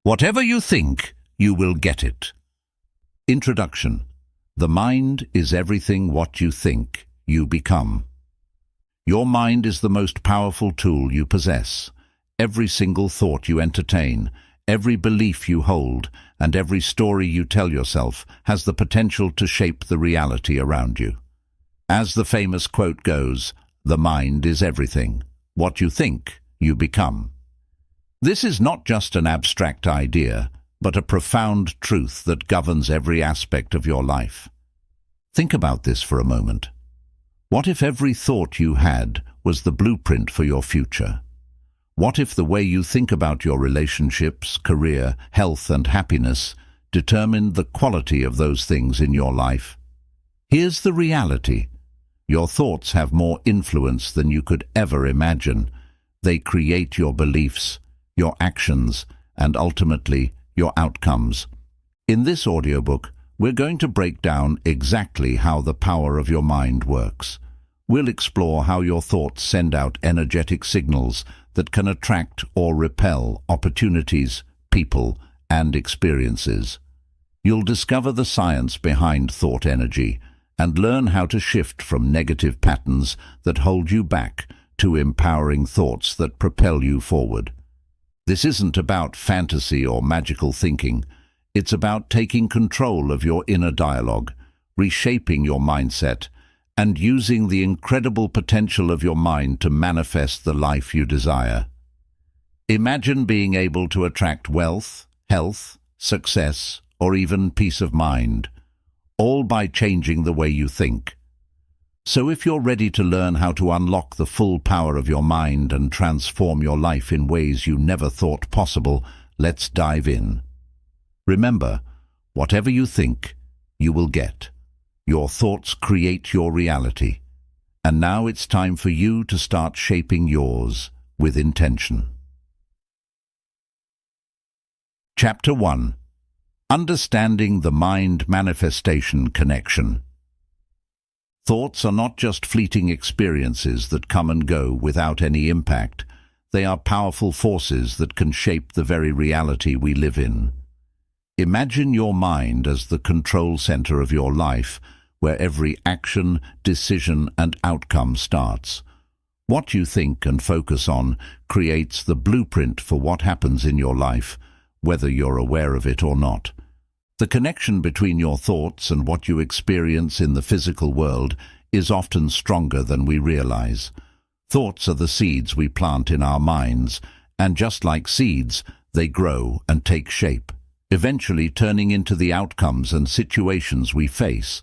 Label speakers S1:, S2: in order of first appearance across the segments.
S1: Whatever you think, you will get it. Introduction. The mind is everything what you think, you become. Your mind is the most powerful tool you possess. Every single thought you entertain, every belief you hold, and every story you tell yourself has the potential to shape the reality around you. As the famous quote goes, the mind is everything. What you think, you become. This is not just an abstract idea, but a profound truth that governs every aspect of your life. Think about this for a moment. What if every thought you had was the blueprint for your future? What if the way you think about your relationships, career, health, and happiness determined the quality of those things in your life? Here's the reality. Your thoughts have more influence than you could ever imagine. They create your beliefs, your actions, and ultimately, your outcomes. In this audiobook, we're going to break down exactly how the power of your mind works. We'll explore how your thoughts send out energetic signals that can attract or repel opportunities, people, and experiences. You'll discover the science behind thought energy and learn how to shift from negative patterns that hold you back to empowering thoughts that propel you forward. This isn't about fantasy or magical thinking. It's about taking control of your inner dialogue, reshaping your mindset, and using the incredible potential of your mind to manifest the life you desire. Imagine being able to attract wealth, health, success, or even peace of mind, all by changing the way you think. So if you're ready to learn how to unlock the full power of your mind and transform your life in ways you never thought possible, let's dive in. Remember, whatever you think, you will get. Your thoughts create your reality. And now it's time for you to start shaping yours with intention. Chapter 1. Understanding the Mind Manifestation Connection. Thoughts are not just fleeting experiences that come and go without any impact. They are powerful forces that can shape the very reality we live in. Imagine your mind as the control center of your life, where every action, decision, and outcome starts. What you think and focus on creates the blueprint for what happens in your life, whether you're aware of it or not. The connection between your thoughts and what you experience in the physical world is often stronger than we realize. Thoughts are the seeds we plant in our minds, and just like seeds, they grow and take shape, eventually turning into the outcomes and situations we face.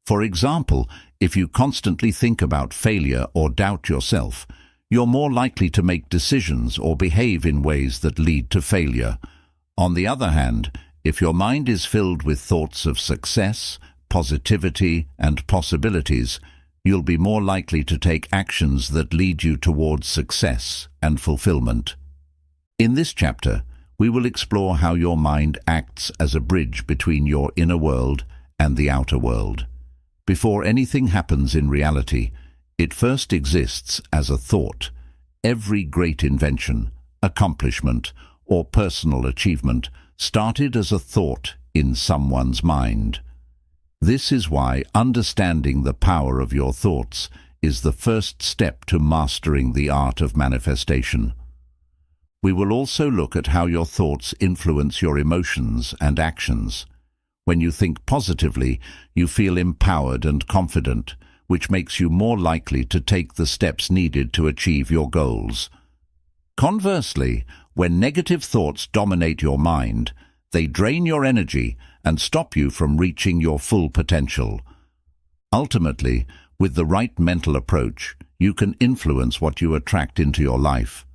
S1: For example, if you constantly think about failure or doubt yourself, you're more likely to make decisions or behave in ways that lead to failure. On the other hand, if your mind is filled with thoughts of success, positivity, and possibilities, you'll be more likely to take actions that lead you towards success and fulfillment. In this chapter, we will explore how your mind acts as a bridge between your inner world and the outer world. Before anything happens in reality, it first exists as a thought. Every great invention, accomplishment, or personal achievement started as a thought in someone's mind. This is why understanding the power of your thoughts is the first step to mastering the art of manifestation. We will also look at how your thoughts influence your emotions and actions. When you think positively, you feel empowered and confident, which makes you more likely to take the steps needed to achieve your goals. Conversely, when negative thoughts dominate your mind, they drain your energy and stop you from reaching your full potential. Ultimately, with the right mental approach, you can influence what you attract into your life.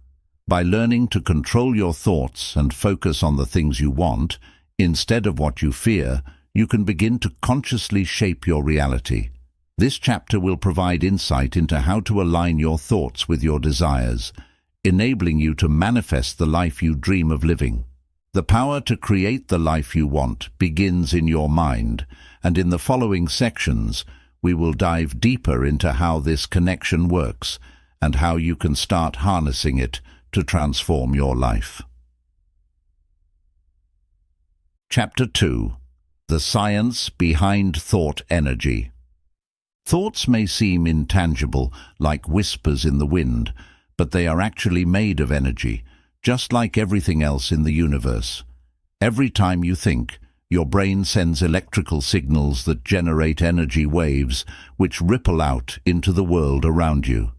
S1: By learning to control your thoughts and focus on the things you want, instead of what you fear, you can begin to consciously shape your reality. This chapter will provide insight into how to align your thoughts with your desires, enabling you to manifest the life you dream of living. The power to create the life you want begins in your mind, and in the following sections, we will dive deeper into how this connection works and how you can start harnessing it to transform your life. Chapter 2. The Science Behind Thought Energy. Thoughts may seem intangible, like whispers in the wind, but they are actually made of energy, just like everything else in the universe. Every time you think, your brain sends electrical signals that generate energy waves, which ripple out into the world around you.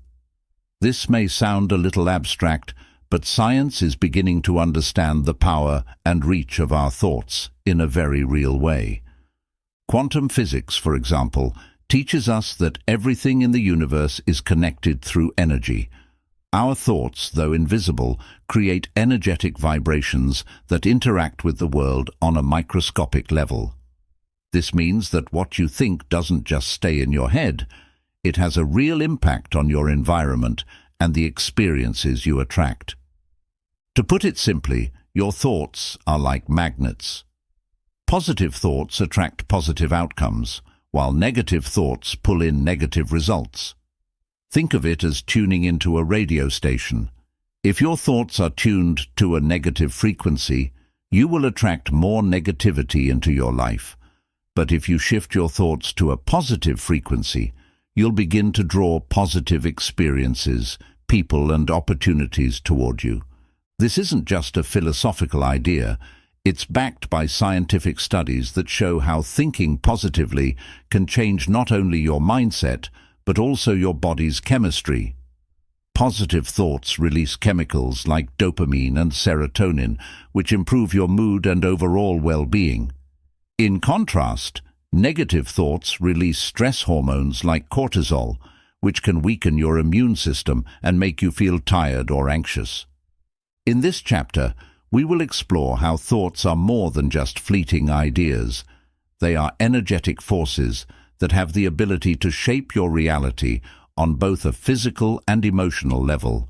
S1: This may sound a little abstract, but science is beginning to understand the power and reach of our thoughts in a very real way. Quantum physics, for example, teaches us that everything in the universe is connected through energy. Our thoughts, though invisible, create energetic vibrations that interact with the world on a microscopic level. This means that what you think doesn't just stay in your head. It has a real impact on your environment and the experiences you attract. To put it simply, your thoughts are like magnets. Positive thoughts attract positive outcomes, while negative thoughts pull in negative results. Think of it as tuning into a radio station. If your thoughts are tuned to a negative frequency, you will attract more negativity into your life. But if you shift your thoughts to a positive frequency, you'll begin to draw positive experiences, people and opportunities toward you. This isn't just a philosophical idea. It's backed by scientific studies that show how thinking positively can change not only your mindset, but also your body's chemistry. Positive thoughts release chemicals like dopamine and serotonin, which improve your mood and overall well-being. In contrast, negative thoughts release stress hormones like cortisol, which can weaken your immune system and make you feel tired or anxious. In this chapter, we will explore how thoughts are more than just fleeting ideas. They are energetic forces that have the ability to shape your reality on both a physical and emotional level.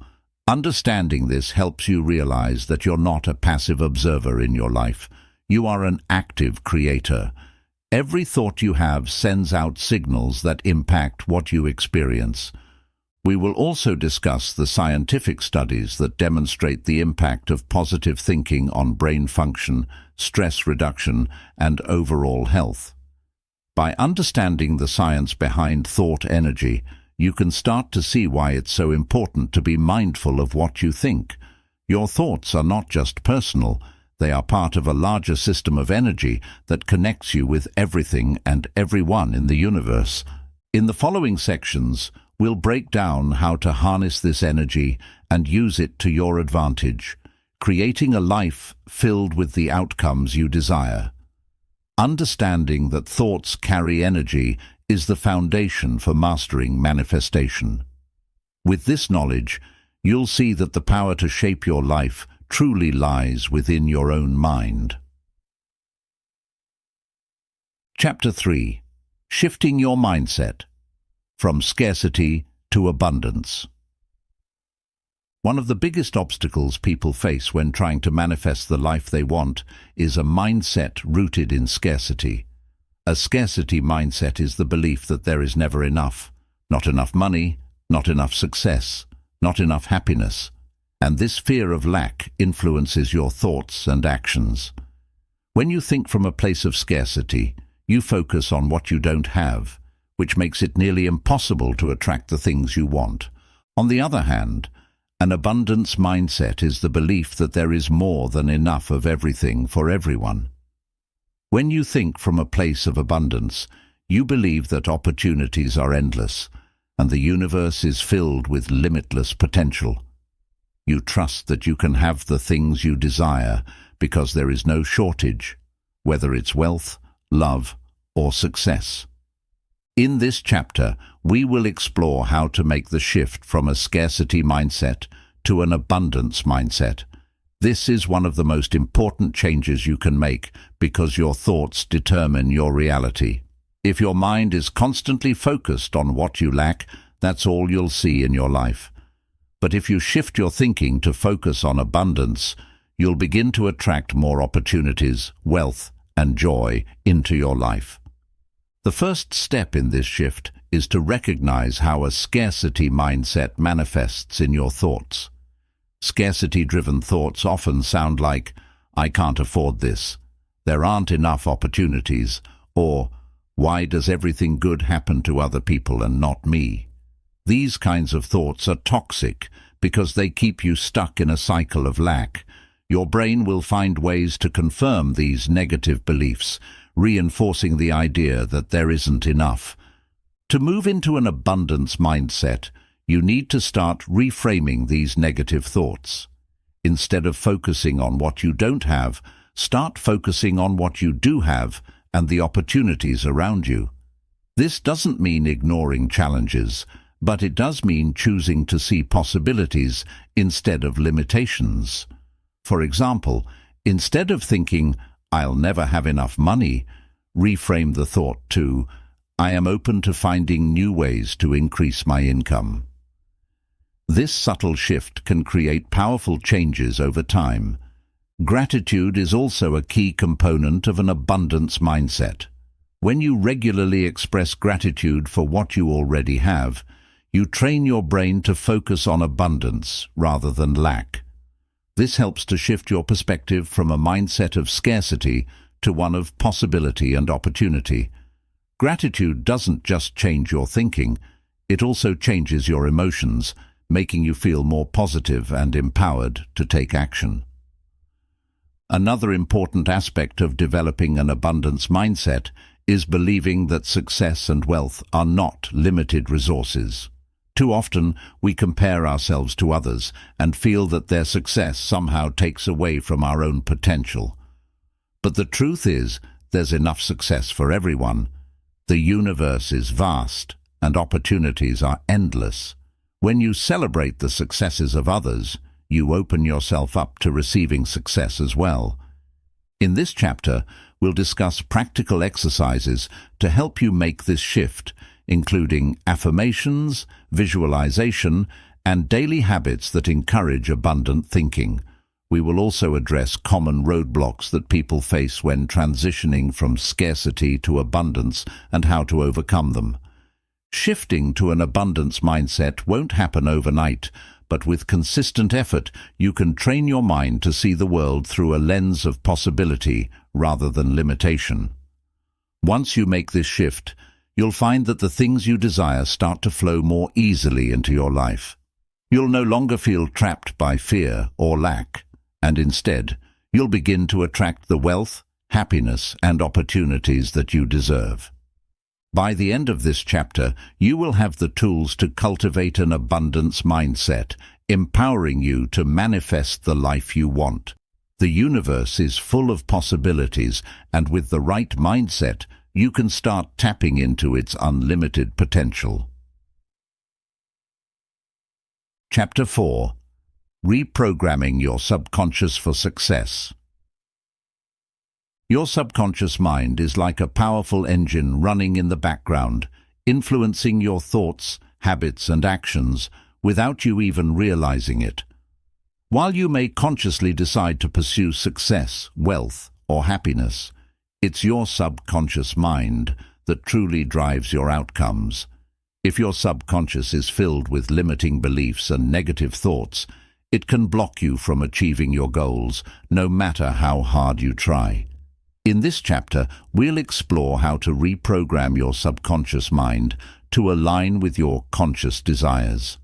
S1: Understanding this helps you realize that you're not a passive observer in your life. You are an active creator. Every thought you have sends out signals that impact what you experience. We will also discuss the scientific studies that demonstrate the impact of positive thinking on brain function, stress reduction, and overall health. By understanding the science behind thought energy, you can start to see why it's so important to be mindful of what you think. Your thoughts are not just personal, they are part of a larger system of energy that connects you with everything and everyone in the universe. In the following sections, we'll break down how to harness this energy and use it to your advantage, creating a life filled with the outcomes you desire. Understanding that thoughts carry energy is the foundation for mastering manifestation. With this knowledge, you'll see that the power to shape your life truly lies within your own mind. Chapter 3. Shifting your mindset. From scarcity to abundance. One of the biggest obstacles people face when trying to manifest the life they want is a mindset rooted in scarcity. A scarcity mindset is the belief that there is never enough. Not enough money, not enough success, not enough happiness. And this fear of lack influences your thoughts and actions. When you think from a place of scarcity, you focus on what you don't have, which makes it nearly impossible to attract the things you want. On the other hand, an abundance mindset is the belief that there is more than enough of everything for everyone. When you think from a place of abundance, you believe that opportunities are endless, and the universe is filled with limitless potential. You trust that you can have the things you desire because there is no shortage, whether it's wealth, love, or success. In this chapter, we will explore how to make the shift from a scarcity mindset to an abundance mindset. This is one of the most important changes you can make because your thoughts determine your reality. If your mind is constantly focused on what you lack, that's all you'll see in your life. But if you shift your thinking to focus on abundance, you'll begin to attract more opportunities, wealth, and joy into your life. The first step in this shift is to recognize how a scarcity mindset manifests in your thoughts. Scarcity-driven thoughts often sound like, "I can't afford this," there aren't enough opportunities, or why does everything good happen to other people and not me? These kinds of thoughts are toxic because they keep you stuck in a cycle of lack. Your brain will find ways to confirm these negative beliefs, reinforcing the idea that there isn't enough. To move into an abundance mindset, you need to start reframing these negative thoughts. Instead of focusing on what you don't have, start focusing on what you do have and the opportunities around you. This doesn't mean ignoring challenges, but it does mean choosing to see possibilities instead of limitations. For example, instead of thinking, "I'll never have enough money," reframe the thought to, "I am open to finding new ways to increase my income." This subtle shift can create powerful changes over time. Gratitude is also a key component of an abundance mindset. When you regularly express gratitude for what you already have, you train your brain to focus on abundance rather than lack. This helps to shift your perspective from a mindset of scarcity to one of possibility and opportunity. Gratitude doesn't just change your thinking, it also changes your emotions, making you feel more positive and empowered to take action. Another important aspect of developing an abundance mindset is believing that success and wealth are not limited resources. Too often, we compare ourselves to others and feel that their success somehow takes away from our own potential. But the truth is, there's enough success for everyone. The universe is vast, and opportunities are endless. When you celebrate the successes of others, you open yourself up to receiving success as well. In this chapter, we'll discuss practical exercises to help you make this shift, including affirmations, visualization, and daily habits that encourage abundant thinking. We will also address common roadblocks that people face when transitioning from scarcity to abundance and how to overcome them. Shifting to an abundance mindset won't happen overnight, but with consistent effort, you can train your mind to see the world through a lens of possibility rather than limitation. Once you make this shift, you'll find that the things you desire start to flow more easily into your life. You'll no longer feel trapped by fear or lack, and instead, you'll begin to attract the wealth, happiness, and opportunities that you deserve. By the end of this chapter, you will have the tools to cultivate an abundance mindset, empowering you to manifest the life you want. The universe is full of possibilities, and with the right mindset, you can start tapping into its unlimited potential. Chapter 4. Reprogramming your subconscious for success. Your subconscious mind is like a powerful engine running in the background, influencing your thoughts, habits, and actions without you even realizing it. While you may consciously decide to pursue success, wealth, or happiness, it's your subconscious mind that truly drives your outcomes. If your subconscious is filled with limiting beliefs and negative thoughts, it can block you from achieving your goals, no matter how hard you try. In this chapter, we'll explore how to reprogram your subconscious mind to align with your conscious desires,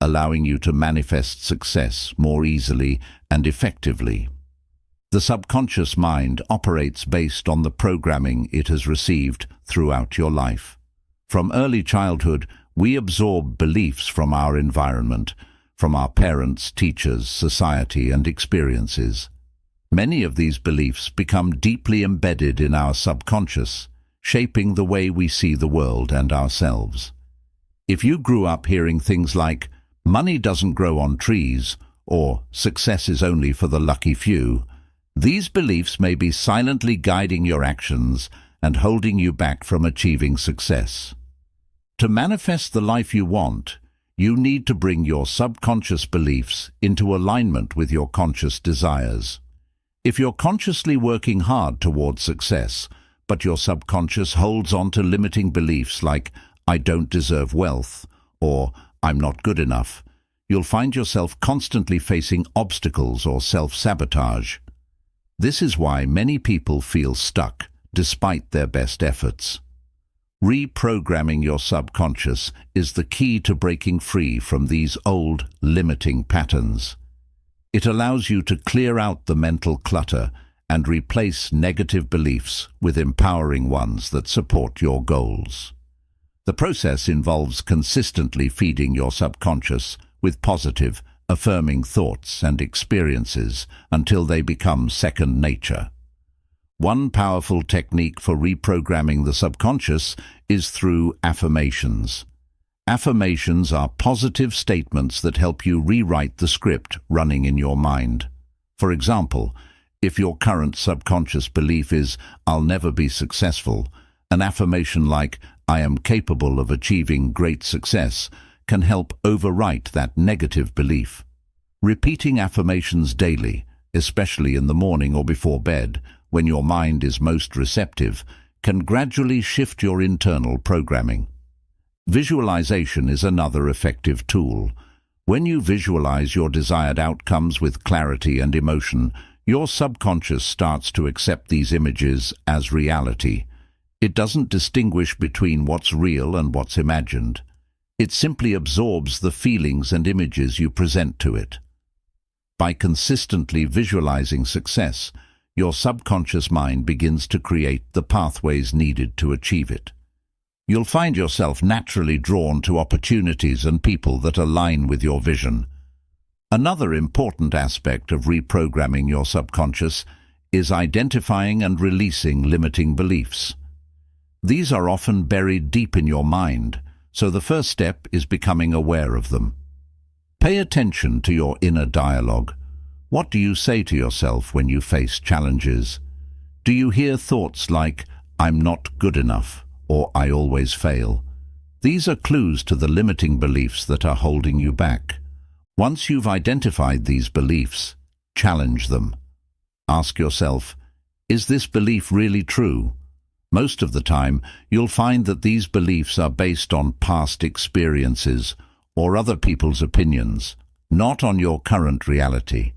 S1: allowing you to manifest success more easily and effectively. The subconscious mind operates based on the programming it has received throughout your life. From early childhood, we absorb beliefs from our environment, from our parents, teachers, society, and experiences. Many of these beliefs become deeply embedded in our subconscious, shaping the way we see the world and ourselves. If you grew up hearing things like, "Money doesn't grow on trees," or "Success is only for the lucky few," these beliefs may be silently guiding your actions and holding you back from achieving success. To manifest the life you want, you need to bring your subconscious beliefs into alignment with your conscious desires. If you're consciously working hard towards success, but your subconscious holds on to limiting beliefs like, "I don't deserve wealth," or "I'm not good enough," you'll find yourself constantly facing obstacles or self-sabotage. This is why many people feel stuck despite their best efforts. Reprogramming your subconscious is the key to breaking free from these old, limiting patterns. It allows you to clear out the mental clutter and replace negative beliefs with empowering ones that support your goals. The process involves consistently feeding your subconscious with positive, affirming thoughts and experiences until they become second nature. One powerful technique for reprogramming the subconscious is through affirmations. Affirmations are positive statements that help you rewrite the script running in your mind. For example, if your current subconscious belief is, "I'll never be successful," an affirmation like, "I am capable of achieving great success," can help overwrite that negative belief. Repeating affirmations daily, especially in the morning or before bed, when your mind is most receptive, can gradually shift your internal programming. Visualization is another effective tool. When you visualize your desired outcomes with clarity and emotion, your subconscious starts to accept these images as reality. It doesn't distinguish between what's real and what's imagined. It simply absorbs the feelings and images you present to it. By consistently visualizing success, your subconscious mind begins to create the pathways needed to achieve it. You'll find yourself naturally drawn to opportunities and people that align with your vision. Another important aspect of reprogramming your subconscious is identifying and releasing limiting beliefs. These are often buried deep in your mind, so the first step is becoming aware of them. Pay attention to your inner dialogue. What do you say to yourself when you face challenges? Do you hear thoughts like, "I'm not good enough," or "I always fail"? These are clues to the limiting beliefs that are holding you back. Once you've identified these beliefs, challenge them. Ask yourself, is this belief really true? Most of the time, you'll find that these beliefs are based on past experiences or other people's opinions, not on your current reality.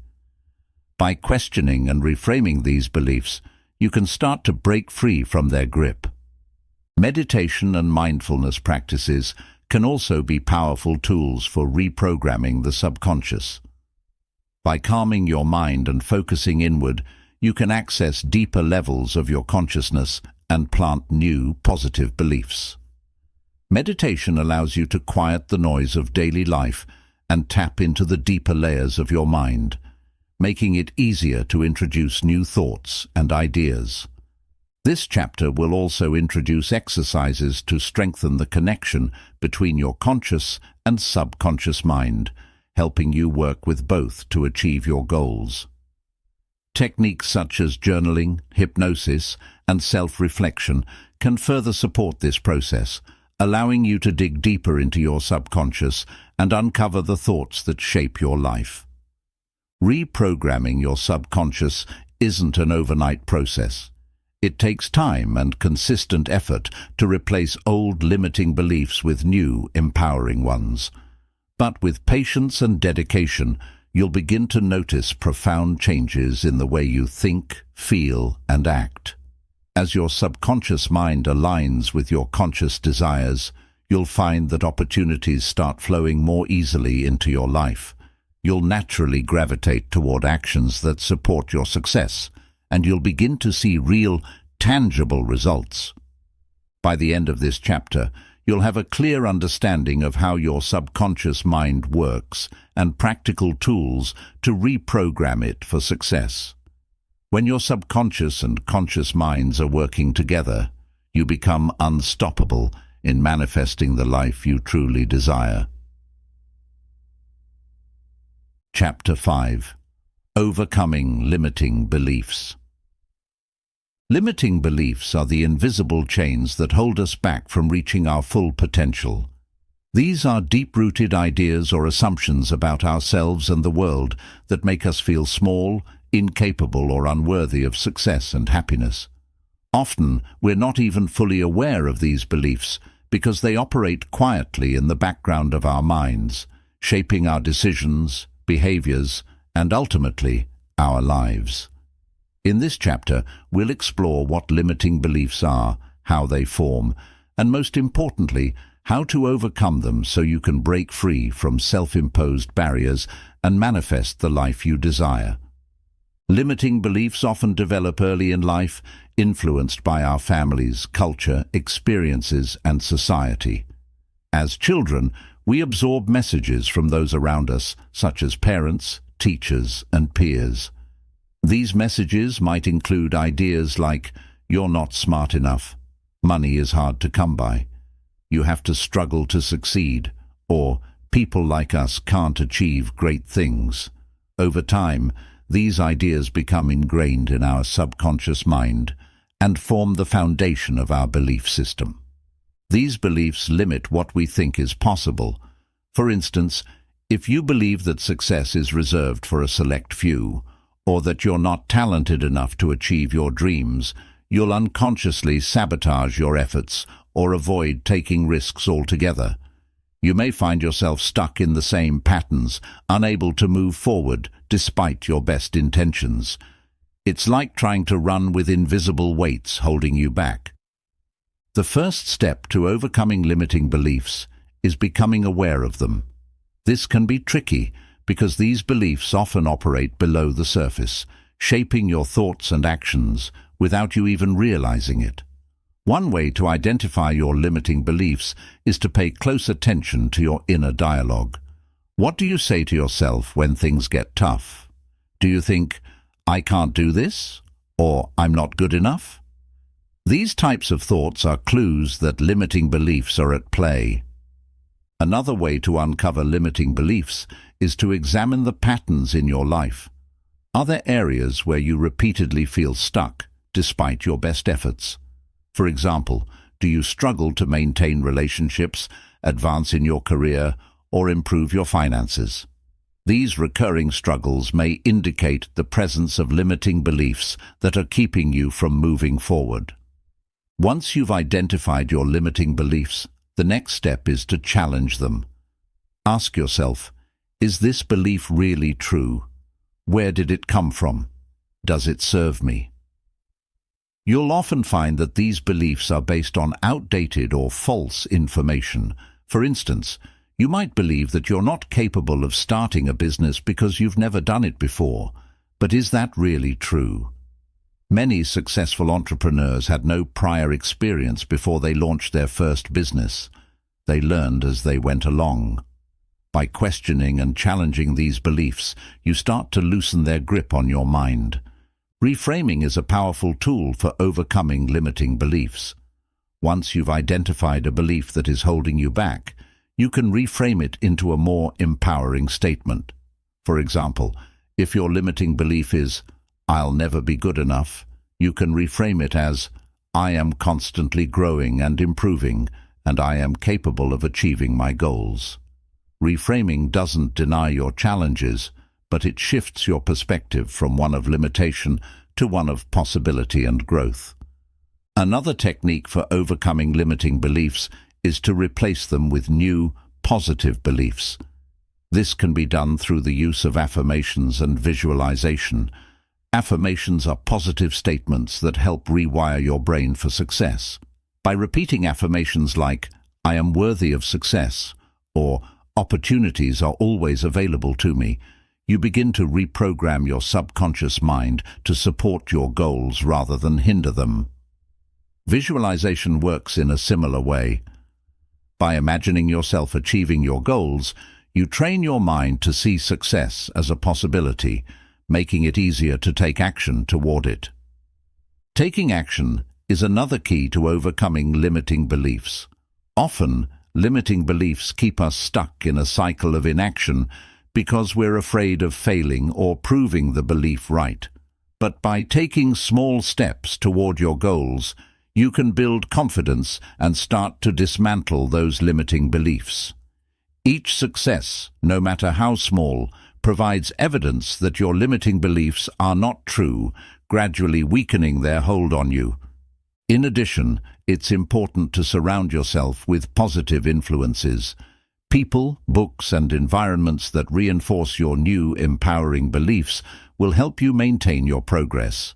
S1: By questioning and reframing these beliefs, you can start to break free from their grip. Meditation and mindfulness practices can also be powerful tools for reprogramming the subconscious. By calming your mind and focusing inward, you can access deeper levels of your consciousness and plant new, positive beliefs. Meditation allows you to quiet the noise of daily life and tap into the deeper layers of your mind, making it easier to introduce new thoughts and ideas. This chapter will also introduce exercises to strengthen the connection between your conscious and subconscious mind, helping you work with both to achieve your goals. Techniques such as journaling, hypnosis, and self-reflection can further support this process, allowing you to dig deeper into your subconscious and uncover the thoughts that shape your life. Reprogramming your subconscious isn't an overnight process. It takes time and consistent effort to replace old limiting beliefs with new, empowering ones. But with patience and dedication, you'll begin to notice profound changes in the way you think, feel, and act. As your subconscious mind aligns with your conscious desires, you'll find that opportunities start flowing more easily into your life. You'll naturally gravitate toward actions that support your success, and you'll begin to see real, tangible results. By the end of this chapter, you'll have a clear understanding of how your subconscious mind works and practical tools to reprogram it for success. When your subconscious and conscious minds are working together, you become unstoppable in manifesting the life you truly desire. Chapter 5. Overcoming Limiting Beliefs. Limiting beliefs are the invisible chains that hold us back from reaching our full potential. These are deep-rooted ideas or assumptions about ourselves and the world that make us feel small, incapable, or unworthy of success and happiness. Often, we're not even fully aware of these beliefs because they operate quietly in the background of our minds, shaping our decisions, behaviors, and ultimately, our lives. In this chapter, we'll explore what limiting beliefs are, how they form, and most importantly, how to overcome them so you can break free from self-imposed barriers and manifest the life you desire. Limiting beliefs often develop early in life, influenced by our families, culture, experiences, and society. As children, we absorb messages from those around us, such as parents, teachers, and peers. These messages might include ideas like, "You're not smart enough," "Money is hard to come by," "You have to struggle to succeed," or "People like us can't achieve great things." Over time, these ideas become ingrained in our subconscious mind and form the foundation of our belief system. These beliefs limit what we think is possible. For instance, if you believe that success is reserved for a select few, or that you're not talented enough to achieve your dreams, you'll unconsciously sabotage your efforts or avoid taking risks altogether. You may find yourself stuck in the same patterns, unable to move forward despite your best intentions. It's like trying to run with invisible weights holding you back. The first step to overcoming limiting beliefs is becoming aware of them. This can be tricky because these beliefs often operate below the surface, shaping your thoughts and actions without you even realizing it. One way to identify your limiting beliefs is to pay close attention to your inner dialogue. What do you say to yourself when things get tough? Do you think, "I can't do this," or "I'm not good enough"? These types of thoughts are clues that limiting beliefs are at play. Another way to uncover limiting beliefs is to examine the patterns in your life. Are there areas where you repeatedly feel stuck despite your best efforts? For example, do you struggle to maintain relationships, advance in your career, or improve your finances? These recurring struggles may indicate the presence of limiting beliefs that are keeping you from moving forward. Once you've identified your limiting beliefs, the next step is to challenge them. Ask yourself, is this belief really true? Where did it come from? Does it serve me? You'll often find that these beliefs are based on outdated or false information. For instance, you might believe that you're not capable of starting a business because you've never done it before. But is that really true? Many successful entrepreneurs had no prior experience before they launched their first business. They learned as they went along. By questioning and challenging these beliefs, you start to loosen their grip on your mind. Reframing is a powerful tool for overcoming limiting beliefs. Once you've identified a belief that is holding you back, you can reframe it into a more empowering statement. For example, if your limiting belief is, "I'll never be good enough," you can reframe it as, "I am constantly growing and improving, and I am capable of achieving my goals." Reframing doesn't deny your challenges, but it shifts your perspective from one of limitation to one of possibility and growth. Another technique for overcoming limiting beliefs is to replace them with new, positive beliefs. This can be done through the use of affirmations and visualization. Affirmations are positive statements that help rewire your brain for success. By repeating affirmations like, "I am worthy of success," or "Opportunities are always available to me," you begin to reprogram your subconscious mind to support your goals rather than hinder them. Visualization works in a similar way. By imagining yourself achieving your goals, you train your mind to see success as a possibility, making it easier to take action toward it. Taking action is another key to overcoming limiting beliefs. Often, limiting beliefs keep us stuck in a cycle of inaction because we're afraid of failing or proving the belief right. But by taking small steps toward your goals, you can build confidence and start to dismantle those limiting beliefs. Each success, no matter how small, provides evidence that your limiting beliefs are not true, gradually weakening their hold on you. In addition, it's important to surround yourself with positive influences. People, books, and environments that reinforce your new, empowering beliefs will help you maintain your progress.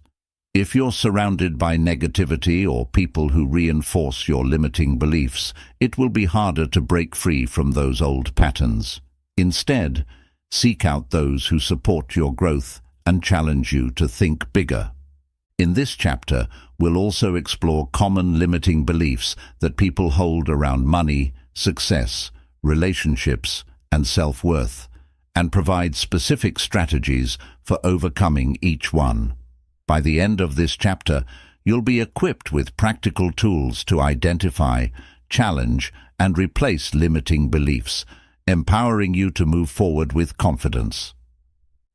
S1: If you're surrounded by negativity or people who reinforce your limiting beliefs, it will be harder to break free from those old patterns. Instead, seek out those who support your growth and challenge you to think bigger. In this chapter, we'll also explore common limiting beliefs that people hold around money, success, relationships, and self-worth, and provide specific strategies for overcoming each one. By the end of this chapter, you'll be equipped with practical tools to identify, challenge, and replace limiting beliefs, empowering you to move forward with confidence.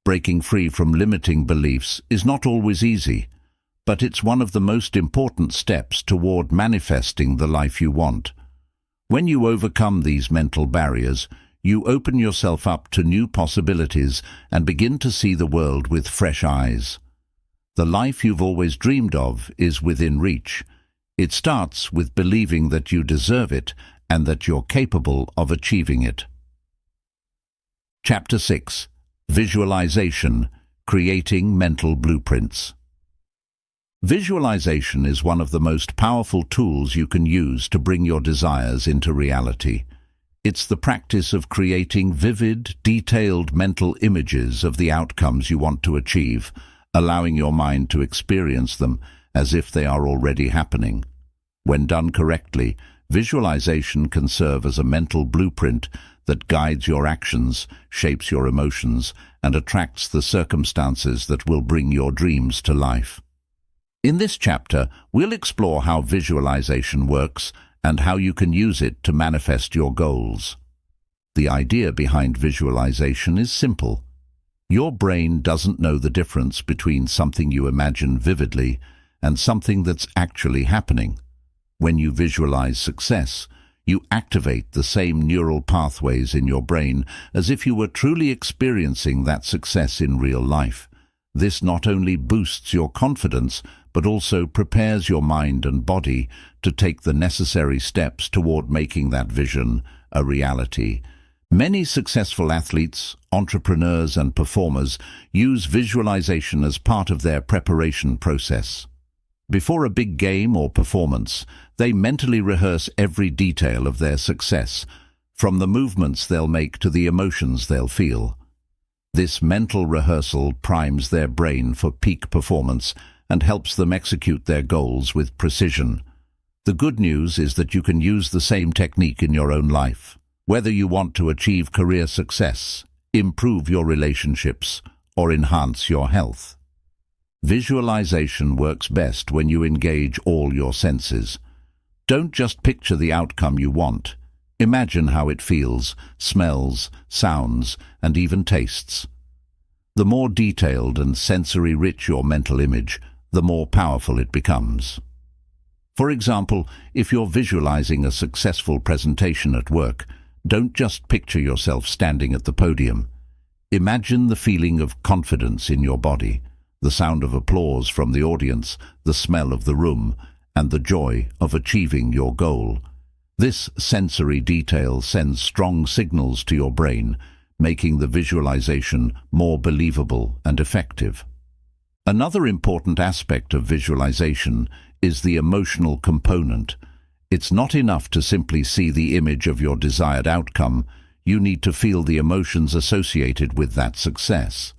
S1: Breaking free from limiting beliefs is not always easy, but it's one of the most important steps toward manifesting the life you want. When you overcome these mental barriers, you open yourself up to new possibilities and begin to see the world with fresh eyes. The life you've always dreamed of is within reach. It starts with believing that you deserve it and that you're capable of achieving it. Chapter 6. Visualization, Creating Mental Blueprints. Visualization is one of the most powerful tools you can use to bring your desires into reality. It's the practice of creating vivid, detailed mental images of the outcomes you want to achieve, allowing your mind to experience them as if they are already happening. When done correctly, visualization can serve as a mental blueprint that guides your actions, shapes your emotions, and attracts the circumstances that will bring your dreams to life. In this chapter, we'll explore how visualization works and how you can use it to manifest your goals. The idea behind visualization is simple. Your brain doesn't know the difference between something you imagine vividly and something that's actually happening. When you visualize success, you activate the same neural pathways in your brain as if you were truly experiencing that success in real life. This not only boosts your confidence, but also prepares your mind and body to take the necessary steps toward making that vision a reality. Many successful athletes, entrepreneurs, and performers use visualization as part of their preparation process. Before a big game or performance, they mentally rehearse every detail of their success, from the movements they'll make to the emotions they'll feel. This mental rehearsal primes their brain for peak performance and helps them execute their goals with precision. The good news is that you can use the same technique in your own life. Whether you want to achieve career success, improve your relationships, or enhance your health. Visualization works best when you engage all your senses. Don't just picture the outcome you want. Imagine how it feels, smells, sounds, and even tastes. The more detailed and sensory-rich your mental image, the more powerful it becomes. For example, if you're visualizing a successful presentation at work, don't just picture yourself standing at the podium. Imagine the feeling of confidence in your body, the sound of applause from the audience, the smell of the room, and the joy of achieving your goal. This sensory detail sends strong signals to your brain, making the visualization more believable and effective. Another important aspect of visualization is the emotional component. It's not enough to simply see the image of your desired outcome. You need to feel the emotions associated with that success.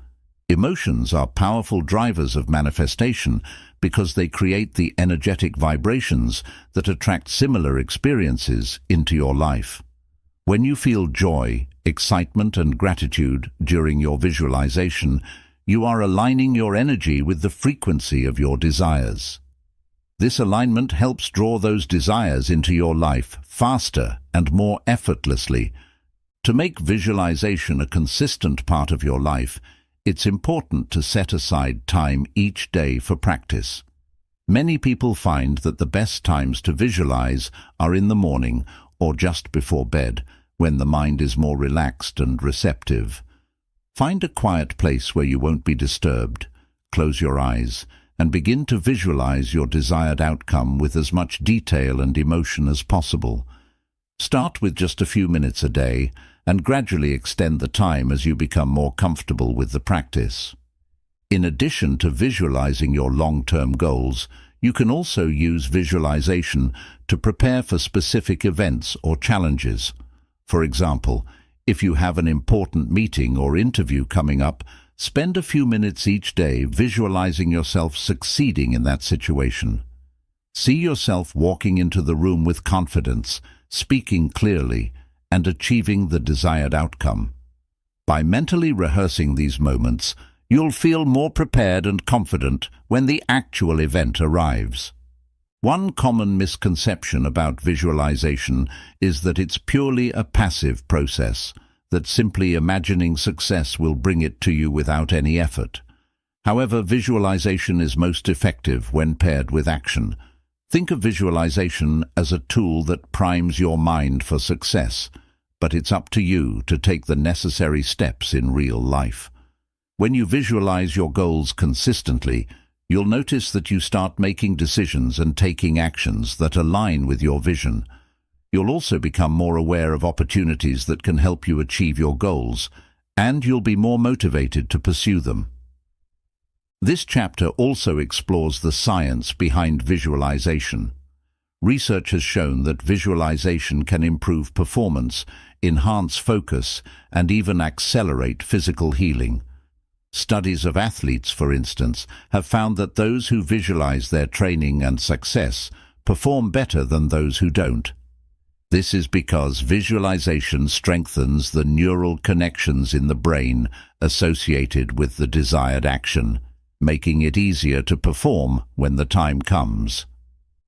S1: Emotions are powerful drivers of manifestation because they create the energetic vibrations that attract similar experiences into your life. When you feel joy, excitement, and gratitude during your visualization, you are aligning your energy with the frequency of your desires. This alignment helps draw those desires into your life faster and more effortlessly. To make visualization a consistent part of your life, it's important to set aside time each day for practice. Many people find that the best times to visualize are in the morning or just before bed, when the mind is more relaxed and receptive. Find a quiet place where you won't be disturbed, close your eyes, and begin to visualize your desired outcome with as much detail and emotion as possible. Start with just a few minutes a day, and gradually extend the time as you become more comfortable with the practice. In addition to visualizing your long-term goals, you can also use visualization to prepare for specific events or challenges. For example, if you have an important meeting or interview coming up, spend a few minutes each day visualizing yourself succeeding in that situation. See yourself walking into the room with confidence, speaking clearly, and achieving the desired outcome. By mentally rehearsing these moments, you'll feel more prepared and confident when the actual event arrives. One common misconception about visualization is that it's purely a passive process, that simply imagining success will bring it to you without any effort. However, visualization is most effective when paired with action. Think of visualization as a tool that primes your mind for success, but it's up to you to take the necessary steps in real life. When you visualize your goals consistently, you'll notice that you start making decisions and taking actions that align with your vision. You'll also become more aware of opportunities that can help you achieve your goals, and you'll be more motivated to pursue them. This chapter also explores the science behind visualization. Research has shown that visualization can improve performance, enhance focus, and even accelerate physical healing. Studies of athletes, for instance, have found that those who visualize their training and success perform better than those who don't. This is because visualization strengthens the neural connections in the brain associated with the desired action, making it easier to perform when the time comes.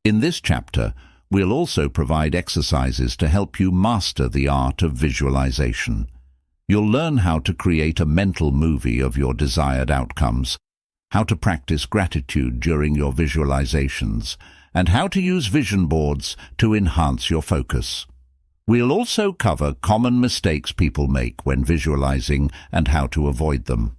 S1: In this chapter, we'll also provide exercises to help you master the art of visualization. You'll learn how to create a mental movie of your desired outcomes, how to practice gratitude during your visualizations, and how to use vision boards to enhance your focus. We'll also cover common mistakes people make when visualizing and how to avoid them.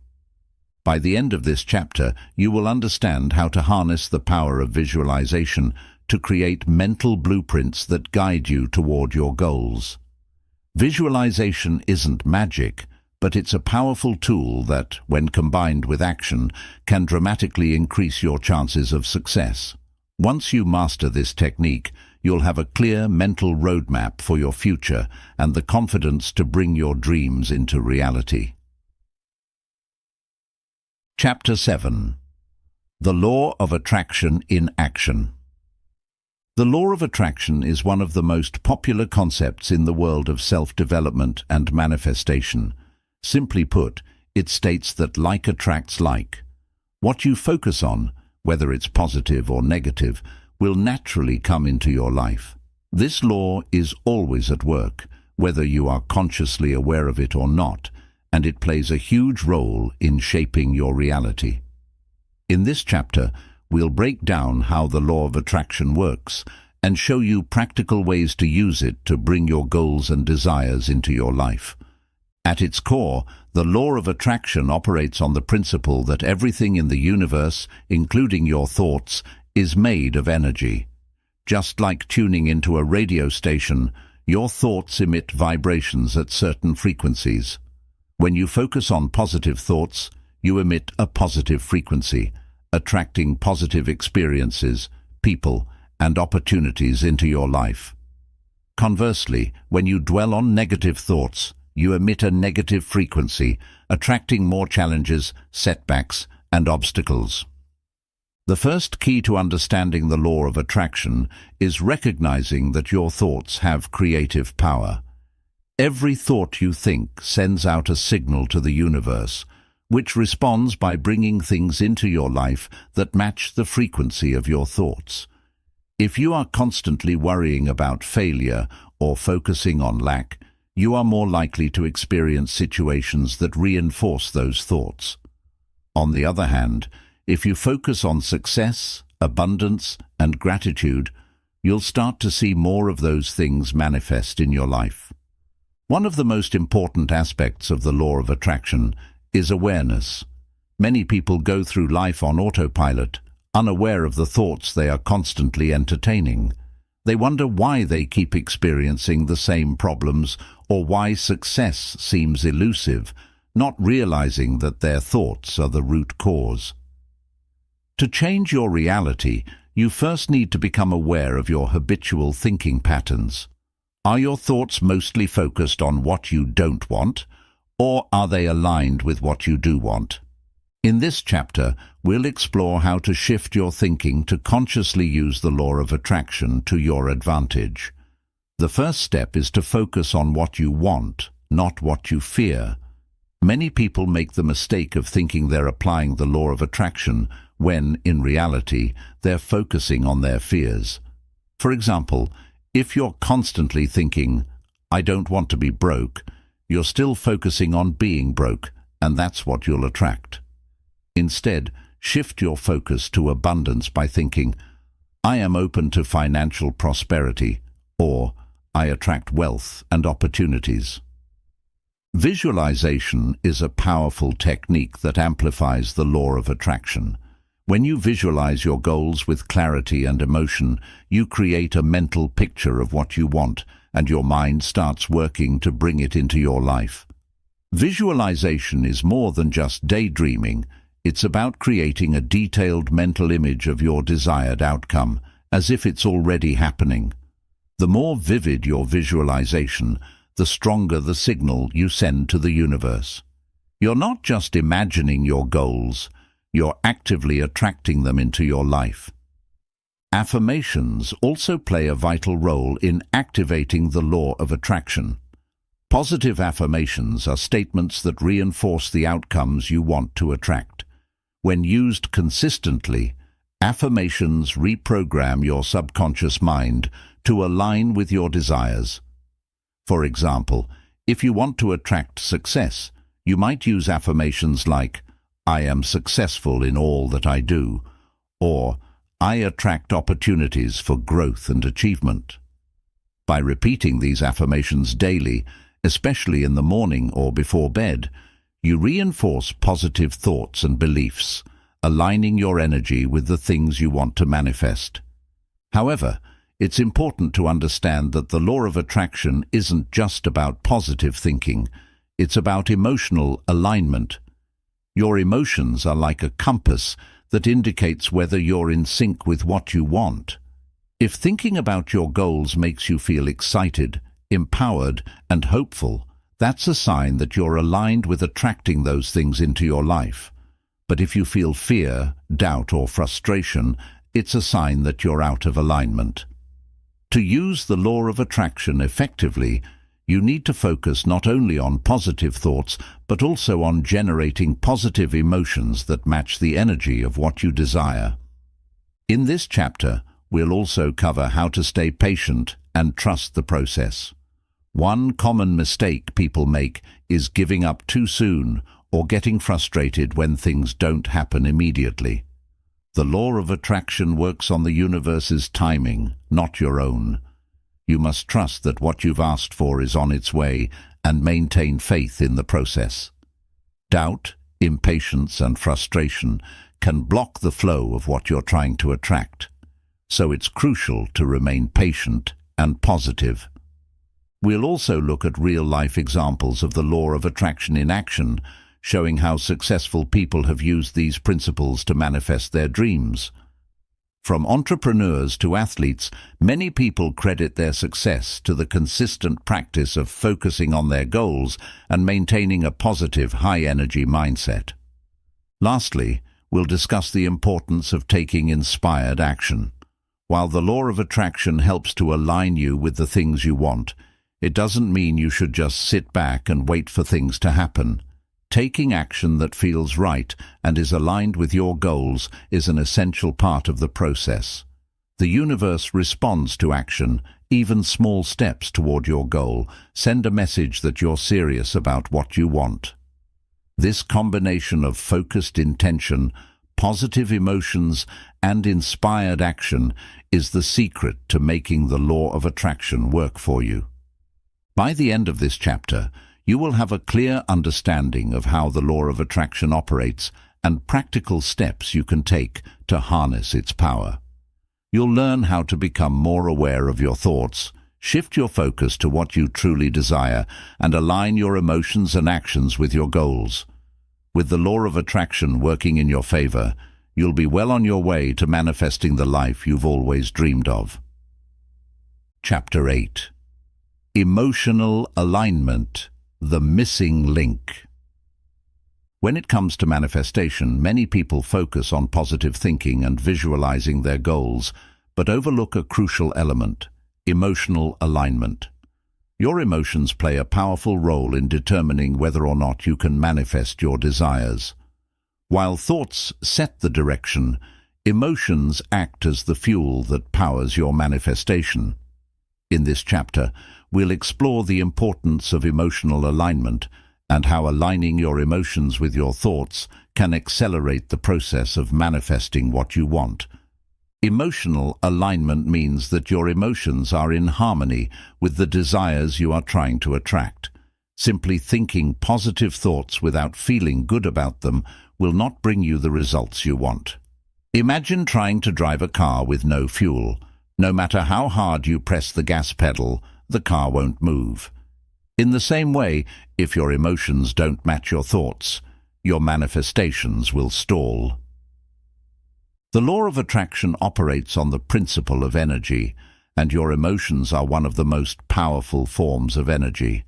S1: By the end of this chapter, you will understand how to harness the power of visualization to create mental blueprints that guide you toward your goals. Visualization isn't magic, but it's a powerful tool that, when combined with action, can dramatically increase your chances of success. Once you master this technique, you'll have a clear mental roadmap for your future and the confidence to bring your dreams into reality. Chapter 7. The Law of Attraction in Action. The law of attraction is one of the most popular concepts in the world of self-development and manifestation. Simply put, it states that like attracts like. What you focus on, whether it's positive or negative, will naturally come into your life. This law is always at work, whether you are consciously aware of it or not, and it plays a huge role in shaping your reality. In this chapter, we'll break down how the law of attraction works and show you practical ways to use it to bring your goals and desires into your life. At its core, the law of attraction operates on the principle that everything in the universe, including your thoughts, is made of energy. Just like tuning into a radio station, your thoughts emit vibrations at certain frequencies. When you focus on positive thoughts, you emit a positive frequency, attracting positive experiences, people, and opportunities into your life. Conversely, when you dwell on negative thoughts, you emit a negative frequency, attracting more challenges, setbacks, and obstacles. The first key to understanding the law of attraction is recognizing that your thoughts have creative power. Every thought you think sends out a signal to the universe, which responds by bringing things into your life that match the frequency of your thoughts. If you are constantly worrying about failure or focusing on lack, you are more likely to experience situations that reinforce those thoughts. On the other hand, if you focus on success, abundance, and gratitude, you'll start to see more of those things manifest in your life. One of the most important aspects of the law of attraction is awareness. Many people go through life on autopilot, unaware of the thoughts they are constantly entertaining. They wonder why they keep experiencing the same problems or why success seems elusive, not realizing that their thoughts are the root cause. To change your reality, you first need to become aware of your habitual thinking patterns. Are your thoughts mostly focused on what you don't want, or are they aligned with what you do want? In this chapter, we'll explore how to shift your thinking to consciously use the law of attraction to your advantage. The first step is to focus on what you want, not what you fear. Many people make the mistake of thinking they're applying the law of attraction when, in reality, they're focusing on their fears. For example, if you're constantly thinking, "I don't want to be broke," you're still focusing on being broke, and that's what you'll attract. Instead, shift your focus to abundance by thinking, "I am open to financial prosperity," or "I attract wealth and opportunities." Visualization is a powerful technique that amplifies the law of attraction. When you visualize your goals with clarity and emotion, you create a mental picture of what you want, and your mind starts working to bring it into your life. Visualization is more than just daydreaming. It's about creating a detailed mental image of your desired outcome, as if it's already happening. The more vivid your visualization, the stronger the signal you send to the universe. You're not just imagining your goals, you're actively attracting them into your life. Affirmations also play a vital role in activating the law of attraction. Positive affirmations are statements that reinforce the outcomes you want to attract. When used consistently, affirmations reprogram your subconscious mind to align with your desires. For example, if you want to attract success, you might use affirmations like, "I am successful in all that I do," or "I attract opportunities for growth and achievement." By repeating these affirmations daily, especially in the morning or before bed, you reinforce positive thoughts and beliefs, aligning your energy with the things you want to manifest. However, it's important to understand that the law of attraction isn't just about positive thinking, it's about emotional alignment. Your emotions are like a compass that indicates whether you're in sync with what you want. If thinking about your goals makes you feel excited, empowered, and hopeful, that's a sign that you're aligned with attracting those things into your life. But if you feel fear, doubt, or frustration, it's a sign that you're out of alignment. To use the law of attraction effectively, you need to focus not only on positive thoughts, but also on generating positive emotions that match the energy of what you desire. In this chapter, we'll also cover how to stay patient and trust the process. One common mistake people make is giving up too soon or getting frustrated when things don't happen immediately. The law of attraction works on the universe's timing, not your own. You must trust that what you've asked for is on its way and maintain faith in the process. Doubt, impatience, and frustration can block the flow of what you're trying to attract, so it's crucial to remain patient and positive. We'll also look at real-life examples of the law of attraction in action, showing how successful people have used these principles to manifest their dreams. From entrepreneurs to athletes, many people credit their success to the consistent practice of focusing on their goals and maintaining a positive, high-energy mindset. Lastly, we'll discuss the importance of taking inspired action. While the law of attraction helps to align you with the things you want, it doesn't mean you should just sit back and wait for things to happen. Taking action that feels right and is aligned with your goals is an essential part of the process. The universe responds to action. Even small steps toward your goal send a message that you're serious about what you want. This combination of focused intention, positive emotions, and inspired action is the secret to making the law of attraction work for you. By the end of this chapter, you will have a clear understanding of how the law of attraction operates and practical steps you can take to harness its power. You'll learn how to become more aware of your thoughts, Shift your focus to what you truly desire and align your emotions and actions with your goals. With the law of attraction working in your favor, you'll be well on your way to manifesting the life you've always dreamed of. Chapter 8. Emotional Alignment, the Missing Link. When it comes to manifestation, many people focus on positive thinking and visualizing their goals, but overlook a crucial element: emotional alignment. Your emotions play a powerful role in determining whether or not you can manifest your desires. While thoughts set the direction, emotions act as the fuel that powers your manifestation. In this chapter, we'll explore the importance of emotional alignment and how aligning your emotions with your thoughts can accelerate the process of manifesting what you want. Emotional alignment means that your emotions are in harmony with the desires you are trying to attract. Simply thinking positive thoughts without feeling good about them will not bring you the results you want. Imagine trying to drive a car with no fuel. No matter how hard you press the gas pedal, the car won't move. In the same way, if your emotions don't match your thoughts, your manifestations will stall. The law of attraction operates on the principle of energy, and your emotions are one of the most powerful forms of energy.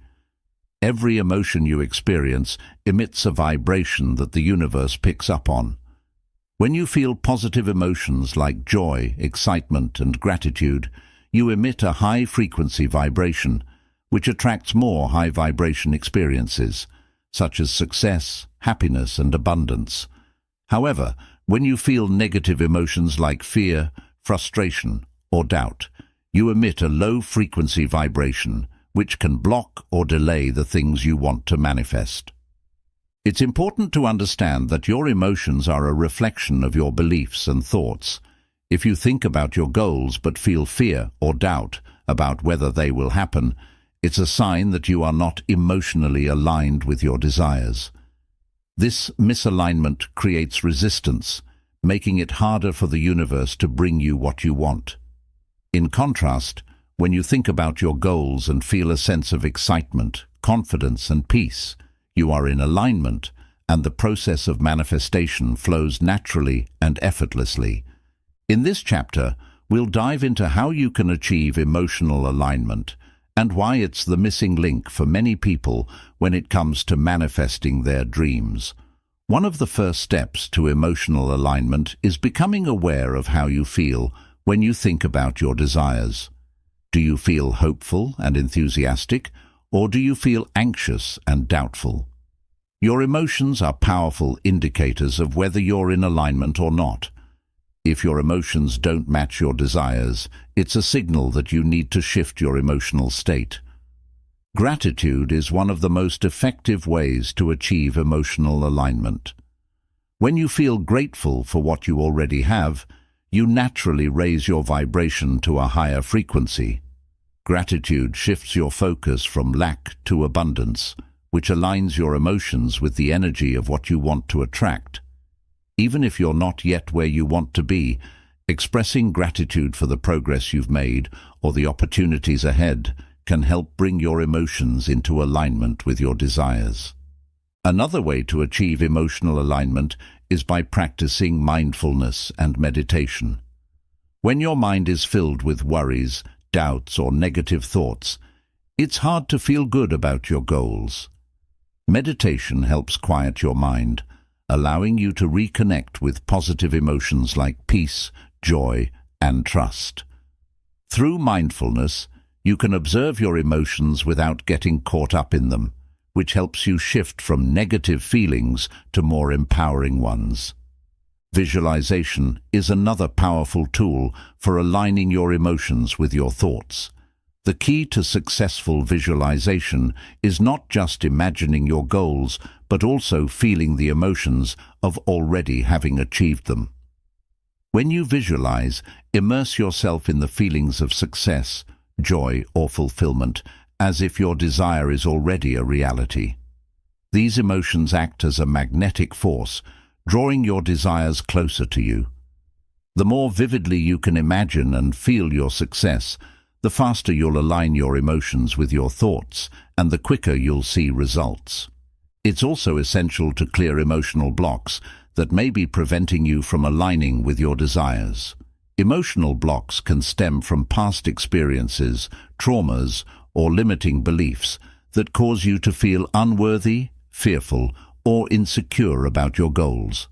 S1: Every emotion you experience emits a vibration that the universe picks up on. When you feel positive emotions like joy, excitement, and gratitude, you emit a high-frequency vibration, which attracts more high-vibration experiences, such as success, happiness, and abundance. However, when you feel negative emotions like fear, frustration, or doubt, you emit a low-frequency vibration, which can block or delay the things you want to manifest. It's important to understand that your emotions are a reflection of your beliefs and thoughts. If you think about your goals but feel fear or doubt about whether they will happen, it's a sign that you are not emotionally aligned with your desires. This misalignment creates resistance, making it harder for the universe to bring you what you want. In contrast, when you think about your goals and feel a sense of excitement, confidence, and peace, you are in alignment, and the process of manifestation flows naturally and effortlessly. In this chapter, we'll dive into how you can achieve emotional alignment and why it's the missing link for many people when it comes to manifesting their dreams. One of the first steps to emotional alignment is becoming aware of how you feel when you think about your desires. Do you feel hopeful and enthusiastic, or do you feel anxious and doubtful? Your emotions are powerful indicators of whether you're in alignment or not. If your emotions don't match your desires, it's a signal that you need to shift your emotional state. Gratitude is one of the most effective ways to achieve emotional alignment. When you feel grateful for what you already have, you naturally raise your vibration to a higher frequency. Gratitude shifts your focus from lack to abundance, which aligns your emotions with the energy of what you want to attract. Even if you're not yet where you want to be, expressing gratitude for the progress you've made or the opportunities ahead can help bring your emotions into alignment with your desires. Another way to achieve emotional alignment is by practicing mindfulness and meditation. When your mind is filled with worries, doubts, or negative thoughts, it's hard to feel good about your goals. Meditation helps quiet your mind, allowing you to reconnect with positive emotions like peace, joy, and trust. Through mindfulness, you can observe your emotions without getting caught up in them, which helps you shift from negative feelings to more empowering ones. Visualization is another powerful tool for aligning your emotions with your thoughts. The key to successful visualization is not just imagining your goals, but also feeling the emotions of already having achieved them. When you visualize, immerse yourself in the feelings of success, joy, or fulfillment, as if your desire is already a reality. These emotions act as a magnetic force, drawing your desires closer to you. The more vividly you can imagine and feel your success, the faster you'll align your emotions with your thoughts, and the quicker you'll see results. It's also essential to clear emotional blocks that may be preventing you from aligning with your desires. Emotional blocks can stem from past experiences, traumas, or limiting beliefs that cause you to feel unworthy, fearful, or insecure about your goals.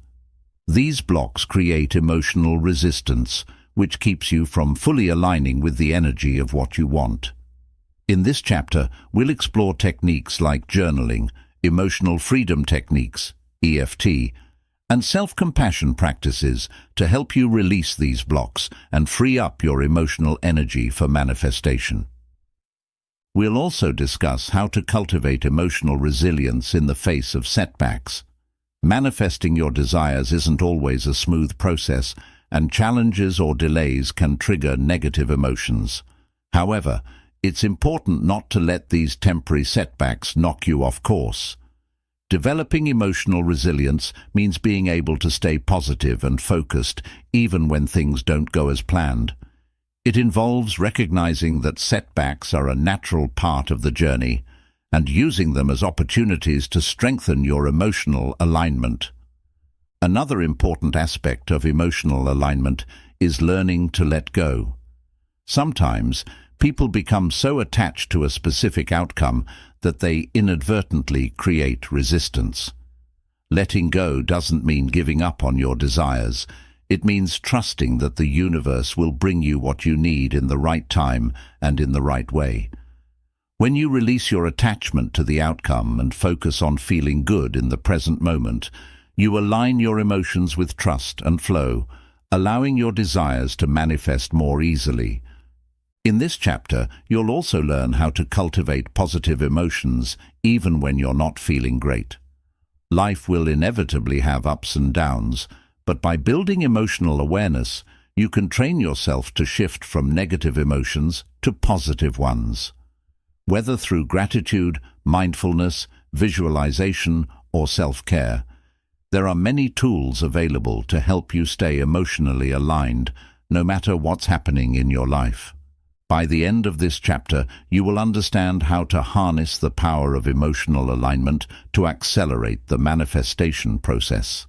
S1: These blocks create emotional resistance, which keeps you from fully aligning with the energy of what you want. In this chapter, we'll explore techniques like journaling, emotional freedom techniques, EFT, and self-compassion practices to help you release these blocks and free up your emotional energy for manifestation. We'll also discuss how to cultivate emotional resilience in the face of setbacks. Manifesting your desires isn't always a smooth process, and challenges or delays can trigger negative emotions. However, it's important not to let these temporary setbacks knock you off course. Developing emotional resilience means being able to stay positive and focused even when things don't go as planned. It involves recognizing that setbacks are a natural part of the journey and using them as opportunities to strengthen your emotional alignment. Another important aspect of emotional alignment is learning to let go. Sometimes, people become so attached to a specific outcome that they inadvertently create resistance. Letting go doesn't mean giving up on your desires. It means trusting that the universe will bring you what you need in the right time and in the right way. When you release your attachment to the outcome and focus on feeling good in the present moment, you align your emotions with trust and flow, allowing your desires to manifest more easily. In this chapter, you'll also learn how to cultivate positive emotions even when you're not feeling great. Life will inevitably have ups and downs, but by building emotional awareness, you can train yourself to shift from negative emotions to positive ones. Whether through gratitude, mindfulness, visualization, or self-care, there are many tools available to help you stay emotionally aligned, no matter what's happening in your life. By the end of this chapter, you will understand how to harness the power of emotional alignment to accelerate the manifestation process.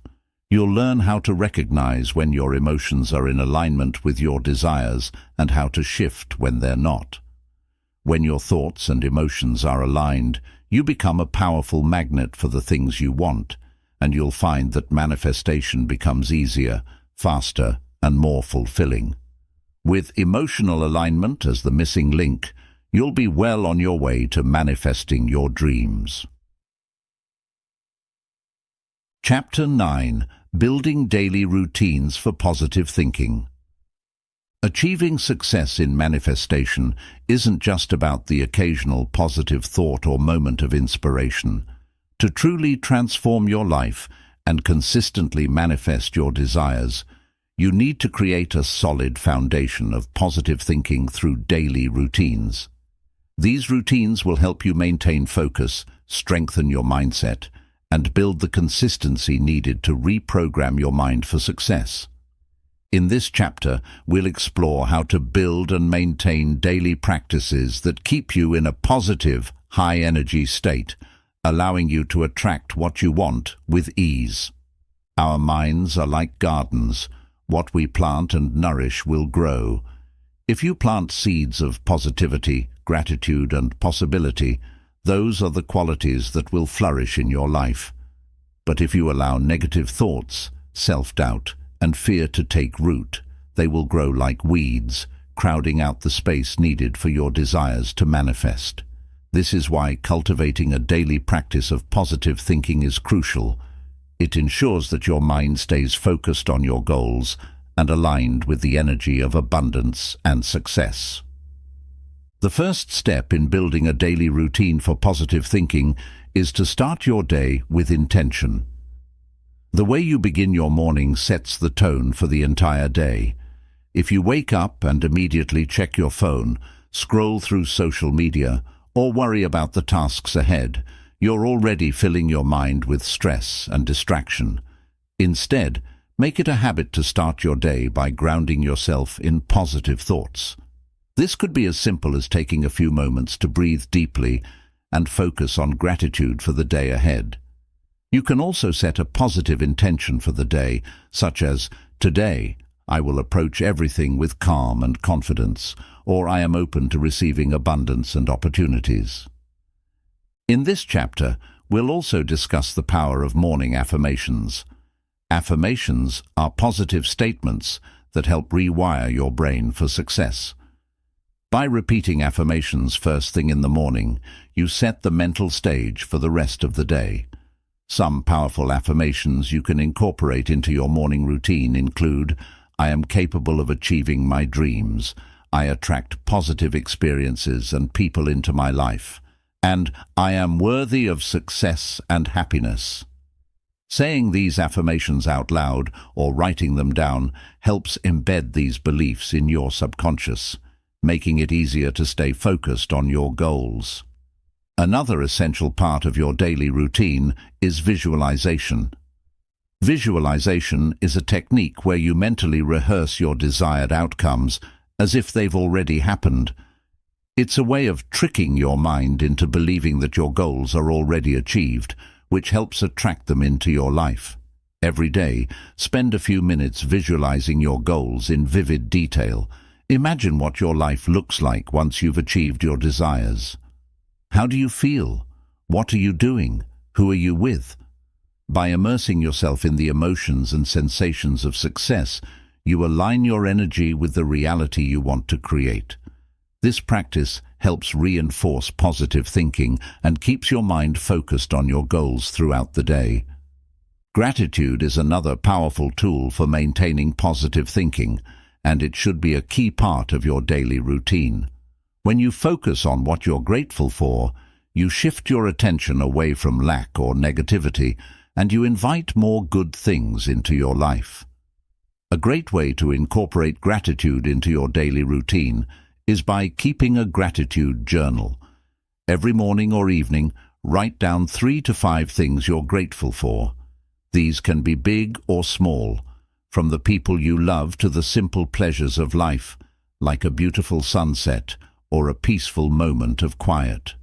S1: You'll learn how to recognize when your emotions are in alignment with your desires and how to shift when they're not. When your thoughts and emotions are aligned, you become a powerful magnet for the things you want, and you'll find that manifestation becomes easier, faster, and more fulfilling. With emotional alignment as the missing link, you'll be well on your way to manifesting your dreams. Chapter 9. Building Daily Routines for Positive Thinking. Achieving success in manifestation isn't just about the occasional positive thought or moment of inspiration. To truly transform your life and consistently manifest your desires, you need to create a solid foundation of positive thinking through daily routines. These routines will help you maintain focus, strengthen your mindset, and build the consistency needed to reprogram your mind for success. In this chapter, we'll explore how to build and maintain daily practices that keep you in a positive, high-energy state, allowing you to attract what you want with ease. Our minds are like gardens. What we plant and nourish will grow. If you plant seeds of positivity, gratitude, and possibility, those are the qualities that will flourish in your life. But if you allow negative thoughts, self-doubt, and fear to take root, they will grow like weeds, crowding out the space needed for your desires to manifest. This is why cultivating a daily practice of positive thinking is crucial. It ensures that your mind stays focused on your goals and aligned with the energy of abundance and success. The first step in building a daily routine for positive thinking is to start your day with intention. The way you begin your morning sets the tone for the entire day. If you wake up and immediately check your phone, scroll through social media, or worry about the tasks ahead, you're already filling your mind with stress and distraction. Instead, make it a habit to start your day by grounding yourself in positive thoughts. This could be as simple as taking a few moments to breathe deeply and focus on gratitude for the day ahead. You can also set a positive intention for the day, such as, "Today, I will approach everything with calm and confidence," or "I am open to receiving abundance and opportunities." In this chapter, we'll also discuss the power of morning affirmations. Affirmations are positive statements that help rewire your brain for success. By repeating affirmations first thing in the morning, you set the mental stage for the rest of the day. Some powerful affirmations you can incorporate into your morning routine include, "I am capable of achieving my dreams," "I attract positive experiences and people into my life," and "I am worthy of success and happiness." Saying these affirmations out loud or writing them down helps embed these beliefs in your subconscious, making it easier to stay focused on your goals. Another essential part of your daily routine is visualization. Visualization is a technique where you mentally rehearse your desired outcomes as if they've already happened. It's a way of tricking your mind into believing that your goals are already achieved, which helps attract them into your life. Every day, spend a few minutes visualizing your goals in vivid detail. Imagine what your life looks like once you've achieved your desires. How do you feel? What are you doing? Who are you with? By immersing yourself in the emotions and sensations of success, you align your energy with the reality you want to create. This practice helps reinforce positive thinking and keeps your mind focused on your goals throughout the day. Gratitude is another powerful tool for maintaining positive thinking, and it should be a key part of your daily routine. When you focus on what you're grateful for, you shift your attention away from lack or negativity, and you invite more good things into your life. A great way to incorporate gratitude into your daily routine is by keeping a gratitude journal. Every morning or evening, write down 3 to 5 things you're grateful for. These can be big or small, from the people you love to the simple pleasures of life, like a beautiful sunset or a peaceful moment of quiet.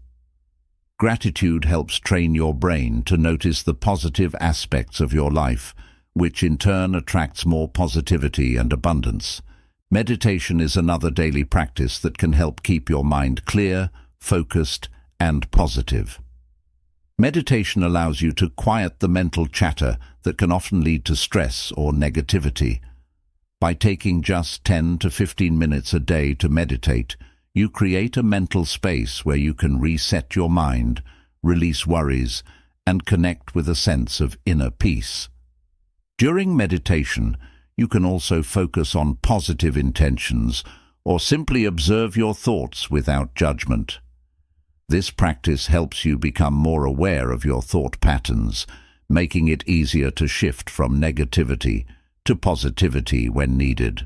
S1: Gratitude helps train your brain to notice the positive aspects of your life, which in turn attracts more positivity and abundance. Meditation is another daily practice that can help keep your mind clear, focused, and positive. Meditation allows you to quiet the mental chatter that can often lead to stress or negativity. By taking just 10 to 15 minutes a day to meditate, you create a mental space where you can reset your mind, release worries, and connect with a sense of inner peace. During meditation, you can also focus on positive intentions or simply observe your thoughts without judgment. This practice helps you become more aware of your thought patterns, making it easier to shift from negativity to positivity when needed.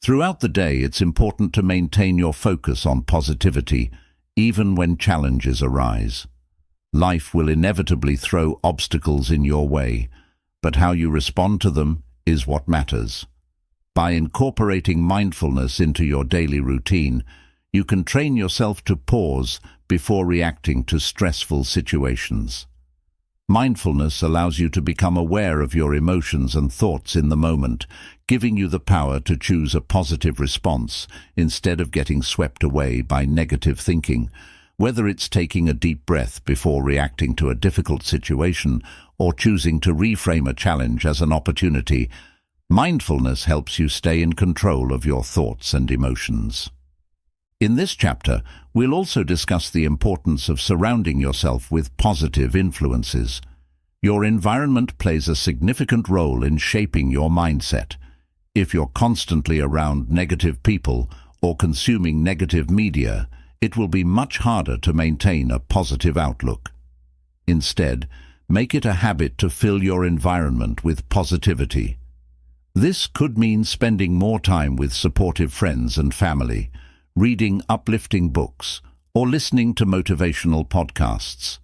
S1: Throughout the day, it's important to maintain your focus on positivity, even when challenges arise. Life will inevitably throw obstacles in your way, but how you respond to them is what matters. By incorporating mindfulness into your daily routine, you can train yourself to pause before reacting to stressful situations. Mindfulness allows you to become aware of your emotions and thoughts in the moment, giving you the power to choose a positive response instead of getting swept away by negative thinking. Whether it's taking a deep breath before reacting to a difficult situation or choosing to reframe a challenge as an opportunity, mindfulness helps you stay in control of your thoughts and emotions. In this chapter, we'll also discuss the importance of surrounding yourself with positive influences. Your environment plays a significant role in shaping your mindset. If you're constantly around negative people or consuming negative media, it will be much harder to maintain a positive outlook. Instead, make it a habit to fill your environment with positivity. This could mean spending more time with supportive friends and family, reading uplifting books, or listening to motivational podcasts.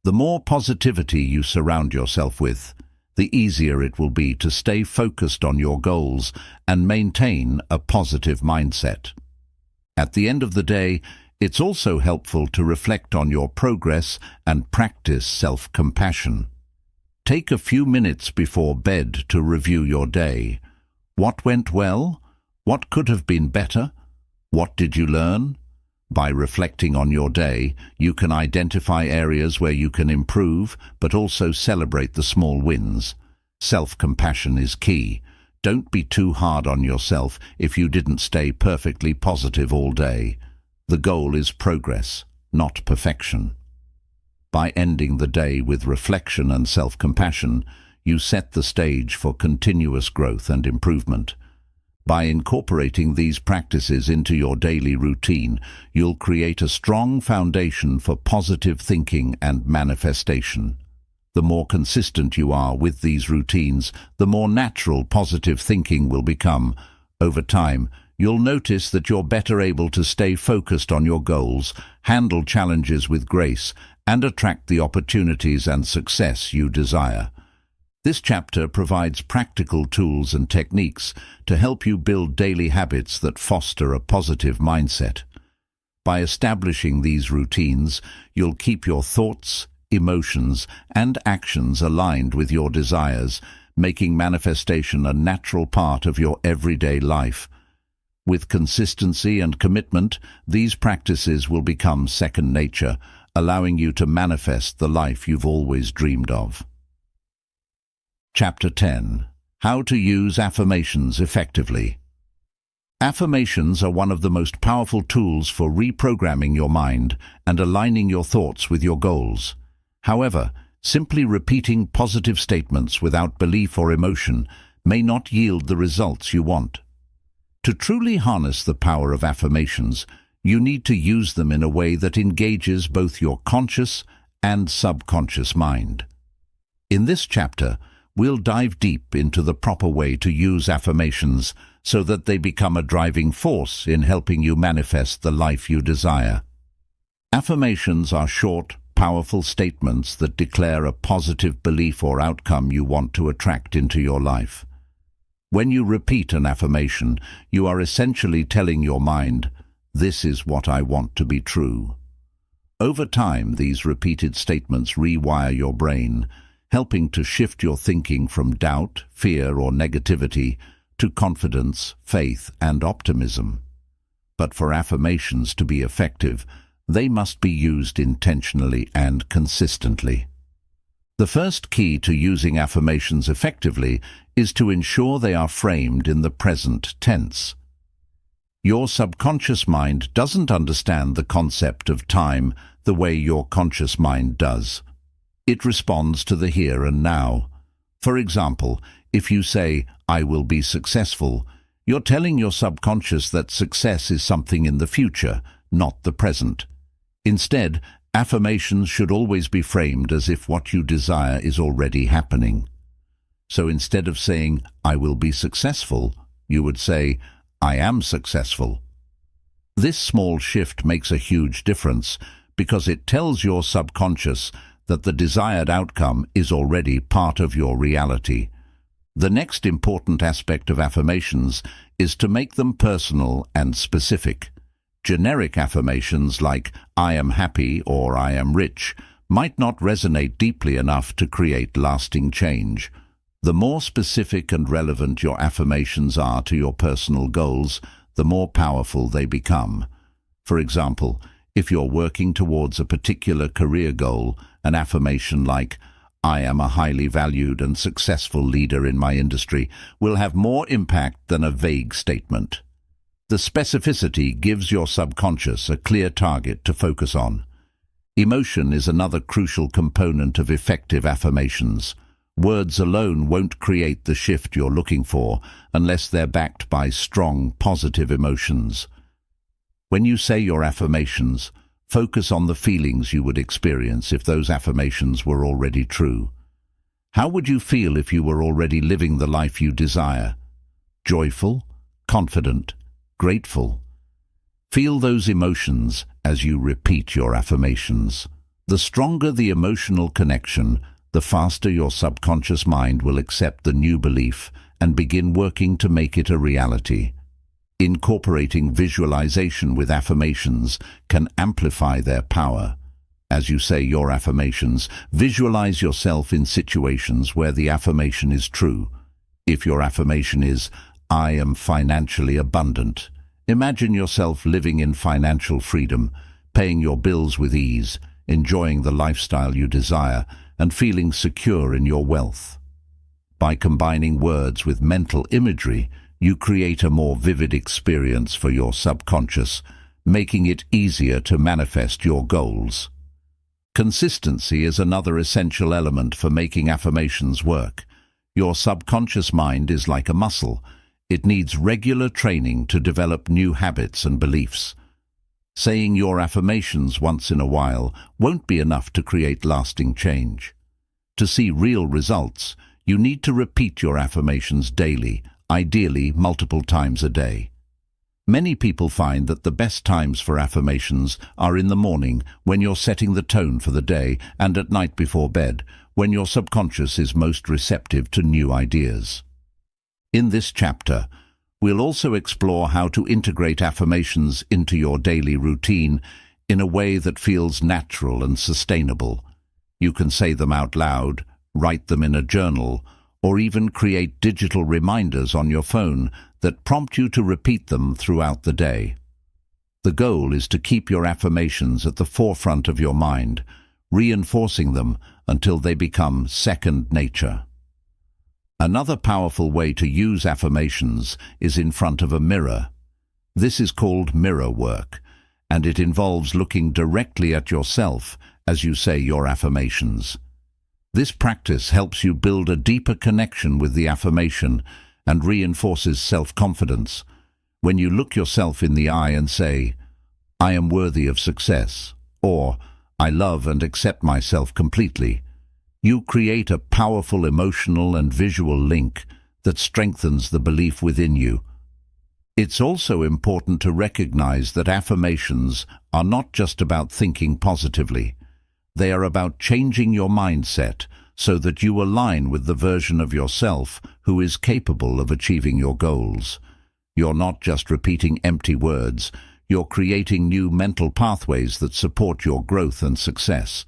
S1: The more positivity you surround yourself with, the easier it will be to stay focused on your goals and maintain a positive mindset. At the end of the day, it's also helpful to reflect on your progress and practice self-compassion. Take a few minutes before bed to review your day. What went well? What could have been better? What did you learn? By reflecting on your day, you can identify areas where you can improve, but also celebrate the small wins. Self-compassion is key. Don't be too hard on yourself if you didn't stay perfectly positive all day. The goal is progress, not perfection. By ending the day with reflection and self-compassion, you set the stage for continuous growth and improvement. By incorporating these practices into your daily routine, you'll create a strong foundation for positive thinking and manifestation. The more consistent you are with these routines, the more natural positive thinking will become. Over time, you'll notice that you're better able to stay focused on your goals, handle challenges with grace, and attract the opportunities and success you desire. This chapter provides practical tools and techniques to help you build daily habits that foster a positive mindset. By establishing these routines, you'll keep your thoughts, emotions, and actions aligned with your desires, making manifestation a natural part of your everyday life. With consistency and commitment, these practices will become second nature, allowing you to manifest the life you've always dreamed of. Chapter 10. How to use affirmations effectively. Affirmations are one of the most powerful tools for reprogramming your mind and aligning your thoughts with your goals. However, simply repeating positive statements without belief or emotion may not yield the results you want. To truly harness the power of affirmations, you need to use them in a way that engages both your conscious and subconscious mind. In this chapter, we'll dive deep into the proper way to use affirmations so that they become a driving force in helping you manifest the life you desire. Affirmations are short, powerful statements that declare a positive belief or outcome you want to attract into your life. When you repeat an affirmation, you are essentially telling your mind, "This is what I want to be true." Over time, these repeated statements rewire your brain, helping to shift your thinking from doubt, fear, or negativity to confidence, faith, and optimism. But for affirmations to be effective, they must be used intentionally and consistently. The first key to using affirmations effectively is to ensure they are framed in the present tense. Your subconscious mind doesn't understand the concept of time the way your conscious mind does. It responds to the here and now. For example, if you say, "I will be successful," you're telling your subconscious that success is something in the future, not the present. Instead, affirmations should always be framed as if what you desire is already happening. So instead of saying, "I will be successful," you would say, "I am successful." This small shift makes a huge difference because it tells your subconscious that the desired outcome is already part of your reality. The next important aspect of affirmations is to make them personal and specific. Generic affirmations like "I am happy" or "I am rich" might not resonate deeply enough to create lasting change. The more specific and relevant your affirmations are to your personal goals, the more powerful they become. For example, if you're working towards a particular career goal, an affirmation like "I am a highly valued and successful leader in my industry" will have more impact than a vague statement. The specificity gives your subconscious a clear target to focus on. Emotion is another crucial component of effective affirmations. Words alone won't create the shift you're looking for unless they're backed by strong, positive emotions. When you say your affirmations, focus on the feelings you would experience if those affirmations were already true. How would you feel if you were already living the life you desire? Joyful, confident, grateful. Feel those emotions as you repeat your affirmations. The stronger the emotional connection, the faster your subconscious mind will accept the new belief and begin working to make it a reality. Incorporating visualization with affirmations can amplify their power. As you say your affirmations, visualize yourself in situations where the affirmation is true. If your affirmation is, "I am financially abundant," imagine yourself living in financial freedom, paying your bills with ease, enjoying the lifestyle you desire, and feeling secure in your wealth. By combining words with mental imagery, you create a more vivid experience for your subconscious, making it easier to manifest your goals. Consistency is another essential element for making affirmations work. Your subconscious mind is like a muscle. It needs regular training to develop new habits and beliefs. Saying your affirmations once in a while won't be enough to create lasting change. To see real results, you need to repeat your affirmations daily, ideally multiple times a day. Many people find that the best times for affirmations are in the morning, when you're setting the tone for the day, and at night before bed, when your subconscious is most receptive to new ideas. In this chapter, we'll also explore how to integrate affirmations into your daily routine in a way that feels natural and sustainable. You can say them out loud, write them in a journal, or even create digital reminders on your phone that prompt you to repeat them throughout the day. The goal is to keep your affirmations at the forefront of your mind, reinforcing them until they become second nature. Another powerful way to use affirmations is in front of a mirror. This is called mirror work, and it involves looking directly at yourself as you say your affirmations. This practice helps you build a deeper connection with the affirmation and reinforces self-confidence. When you look yourself in the eye and say, "I am worthy of success," or "I love and accept myself completely," you create a powerful emotional and visual link that strengthens the belief within you. It's also important to recognize that affirmations are not just about thinking positively. They are about changing your mindset so that you align with the version of yourself who is capable of achieving your goals. You're not just repeating empty words, you're creating new mental pathways that support your growth and success.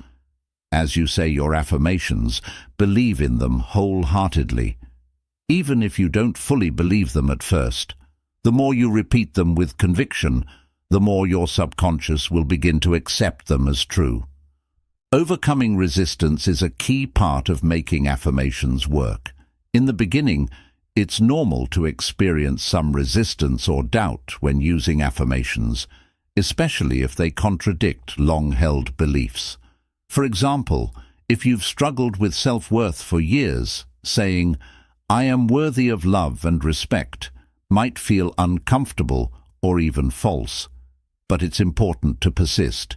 S1: As you say your affirmations, believe in them wholeheartedly. Even if you don't fully believe them at first, the more you repeat them with conviction, the more your subconscious will begin to accept them as true. Overcoming resistance is a key part of making affirmations work. In the beginning, it's normal to experience some resistance or doubt when using affirmations, especially if they contradict long-held beliefs. For example, if you've struggled with self-worth for years, saying, "I am worthy of love and respect," might feel uncomfortable or even false. But it's important to persist.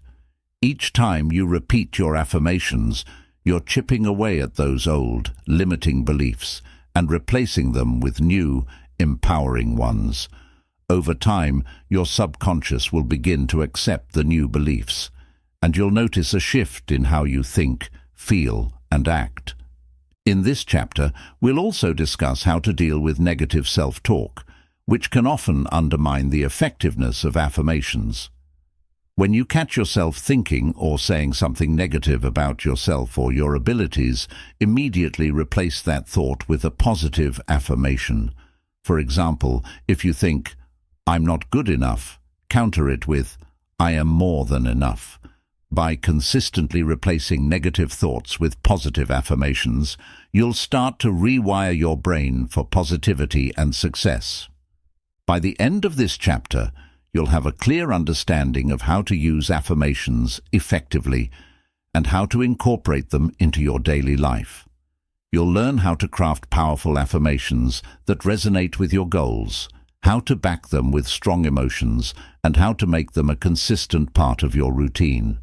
S1: Each time you repeat your affirmations, you're chipping away at those old, limiting beliefs and replacing them with new, empowering ones. Over time, your subconscious will begin to accept the new beliefs, and you'll notice a shift in how you think, feel, and act. In this chapter, we'll also discuss how to deal with negative self-talk, which can often undermine the effectiveness of affirmations. When you catch yourself thinking or saying something negative about yourself or your abilities, immediately replace that thought with a positive affirmation. For example, if you think, "I'm not good enough," counter it with, "I am more than enough." By consistently replacing negative thoughts with positive affirmations, you'll start to rewire your brain for positivity and success. By the end of this chapter, you'll have a clear understanding of how to use affirmations effectively and how to incorporate them into your daily life. You'll learn how to craft powerful affirmations that resonate with your goals, how to back them with strong emotions, and how to make them a consistent part of your routine.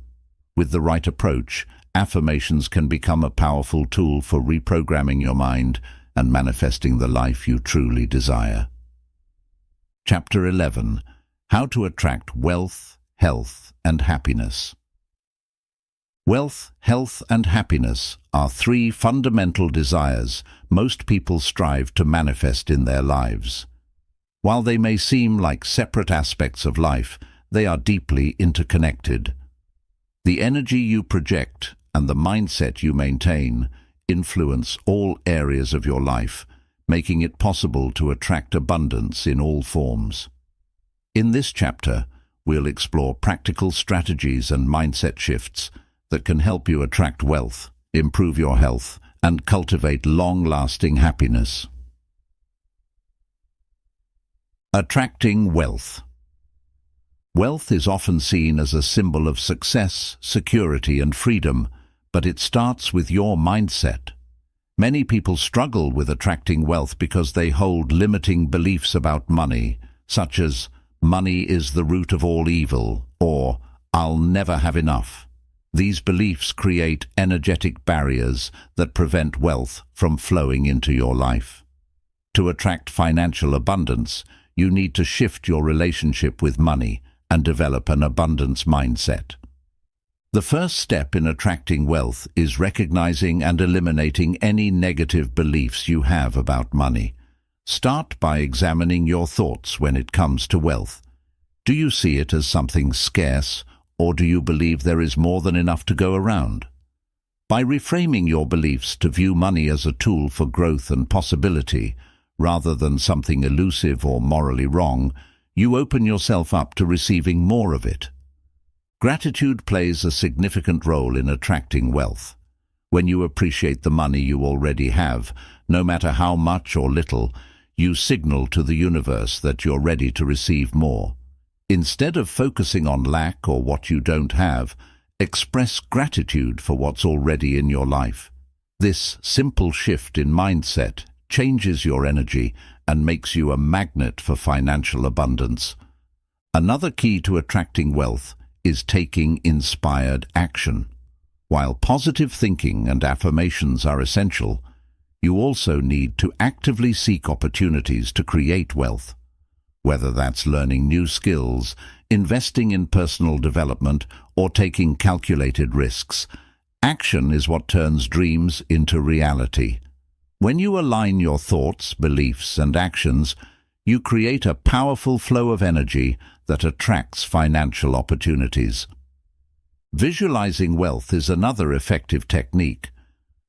S1: With the right approach, affirmations can become a powerful tool for reprogramming your mind and manifesting the life you truly desire. Chapter 11. How to attract wealth, health, and happiness. Wealth, health, and happiness are three fundamental desires most people strive to manifest in their lives. While they may seem like separate aspects of life, they are deeply interconnected. The energy you project and the mindset you maintain influence all areas of your life, making it possible to attract abundance in all forms. In this chapter, we'll explore practical strategies and mindset shifts that can help you attract wealth, improve your health, and cultivate long-lasting happiness. Attracting wealth. Wealth is often seen as a symbol of success, security, and freedom, but it starts with your mindset. Many people struggle with attracting wealth because they hold limiting beliefs about money, such as, "Money is the root of all evil," or "I'll never have enough." These beliefs create energetic barriers that prevent wealth from flowing into your life. To attract financial abundance, you need to shift your relationship with money and develop an abundance mindset. The first step in attracting wealth is recognizing and eliminating any negative beliefs you have about money. Start by examining your thoughts when it comes to wealth. Do you see it as something scarce, or do you believe there is more than enough to go around? By reframing your beliefs to view money as a tool for growth and possibility, rather than something elusive or morally wrong, you open yourself up to receiving more of it. Gratitude plays a significant role in attracting wealth. When you appreciate the money you already have, no matter how much or little, you signal to the universe that you're ready to receive more. Instead of focusing on lack or what you don't have, express gratitude for what's already in your life. This simple shift in mindset changes your energy and makes you a magnet for financial abundance. Another key to attracting wealth is taking inspired action. While positive thinking and affirmations are essential, you also need to actively seek opportunities to create wealth. Whether that's learning new skills, investing in personal development, or taking calculated risks, action is what turns dreams into reality. When you align your thoughts, beliefs, and actions, you create a powerful flow of energy that attracts financial opportunities. Visualizing wealth is another effective technique.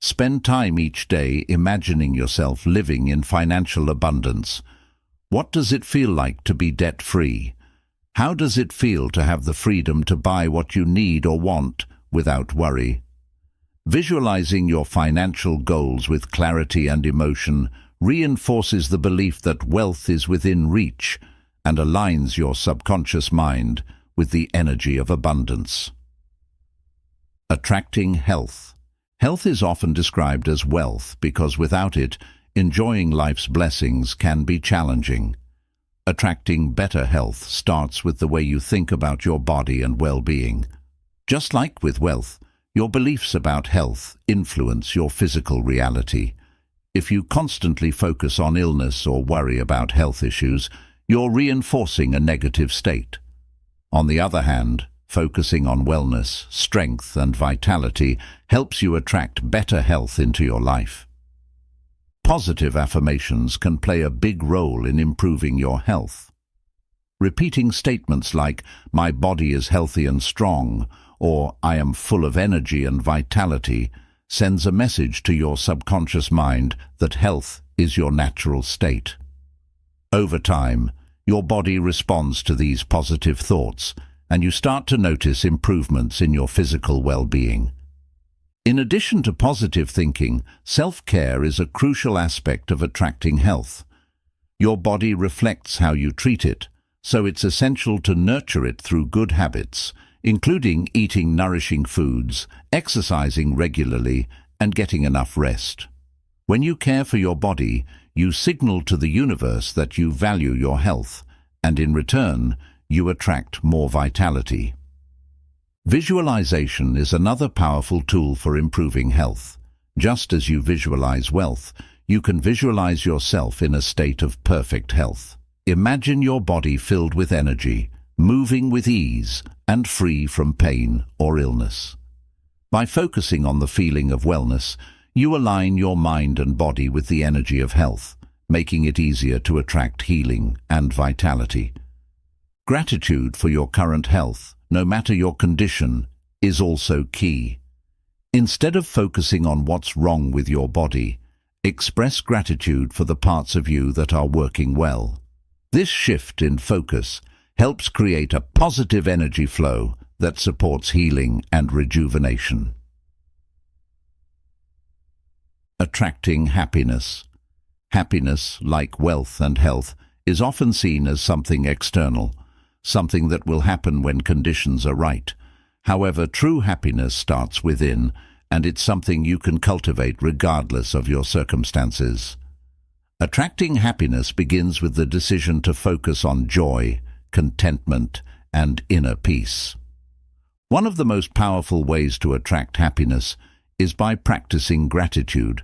S1: Spend time each day imagining yourself living in financial abundance. What does it feel like to be debt-free? How does it feel to have the freedom to buy what you need or want without worry? Visualizing your financial goals with clarity and emotion reinforces the belief that wealth is within reach and aligns your subconscious mind with the energy of abundance. Attracting health. Health is often described as wealth because without it, enjoying life's blessings can be challenging. Attracting better health starts with the way you think about your body and well-being. Just like with wealth, your beliefs about health influence your physical reality. If you constantly focus on illness or worry about health issues, you're reinforcing a negative state. On the other hand, focusing on wellness, strength, and vitality helps you attract better health into your life. Positive affirmations can play a big role in improving your health. Repeating statements like, "My body is healthy and strong," or "I am full of energy and vitality," sends a message to your subconscious mind that health is your natural state. Over time, your body responds to these positive thoughts, and you start to notice improvements in your physical well-being. In addition to positive thinking, self-care is a crucial aspect of attracting health. Your body reflects how you treat it, so it's essential to nurture it through good habits, including eating nourishing foods, exercising regularly, and getting enough rest. When you care for your body, you signal to the universe that you value your health, and in return, you attract more vitality. Visualization is another powerful tool for improving health. Just as you visualize wealth, you can visualize yourself in a state of perfect health. Imagine your body filled with energy, moving with ease, and free from pain or illness. By focusing on the feeling of wellness, you align your mind and body with the energy of health, making it easier to attract healing and vitality. Gratitude for your current health, no matter your condition, is also key. Instead of focusing on what's wrong with your body, express gratitude for the parts of you that are working well. This shift in focus helps create a positive energy flow that supports healing and rejuvenation. Attracting happiness. Happiness, like wealth and health, is often seen as something external, something that will happen when conditions are right. However, true happiness starts within, and it's something you can cultivate regardless of your circumstances. Attracting happiness begins with the decision to focus on joy, contentment, and inner peace. One of the most powerful ways to attract happiness is by practicing gratitude.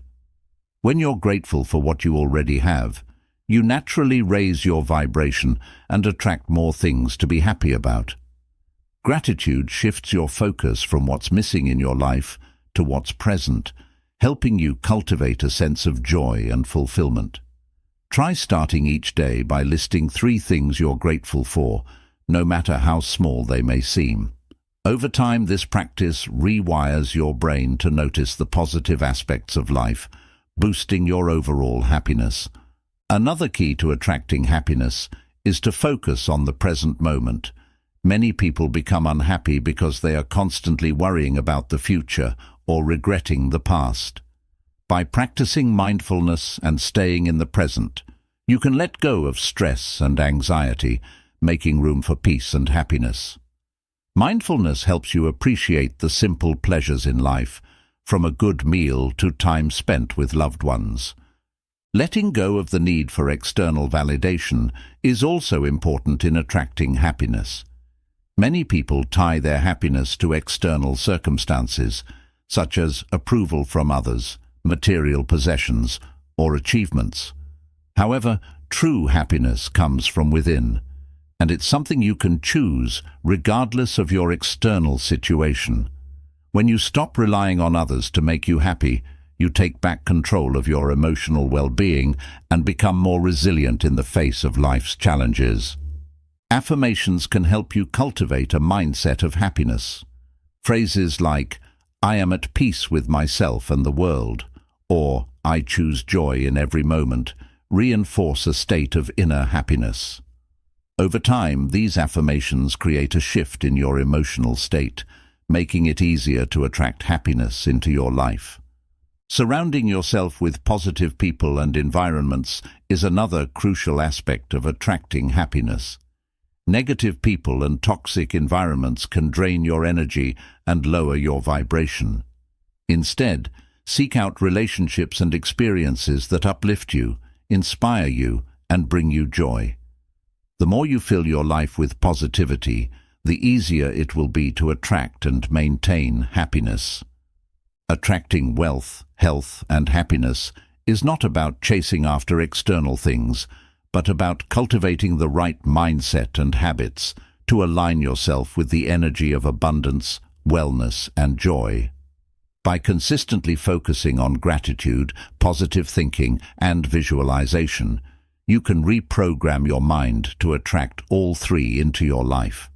S1: When you're grateful for what you already have, you naturally raise your vibration and attract more things to be happy about. Gratitude shifts your focus from what's missing in your life to what's present, helping you cultivate a sense of joy and fulfillment. Try starting each day by listing 3 things you're grateful for, no matter how small they may seem. Over time, this practice rewires your brain to notice the positive aspects of life, boosting your overall happiness. Another key to attracting happiness is to focus on the present moment. Many people become unhappy because they are constantly worrying about the future or regretting the past. By practicing mindfulness and staying in the present, you can let go of stress and anxiety, making room for peace and happiness. Mindfulness helps you appreciate the simple pleasures in life, from a good meal to time spent with loved ones. Letting go of the need for external validation is also important in attracting happiness. Many people tie their happiness to external circumstances, such as approval from others, material possessions, or achievements. However, true happiness comes from within, and it's something you can choose regardless of your external situation. When you stop relying on others to make you happy, you take back control of your emotional well-being and become more resilient in the face of life's challenges. Affirmations can help you cultivate a mindset of happiness. Phrases like, "I am at peace with myself and the world," or "I choose joy in every moment," reinforce a state of inner happiness. Over time, these affirmations create a shift in your emotional state, making it easier to attract happiness into your life. Surrounding yourself with positive people and environments is another crucial aspect of attracting happiness. Negative people and toxic environments can drain your energy and lower your vibration. Instead, seek out relationships and experiences that uplift you, inspire you, and bring you joy. The more you fill your life with positivity, the easier it will be to attract and maintain happiness. Attracting wealth, health, and happiness is not about chasing after external things, but about cultivating the right mindset and habits to align yourself with the energy of abundance, wellness, and joy. By consistently focusing on gratitude, positive thinking, and visualization, you can reprogram your mind to attract all 3 into your life.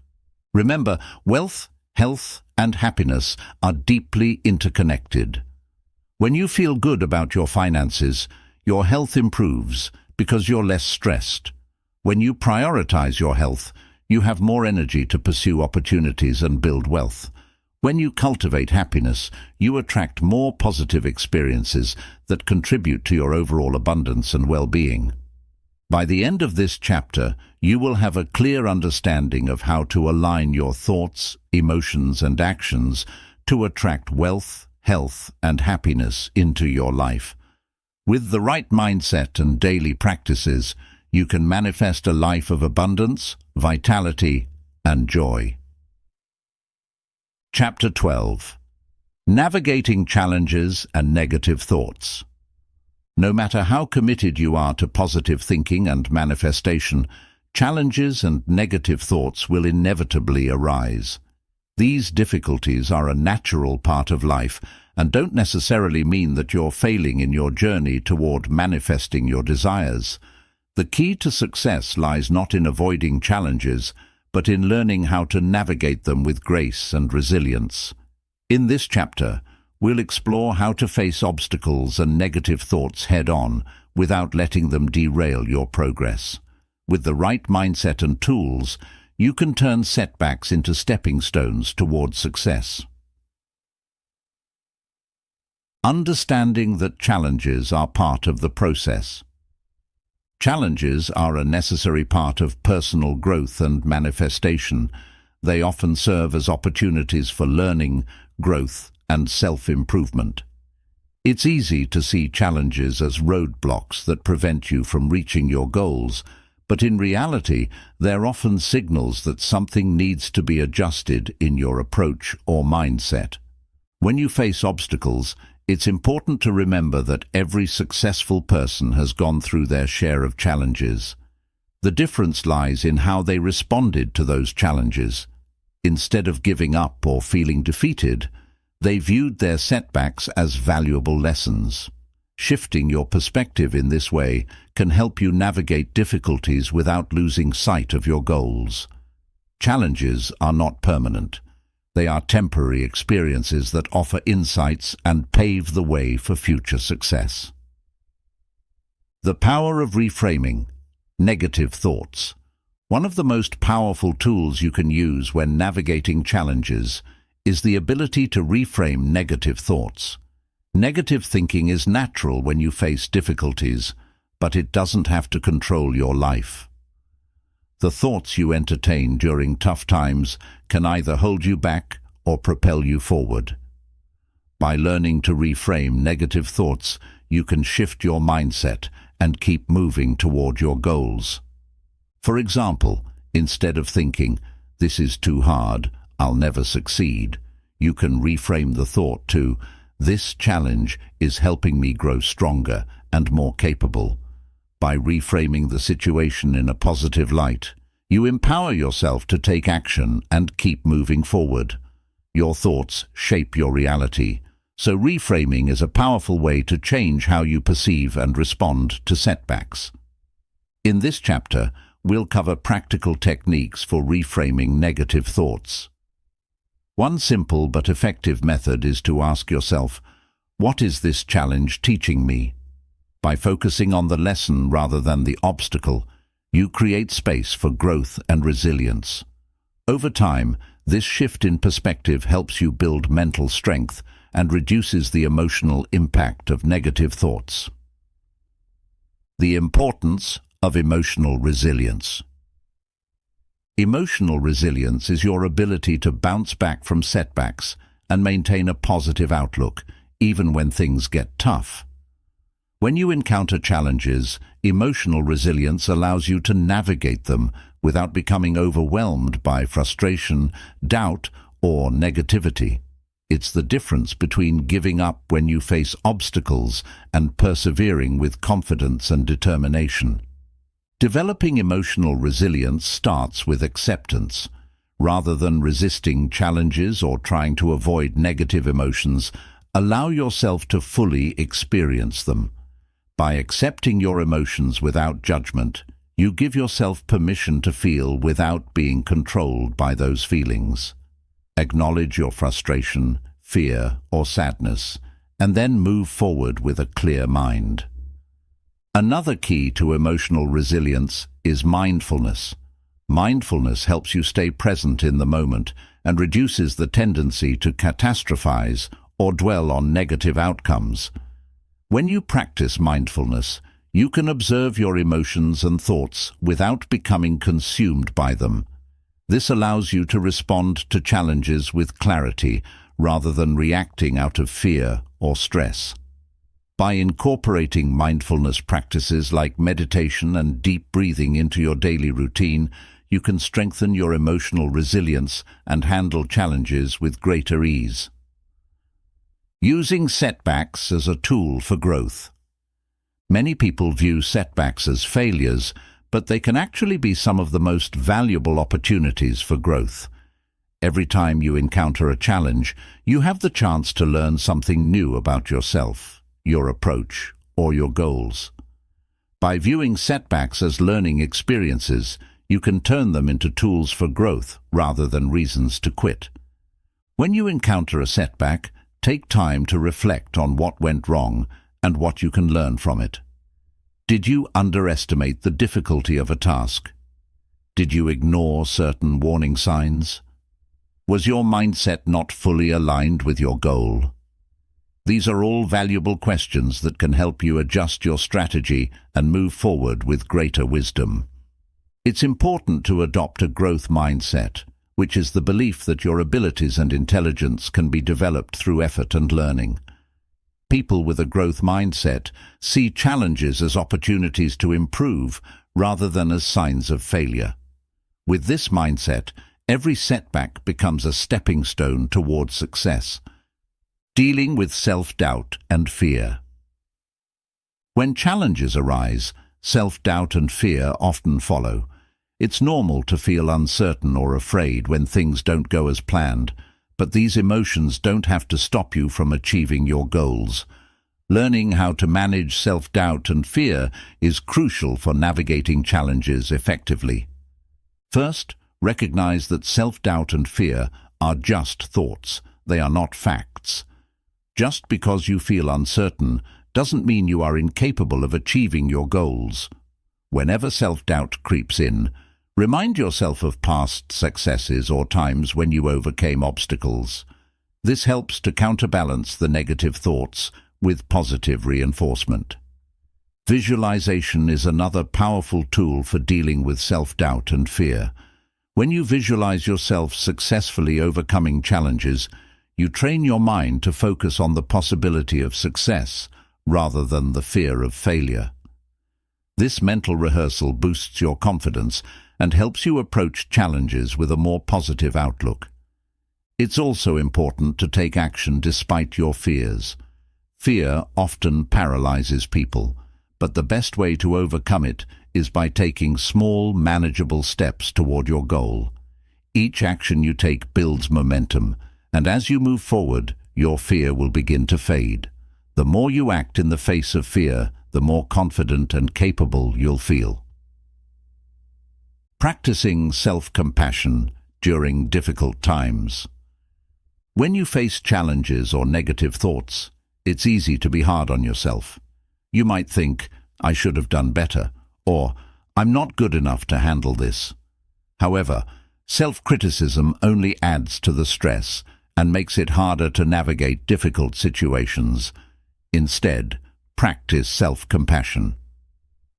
S1: Remember, wealth, health, and happiness are deeply interconnected. When you feel good about your finances, your health improves because you're less stressed. When you prioritize your health, you have more energy to pursue opportunities and build wealth. When you cultivate happiness, you attract more positive experiences that contribute to your overall abundance and well-being. By the end of this chapter, you will have a clear understanding of how to align your thoughts, emotions, and actions to attract wealth, health, and happiness into your life. With the right mindset and daily practices, you can manifest a life of abundance, vitality, and joy. Chapter 12. Navigating Challenges and Negative Thoughts. No matter how committed you are to positive thinking and manifestation, challenges and negative thoughts will inevitably arise. These difficulties are a natural part of life, and don't necessarily mean that you're failing in your journey toward manifesting your desires. The key to success lies not in avoiding challenges, but in learning how to navigate them with grace and resilience. In this chapter, we'll explore how to face obstacles and negative thoughts head-on without letting them derail your progress. With the right mindset and tools, you can turn setbacks into stepping stones toward success. Understanding that challenges are part of the process. Challenges are a necessary part of personal growth and manifestation. They often serve as opportunities for learning, growth, and self-improvement. It's easy to see challenges as roadblocks that prevent you from reaching your goals, but in reality, they're often signals that something needs to be adjusted in your approach or mindset. When you face obstacles, it's important to remember that every successful person has gone through their share of challenges. The difference lies in how they responded to those challenges. Instead of giving up or feeling defeated, they viewed their setbacks as valuable lessons. Shifting your perspective in this way can help you navigate difficulties without losing sight of your goals. Challenges are not permanent. They are temporary experiences that offer insights and pave the way for future success. The power of reframing negative thoughts. One of the most powerful tools you can use when navigating challenges is the ability to reframe negative thoughts. Negative thinking is natural when you face difficulties, but it doesn't have to control your life. The thoughts you entertain during tough times can either hold you back or propel you forward. By learning to reframe negative thoughts, you can shift your mindset and keep moving toward your goals. For example, instead of thinking, "This is too hard, I'll never succeed," you can reframe the thought to, "This challenge is helping me grow stronger and more capable." By reframing the situation in a positive light, you empower yourself to take action and keep moving forward. Your thoughts shape your reality, so reframing is a powerful way to change how you perceive and respond to setbacks. In this chapter, we'll cover practical techniques for reframing negative thoughts. One simple but effective method is to ask yourself, "What is this challenge teaching me?" By focusing on the lesson rather than the obstacle, you create space for growth and resilience. Over time, this shift in perspective helps you build mental strength and reduces the emotional impact of negative thoughts. The importance of emotional resilience. Emotional resilience is your ability to bounce back from setbacks and maintain a positive outlook, even when things get tough. When you encounter challenges, emotional resilience allows you to navigate them without becoming overwhelmed by frustration, doubt, or negativity. It's the difference between giving up when you face obstacles and persevering with confidence and determination. Developing emotional resilience starts with acceptance. Rather than resisting challenges or trying to avoid negative emotions, allow yourself to fully experience them. By accepting your emotions without judgment, you give yourself permission to feel without being controlled by those feelings. Acknowledge your frustration, fear, or sadness, and then move forward with a clear mind. Another key to emotional resilience is mindfulness. Mindfulness helps you stay present in the moment and reduces the tendency to catastrophize or dwell on negative outcomes. When you practice mindfulness, you can observe your emotions and thoughts without becoming consumed by them. This allows you to respond to challenges with clarity rather than reacting out of fear or stress. By incorporating mindfulness practices like meditation and deep breathing into your daily routine, you can strengthen your emotional resilience and handle challenges with greater ease. Using setbacks as a tool for growth. Many people view setbacks as failures, but they can actually be some of the most valuable opportunities for growth. every time you encounter a challenge, you have the chance to learn something new about yourself, your approach, or your goals. By viewing setbacks as learning experiences, you can turn them into tools for growth rather than reasons to quit. When you encounter a setback, take time to reflect on what went wrong and what you can learn from it. Did you underestimate the difficulty of a task? Did you ignore certain warning signs? Was your mindset not fully aligned with your goal? These are all valuable questions that can help you adjust your strategy and move forward with greater wisdom. It's important to adopt a growth mindset, which is the belief that your abilities and intelligence can be developed through effort and learning. People with a growth mindset see challenges as opportunities to improve rather than as signs of failure. With this mindset, every setback becomes a stepping stone towards success. Dealing with self-doubt and fear. When challenges arise, self-doubt and fear often follow. It's normal to feel uncertain or afraid when things don't go as planned, but these emotions don't have to stop you from achieving your goals. Learning how to manage self-doubt and fear is crucial for navigating challenges effectively. First, recognize that self-doubt and fear are just thoughts. They are not facts. Just because you feel uncertain doesn't mean you are incapable of achieving your goals. Whenever self-doubt creeps in, remind yourself of past successes or times when you overcame obstacles. This helps to counterbalance the negative thoughts with positive reinforcement. Visualization is another powerful tool for dealing with self-doubt and fear. When you visualize yourself successfully overcoming challenges, you train your mind to focus on the possibility of success rather than the fear of failure. This mental rehearsal boosts your confidence and helps you approach challenges with a more positive outlook. It's also important to take action despite your fears. Fear often paralyzes people, but the best way to overcome it is by taking small, manageable steps toward your goal. Each action you take builds momentum, and as you move forward, your fear will begin to fade. The more you act in the face of fear, the more confident and capable you'll feel. Practicing self-compassion during difficult times. When you face challenges or negative thoughts, it's easy to be hard on yourself. You might think, "I should have done better," or "I'm not good enough to handle this." However, self-criticism only adds to the stress and makes it harder to navigate difficult situations. Instead, practice self-compassion.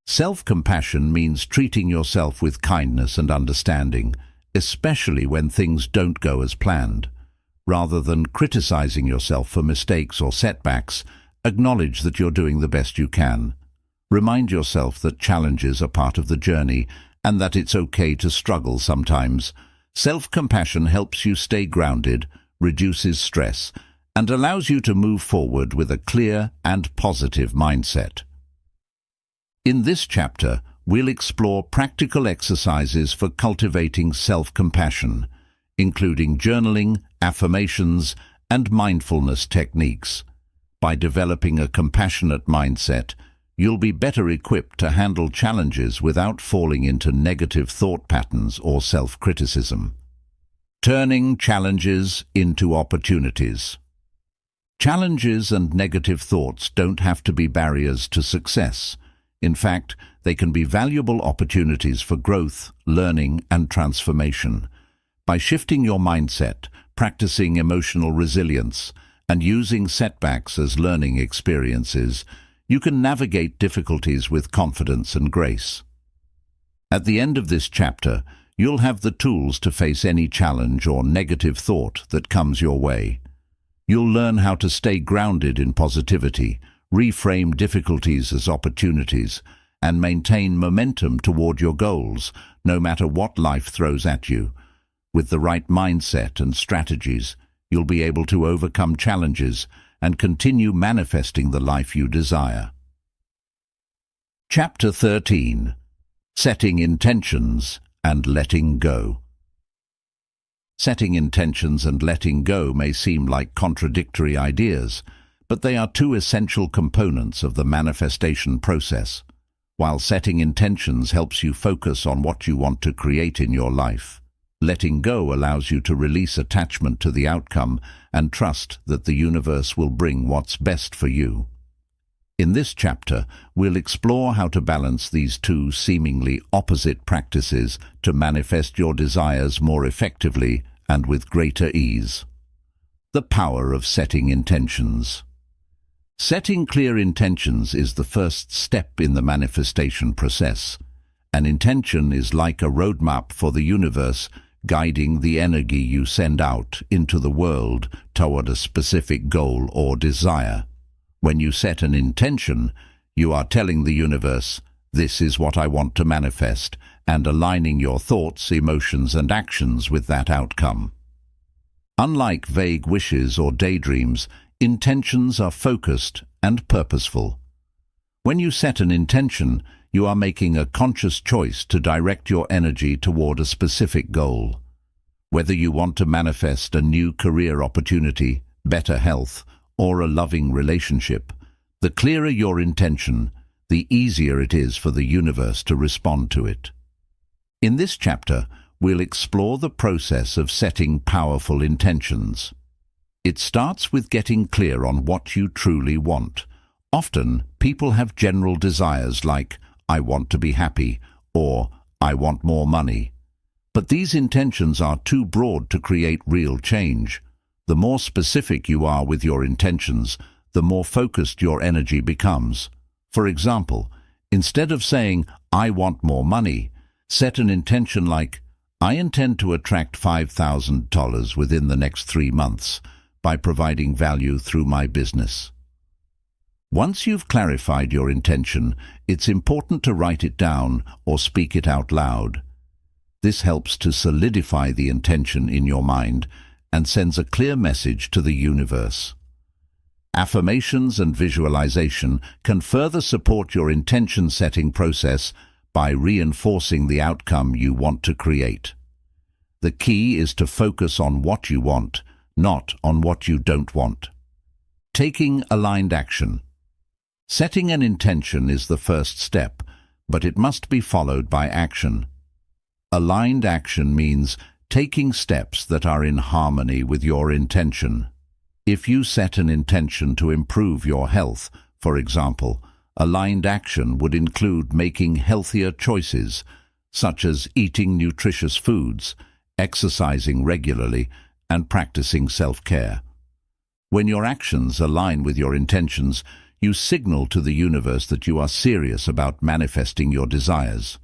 S1: Self-compassion means treating yourself with kindness and understanding, especially when things don't go as planned. Rather than criticizing yourself for mistakes or setbacks, acknowledge that you're doing the best you can. Remind yourself that challenges are part of the journey and that it's okay to struggle sometimes. Self-compassion helps you stay grounded, reduces stress, and allows you to move forward with a clear and positive mindset. In this chapter, we'll explore practical exercises for cultivating self-compassion, including journaling, affirmations, and mindfulness techniques. By developing a compassionate mindset, you'll be better equipped to handle challenges without falling into negative thought patterns or self-criticism. Turning challenges into opportunities. Challenges and negative thoughts don't have to be barriers to success. In fact, they can be valuable opportunities for growth, learning, and transformation. By shifting your mindset, practicing emotional resilience, and using setbacks as learning experiences, you can navigate difficulties with confidence and grace. At the end of this chapter, you'll have the tools to face any challenge or negative thought that comes your way. You'll learn how to stay grounded in positivity, reframe difficulties as opportunities, and maintain momentum toward your goals, no matter what life throws at you. With the right mindset and strategies, you'll be able to overcome challenges and continue manifesting the life you desire. Chapter 13. Setting Intentions and Letting Go. Setting intentions and letting go may seem like contradictory ideas, but they are two essential components of the manifestation process. While setting intentions helps you focus on what you want to create in your life, letting go allows you to release attachment to the outcome and trust that the universe will bring what's best for you. In this chapter, we'll explore how to balance these two seemingly opposite practices to manifest your desires more effectively and with greater ease. The power of setting intentions. Setting clear intentions is the first step in the manifestation process. An intention is like a roadmap for the universe, guiding the energy you send out into the world toward a specific goal or desire. When you set an intention, you are telling the universe, "This is what I want to manifest," and aligning your thoughts, emotions, and actions with that outcome. Unlike vague wishes or daydreams, intentions are focused and purposeful. When you set an intention, you are making a conscious choice to direct your energy toward a specific goal. Whether you want to manifest a new career opportunity, better health, or a loving relationship, the clearer your intention, the easier it is for the universe to respond to it. In this chapter, we'll explore the process of setting powerful intentions. It starts with getting clear on what you truly want. Often, people have general desires like, "I want to be happy," or "I want more money." But these intentions are too broad to create real change. The more specific you are with your intentions, the more focused your energy becomes. For example, instead of saying, "I want more money," set an intention like, "I intend to attract $5,000 within the next 3 months by providing value through my business." Once you've clarified your intention, it's important to write it down or speak it out loud. This helps to solidify the intention in your mind and sends a clear message to the universe. Affirmations and visualization can further support your intention-setting process by reinforcing the outcome you want to create. The key is to focus on what you want, not on what you don't want. Taking aligned action. Setting an intention is the first step, but it must be followed by action. Aligned action means taking steps that are in harmony with your intention. If you set an intention to improve your health, for example, aligned action would include making healthier choices, such as eating nutritious foods, exercising regularly, and practicing self-care. When your actions align with your intentions, you signal to the universe that you are serious about manifesting your desires.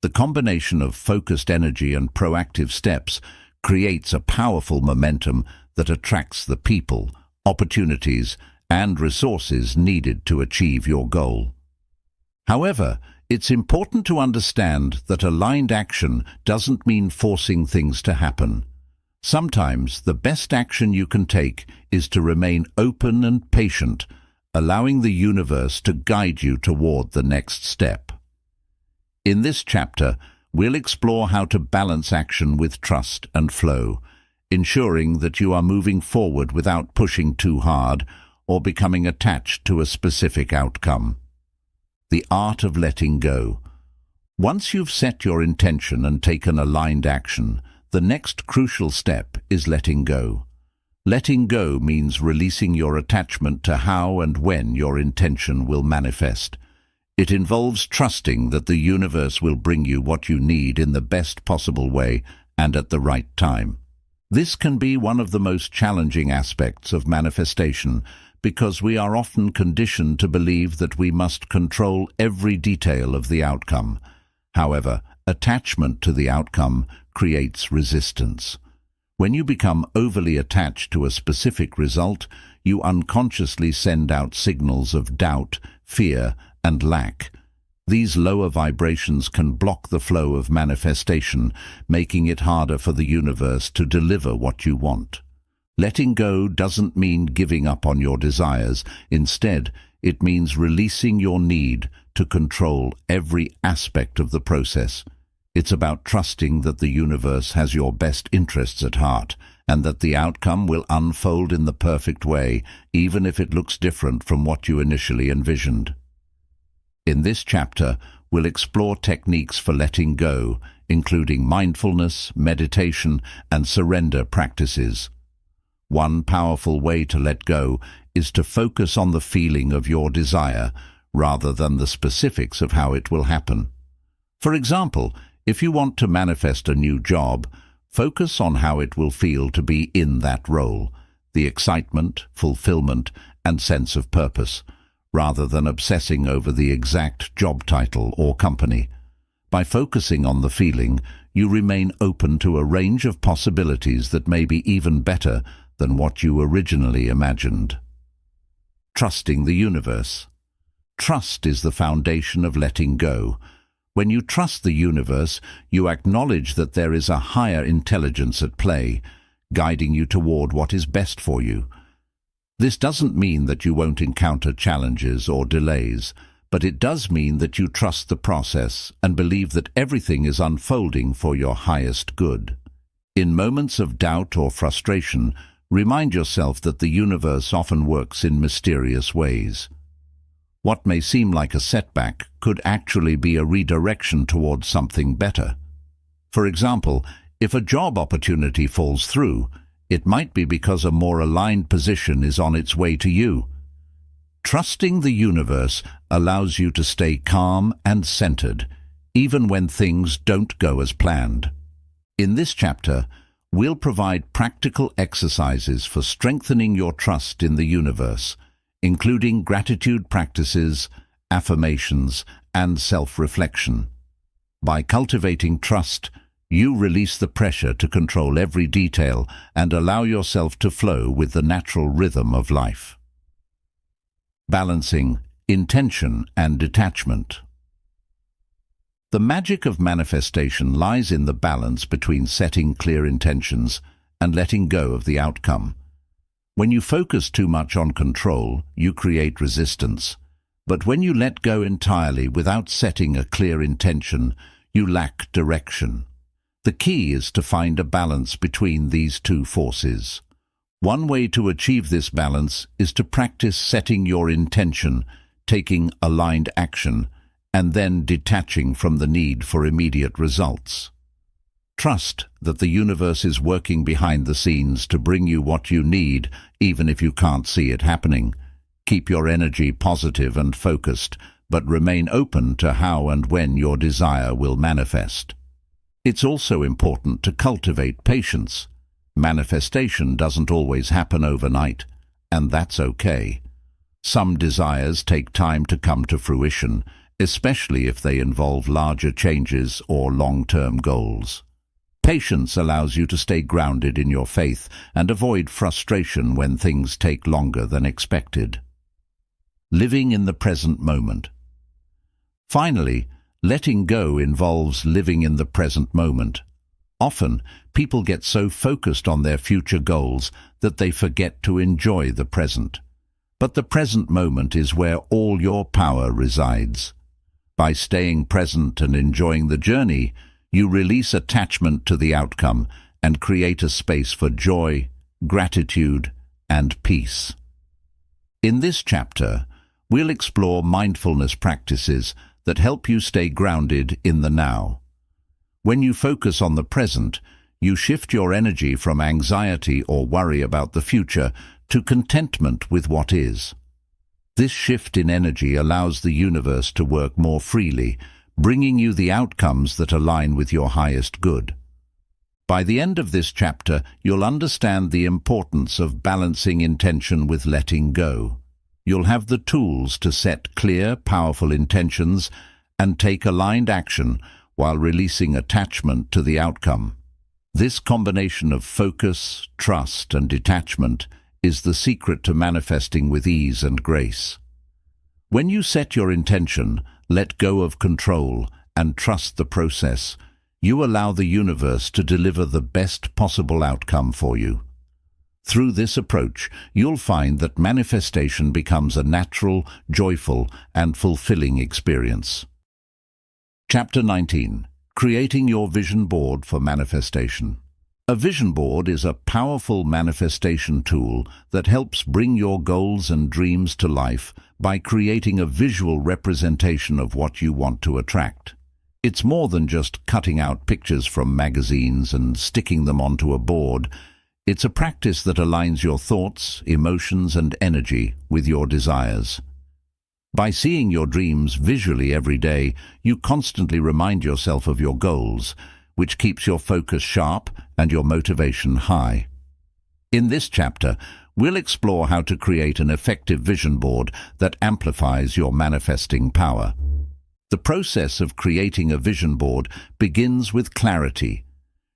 S1: The combination of focused energy and proactive steps creates a powerful momentum that attracts the people, opportunities, and resources needed to achieve your goal. However, it's important to understand that aligned action doesn't mean forcing things to happen. Sometimes the best action you can take is to remain open and patient, allowing the universe to guide you toward the next step. In this chapter, we'll explore how to balance action with trust and flow, ensuring that you are moving forward without pushing too hard or becoming attached to a specific outcome. The art of letting go. Once you've set your intention and taken aligned action, the next crucial step is letting go. Letting go means releasing your attachment to how and when your intention will manifest. It involves trusting that the universe will bring you what you need in the best possible way and at the right time. This can be one of the most challenging aspects of manifestation because we are often conditioned to believe that we must control every detail of the outcome. However, attachment to the outcome creates resistance. When you become overly attached to a specific result, you unconsciously send out signals of doubt, fear, and lack. These lower vibrations can block the flow of manifestation, making it harder for the universe to deliver what you want. Letting go doesn't mean giving up on your desires. Instead, it means releasing your need to control every aspect of the process. It's about trusting that the universe has your best interests at heart and that the outcome will unfold in the perfect way, even if it looks different from what you initially envisioned. In this chapter, we'll explore techniques for letting go, including mindfulness, meditation, and surrender practices. One powerful way to let go is to focus on the feeling of your desire rather than the specifics of how it will happen. For example, if you want to manifest a new job, focus on how it will feel to be in that role, the excitement, fulfillment, and sense of purpose, rather than obsessing over the exact job title or company. By focusing on the feeling, you remain open to a range of possibilities that may be even better than what you originally imagined. Trusting the universe. Trust is the foundation of letting go. When you trust the universe, you acknowledge that there is a higher intelligence at play, guiding you toward what is best for you. This doesn't mean that you won't encounter challenges or delays, but it does mean that you trust the process and believe that everything is unfolding for your highest good. In moments of doubt or frustration, remind yourself that the universe often works in mysterious ways. What may seem like a setback could actually be a redirection towards something better. For example, if a job opportunity falls through, it might be because a more aligned position is on its way to you. Trusting the universe allows you to stay calm and centered, even when things don't go as planned. In this chapter, we'll provide practical exercises for strengthening your trust in the universe, including gratitude practices, affirmations, and self-reflection. By cultivating trust, you release the pressure to control every detail and allow yourself to flow with the natural rhythm of life. Balancing intention and detachment. The magic of manifestation lies in the balance between setting clear intentions and letting go of the outcome. When you focus too much on control, you create resistance. But when you let go entirely without setting a clear intention, you lack direction. The key is to find a balance between these two forces. One way to achieve this balance is to practice setting your intention, taking aligned action, and then detaching from the need for immediate results. Trust that the universe is working behind the scenes to bring you what you need, even if you can't see it happening. Keep your energy positive and focused, but remain open to how and when your desire will manifest. It's also important to cultivate patience. Manifestation doesn't always happen overnight, and that's okay. Some desires take time to come to fruition, especially if they involve larger changes or long-term goals. Patience allows you to stay grounded in your faith and avoid frustration when things take longer than expected. Living in the present moment. Finally, letting go involves living in the present moment. Often, people get so focused on their future goals that they forget to enjoy the present. But the present moment is where all your power resides. By staying present and enjoying the journey, you release attachment to the outcome and create a space for joy, gratitude, and peace. In this chapter, we'll explore mindfulness practices that help you stay grounded in the now. When you focus on the present, you shift your energy from anxiety or worry about the future to contentment with what is. This shift in energy allows the universe to work more freely, bringing you the outcomes that align with your highest good. By the end of this chapter, you'll understand the importance of balancing intention with letting go. You'll have the tools to set clear, powerful intentions and take aligned action while releasing attachment to the outcome. This combination of focus, trust, and detachment is the secret to manifesting with ease and grace. When you set your intention, let go of control, and trust the process, you allow the universe to deliver the best possible outcome for you. Through this approach, you'll find that manifestation becomes a natural, joyful, and fulfilling experience. Chapter 19. Creating your vision board for manifestation. A vision board is a powerful manifestation tool that helps bring your goals and dreams to life by creating a visual representation of what you want to attract. It's more than just cutting out pictures from magazines and sticking them onto a board. It's a practice that aligns your thoughts, emotions, and energy with your desires. By seeing your dreams visually every day, you constantly remind yourself of your goals, which keeps your focus sharp and your motivation high. In this chapter, we'll explore how to create an effective vision board that amplifies your manifesting power. The process of creating a vision board begins with clarity.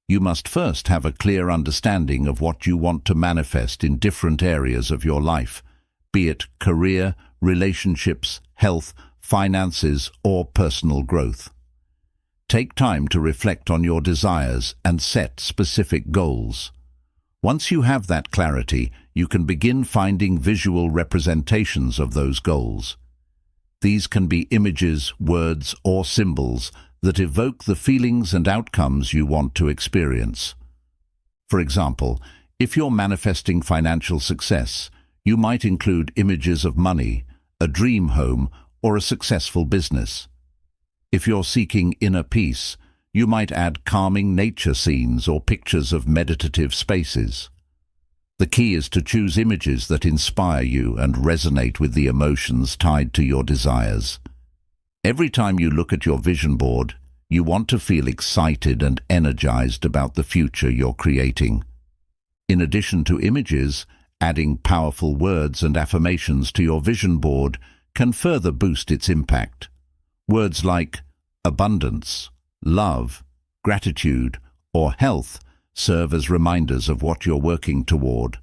S1: You must first have a clear understanding of what you want to manifest in different areas of your life, be it career, relationships, health, finances, or personal growth. Take time to reflect on your desires and set specific goals. Once you have that clarity, you can begin finding visual representations of those goals. These can be images, words, or symbols that evoke the feelings and outcomes you want to experience. For example, if you're manifesting financial success, you might include images of money, a dream home, or a successful business. If you're seeking inner peace, you might add calming nature scenes or pictures of meditative spaces. The key is to choose images that inspire you and resonate with the emotions tied to your desires. Every time you look at your vision board, you want to feel excited and energized about the future you're creating. In addition to images, adding powerful words and affirmations to your vision board can further boost its impact. Words like abundance, love, gratitude, or health serve as reminders of what you're working toward.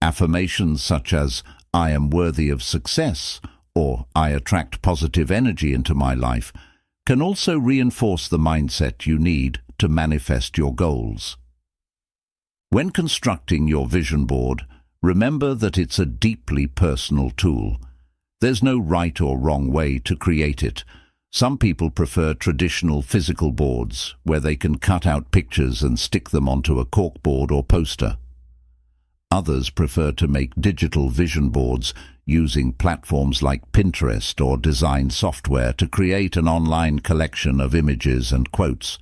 S1: Affirmations such as "I am worthy of success" or "I attract positive energy into my life" can also reinforce the mindset you need to manifest your goals. When constructing your vision board, remember that it's a deeply personal tool. There's no right or wrong way to create it. Some people prefer traditional physical boards, where they can cut out pictures and stick them onto a corkboard or poster. Others prefer to make digital vision boards using platforms like Pinterest or design software to create an online collection of images and quotes.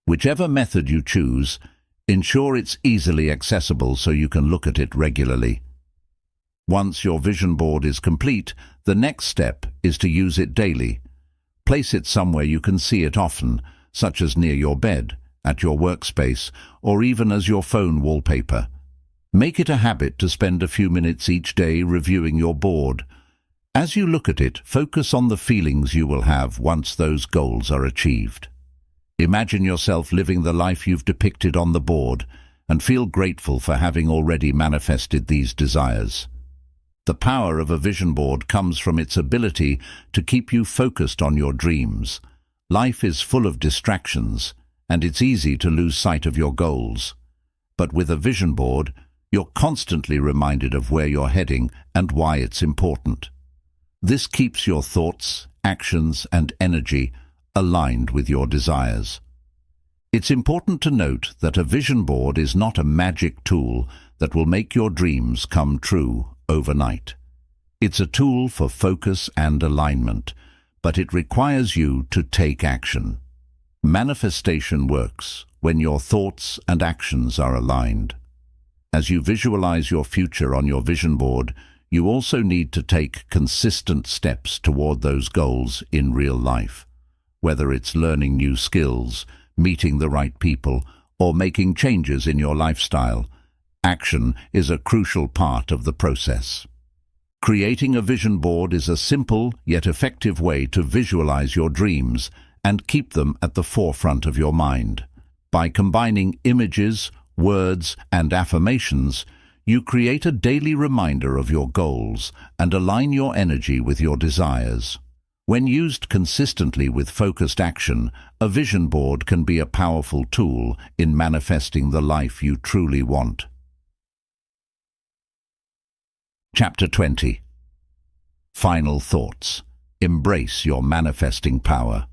S1: Whichever method you choose, ensure it's easily accessible so you can look at it regularly. Once your vision board is complete, the next step is to use it daily. Place it somewhere you can see it often, such as near your bed, at your workspace, or even as your phone wallpaper. Make it a habit to spend a few minutes each day reviewing your board. As you look at it, focus on the feelings you will have once those goals are achieved. Imagine yourself living the life you've depicted on the board and feel grateful for having already manifested these desires. The power of a vision board comes from its ability to keep you focused on your dreams. Life is full of distractions, and it's easy to lose sight of your goals. But with a vision board, you're constantly reminded of where you're heading and why it's important. This keeps your thoughts, actions, and energy aligned with your desires. It's important to note that a vision board is not a magic tool that will make your dreams come true overnight. It's a tool for focus and alignment, but it requires you to take action. Manifestation works when your thoughts and actions are aligned. As you visualize your future on your vision board, you also need to take consistent steps toward those goals in real life. Whether it's learning new skills, meeting the right people, or making changes in your lifestyle, action is a crucial part of the process. Creating a vision board is a simple yet effective way to visualize your dreams and keep them at the forefront of your mind. By combining images, words, and affirmations, you create a daily reminder of your goals and align your energy with your desires. When used consistently with focused action, a vision board can be a powerful tool in manifesting the life you truly want. Chapter 20. Final thoughts. Embrace your manifesting power.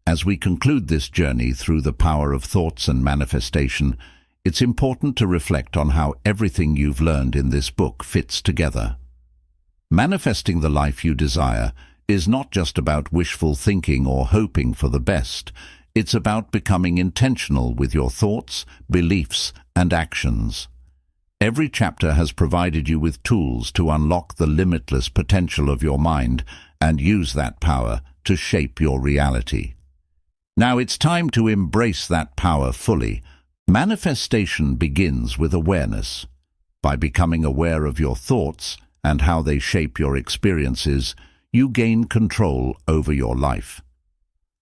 S1: As we conclude this journey through the power of thoughts and manifestation, it's important to reflect on how everything you've learned in this book fits together. Manifesting the life you desire is not just about wishful thinking or hoping for the best. It's about becoming intentional with your thoughts, beliefs, and actions. Every chapter has provided you with tools to unlock the limitless potential of your mind and use that power to shape your reality. Now it's time to embrace that power fully. Manifestation begins with awareness. By becoming aware of your thoughts and how they shape your experiences, you gain control over your life.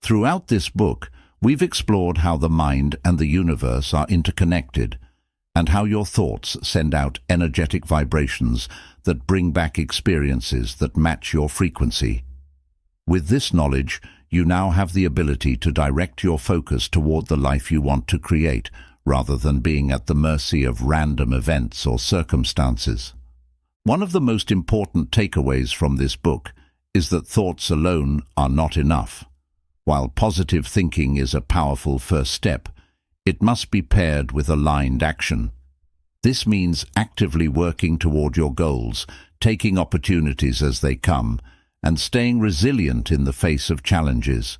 S1: Throughout this book, we've explored how the mind and the universe are interconnected, and how your thoughts send out energetic vibrations that bring back experiences that match your frequency. With this knowledge, you now have the ability to direct your focus toward the life you want to create, rather than being at the mercy of random events or circumstances. One of the most important takeaways from this book is that thoughts alone are not enough. While positive thinking is a powerful first step, it must be paired with aligned action. This means actively working toward your goals, taking opportunities as they come, and staying resilient in the face of challenges.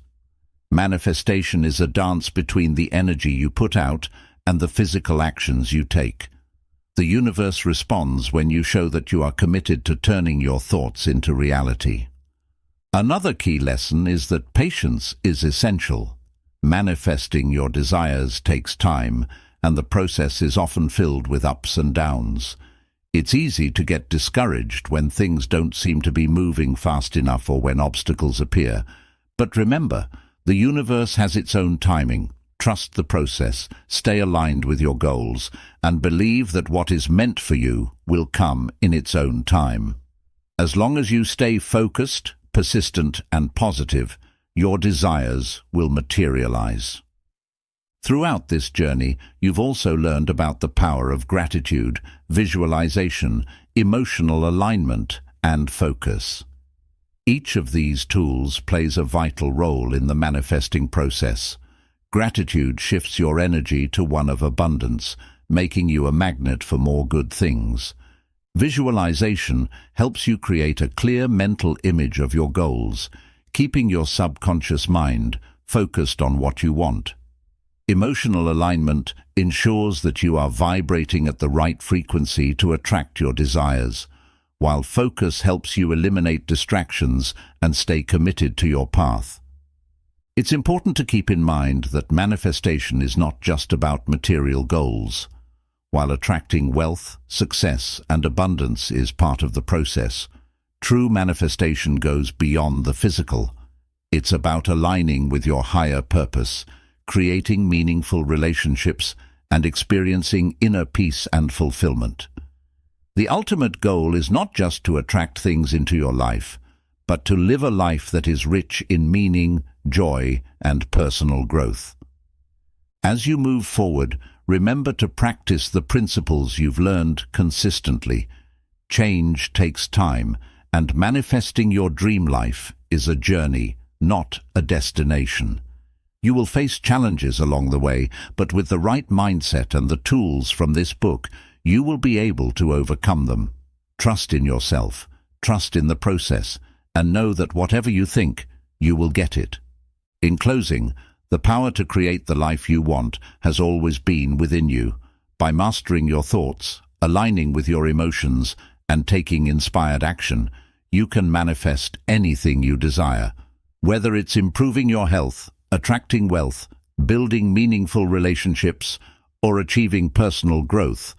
S1: Manifestation is a dance between the energy you put out and the physical actions you take. The universe responds when you show that you are committed to turning your thoughts into reality. Another key lesson is that patience is essential. Manifesting your desires takes time, and the process is often filled with ups and downs. It's easy to get discouraged when things don't seem to be moving fast enough or when obstacles appear. But remember, the universe has its own timing. Trust the process, stay aligned with your goals, and believe that what is meant for you will come in its own time. As long as you stay focused, persistent, and positive, your desires will materialize. Throughout this journey, you've also learned about the power of gratitude, visualization, emotional alignment, and focus. Each of these tools plays a vital role in the manifesting process. Gratitude shifts your energy to one of abundance, making you a magnet for more good things. Visualization helps you create a clear mental image of your goals, keeping your subconscious mind focused on what you want. Emotional alignment ensures that you are vibrating at the right frequency to attract your desires, while focus helps you eliminate distractions and stay committed to your path. It's important to keep in mind that manifestation is not just about material goals. While attracting wealth, success, and abundance is part of the process, true manifestation goes beyond the physical. It's about aligning with your higher purpose, creating meaningful relationships, and experiencing inner peace and fulfillment. The ultimate goal is not just to attract things into your life, but to live a life that is rich in meaning, joy, and personal growth. As you move forward, remember to practice the principles you've learned consistently. Change takes time, and manifesting your dream life is a journey, not a destination. You will face challenges along the way, but with the right mindset and the tools from this book, you will be able to overcome them. Trust in yourself, trust in the process, and know that whatever you think, you will get it. In closing, the power to create the life you want has always been within you. By mastering your thoughts, aligning with your emotions, and taking inspired action, you can manifest anything you desire. Whether it's improving your health, attracting wealth, building meaningful relationships, or achieving personal growth,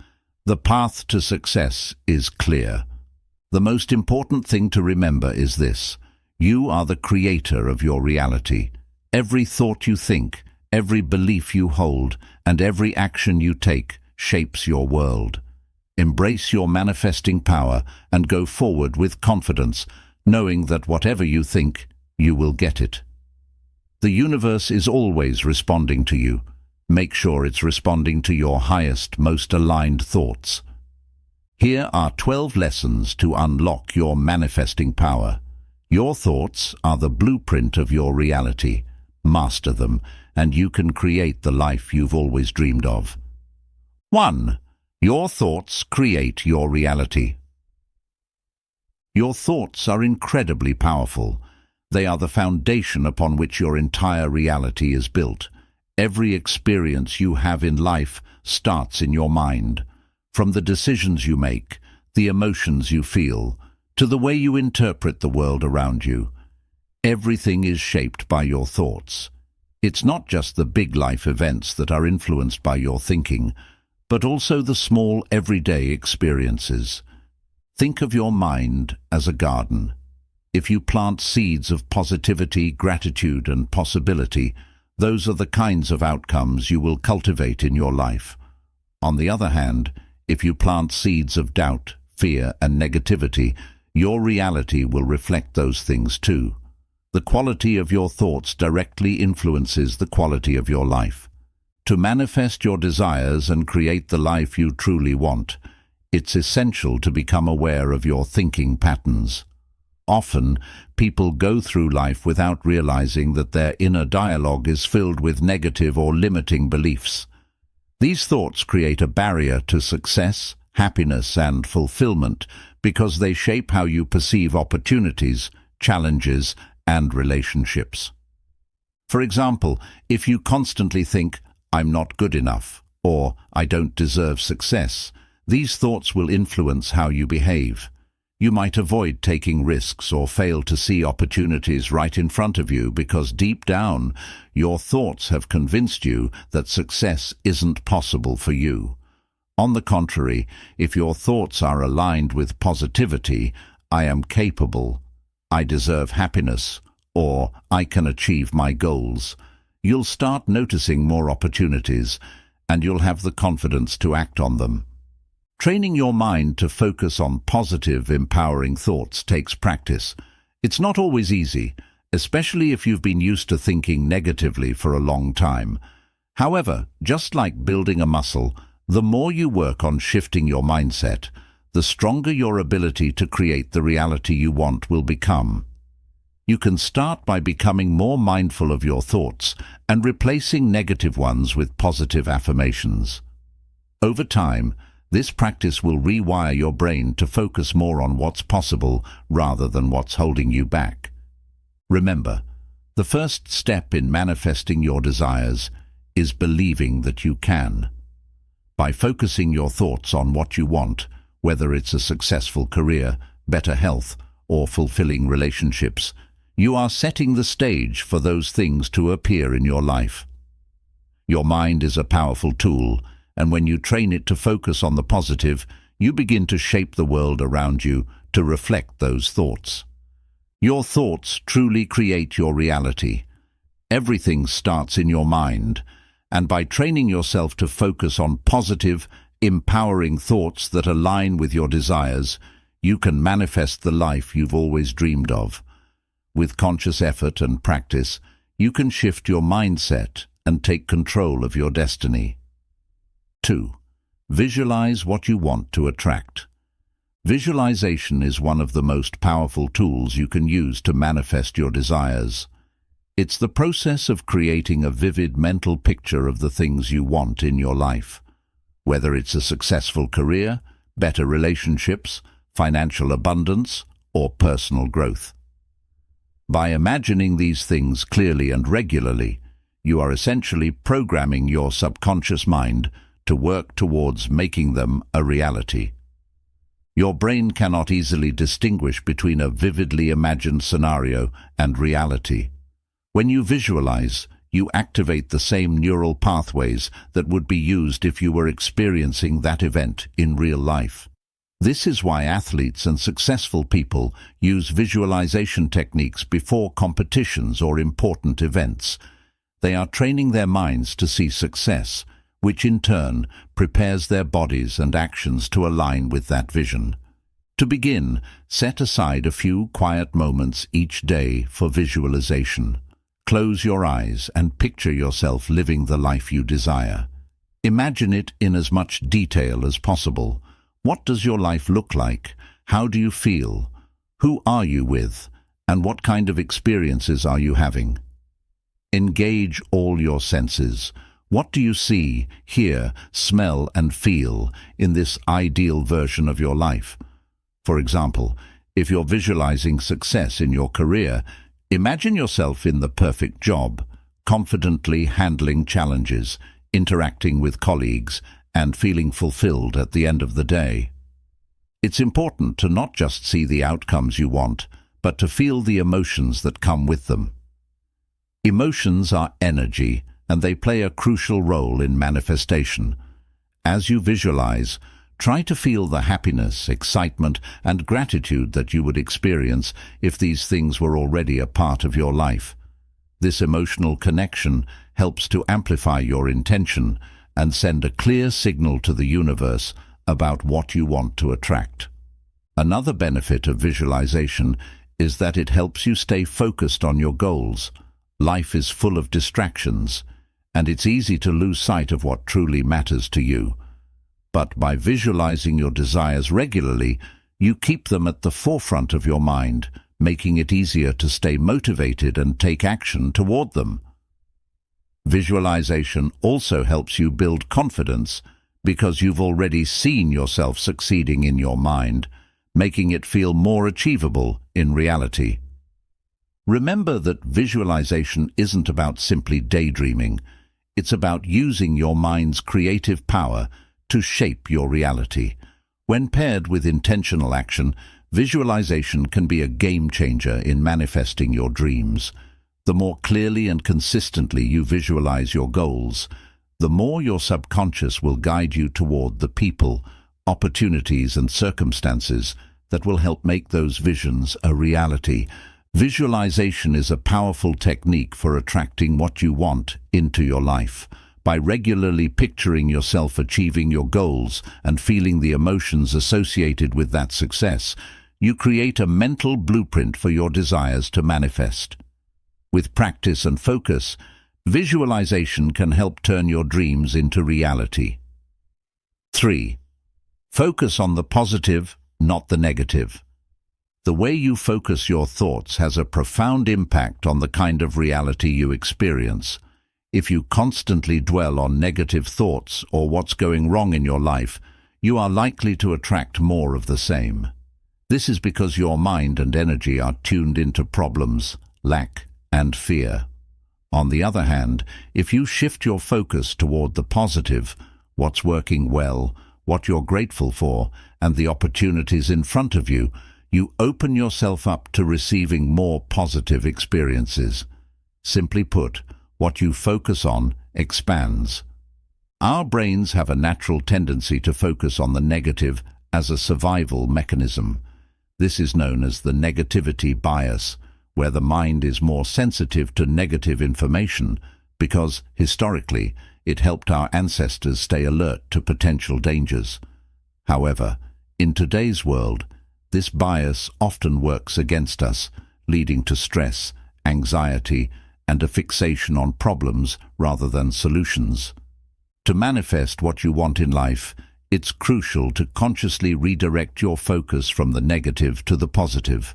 S1: the path to success is clear. The most important thing to remember is this: you are the creator of your reality. Every thought you think, every belief you hold, and every action you take shapes your world. Embrace your manifesting power and go forward with confidence, knowing that whatever you think, you will get it. The universe is always responding to you. Make sure it's responding to your highest, most aligned thoughts. Here are 12 lessons to unlock your manifesting power. Your thoughts are the blueprint of your reality. master them, and you can create the life you've always dreamed of. 1. Your thoughts create your reality. Your thoughts are incredibly powerful. They are the foundation upon which your entire reality is built. Every experience you have in life starts in your mind. From the decisions you make, the emotions you feel, to the way you interpret the world around you. Everything is shaped by your thoughts. It's not just the big life events that are influenced by your thinking, but also the small everyday experiences. Think of your mind as a garden. If you plant seeds of positivity, gratitude, and possibility, those are the kinds of outcomes you will cultivate in your life. On the other hand, if you plant seeds of doubt, fear, and negativity, your reality will reflect those things too. The quality of your thoughts directly influences the quality of your life. To manifest your desires and create the life you truly want, it's essential to become aware of your thinking patterns. Often, people go through life without realizing that their inner dialogue is filled with negative or limiting beliefs. These thoughts create a barrier to success, happiness, and fulfillment because they shape how you perceive opportunities, challenges, and relationships. For example, if you constantly think, "I'm not good enough," or "I don't deserve success," these thoughts will influence how you behave. You might avoid taking risks or fail to see opportunities right in front of you because deep down, your thoughts have convinced you that success isn't possible for you. On the contrary, if your thoughts are aligned with positivity, "I am capable," "I deserve happiness," or "I can achieve my goals," you'll start noticing more opportunities, and you'll have the confidence to act on them. Training your mind to focus on positive, empowering thoughts takes practice. It's not always easy, especially if you've been used to thinking negatively for a long time. However, just like building a muscle, the more you work on shifting your mindset, the stronger your ability to create the reality you want will become. You can start by becoming more mindful of your thoughts and replacing negative ones with positive affirmations. Over time, this practice will rewire your brain to focus more on what's possible rather than what's holding you back. Remember, the first step in manifesting your desires is believing that you can. By focusing your thoughts on what you want, whether it's a successful career, better health, or fulfilling relationships, you are setting the stage for those things to appear in your life. Your mind is a powerful tool, and when you train it to focus on the positive, you begin to shape the world around you to reflect those thoughts. Your thoughts truly create your reality. Everything starts in your mind, and by training yourself to focus on positive, empowering thoughts that align with your desires, you can manifest the life you've always dreamed of. With conscious effort and practice, you can shift your mindset and take control of your destiny. 2. Visualize what you want to attract. Visualization is one of the most powerful tools you can use to manifest your desires. It's the process of creating a vivid mental picture of the things you want in your life. Whether it's a successful career, better relationships, financial abundance, or personal growth. By imagining these things clearly and regularly, you are essentially programming your subconscious mind to work towards making them a reality. Your brain cannot easily distinguish between a vividly imagined scenario and reality. When you visualize, you activate the same neural pathways that would be used if you were experiencing that event in real life. This is why athletes and successful people use visualization techniques before competitions or important events. They are training their minds to see success, which in turn prepares their bodies and actions to align with that vision. To begin, set aside a few quiet moments each day for visualization. Close your eyes and picture yourself living the life you desire. Imagine it in as much detail as possible. What does your life look like? How do you feel? Who are you with? And what kind of experiences are you having? Engage all your senses. What do you see, hear, smell, and feel in this ideal version of your life? For example, if you're visualizing success in your career, imagine yourself in the perfect job, confidently handling challenges, interacting with colleagues, and feeling fulfilled at the end of the day. It's important to not just see the outcomes you want, but to feel the emotions that come with them. Emotions are energy, and they play a crucial role in manifestation. As you visualize, try to feel the happiness, excitement, and gratitude that you would experience if these things were already a part of your life. This emotional connection helps to amplify your intention and send a clear signal to the universe about what you want to attract. Another benefit of visualization is that it helps you stay focused on your goals. Life is full of distractions, and it's easy to lose sight of what truly matters to you. But by visualizing your desires regularly, you keep them at the forefront of your mind, making it easier to stay motivated and take action toward them. Visualization also helps you build confidence because you've already seen yourself succeeding in your mind, making it feel more achievable in reality. Remember that visualization isn't about simply daydreaming. It's about using your mind's creative power to shape your reality. When paired with intentional action, visualization can be a game changer in manifesting your dreams. The more clearly and consistently you visualize your goals, the more your subconscious will guide you toward the people, opportunities, and circumstances that will help make those visions a reality. Visualization is a powerful technique for attracting what you want into your life. By regularly picturing yourself achieving your goals and feeling the emotions associated with that success, you create a mental blueprint for your desires to manifest. With practice and focus, visualization can help turn your dreams into reality. 3. Focus on the positive, not the negative. The way you focus your thoughts has a profound impact on the kind of reality you experience. If you constantly dwell on negative thoughts or what's going wrong in your life, you are likely to attract more of the same. This is because your mind and energy are tuned into problems, lack, and fear. On the other hand, if you shift your focus toward the positive, what's working well, what you're grateful for, and the opportunities in front of you, you open yourself up to receiving more positive experiences. Simply put, what you focus on expands. Our brains have a natural tendency to focus on the negative as a survival mechanism. This is known as the negativity bias, where the mind is more sensitive to negative information because, historically, it helped our ancestors stay alert to potential dangers. However, in today's world, this bias often works against us, leading to stress, anxiety, and a fixation on problems rather than solutions. To manifest what you want in life, it's crucial to consciously redirect your focus from the negative to the positive.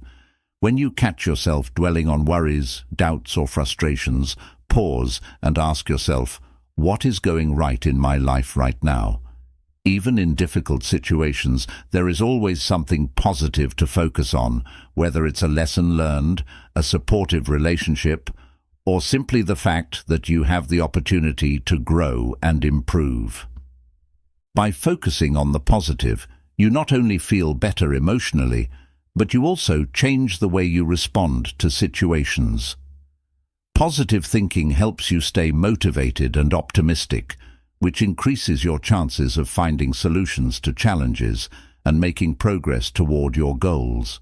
S1: When you catch yourself dwelling on worries, doubts, or frustrations, pause and ask yourself, what is going right in my life right now? Even in difficult situations, there is always something positive to focus on, whether it's a lesson learned, a supportive relationship, or simply the fact that you have the opportunity to grow and improve. By focusing on the positive, you not only feel better emotionally, but you also change the way you respond to situations. Positive thinking helps you stay motivated and optimistic, which increases your chances of finding solutions to challenges and making progress toward your goals.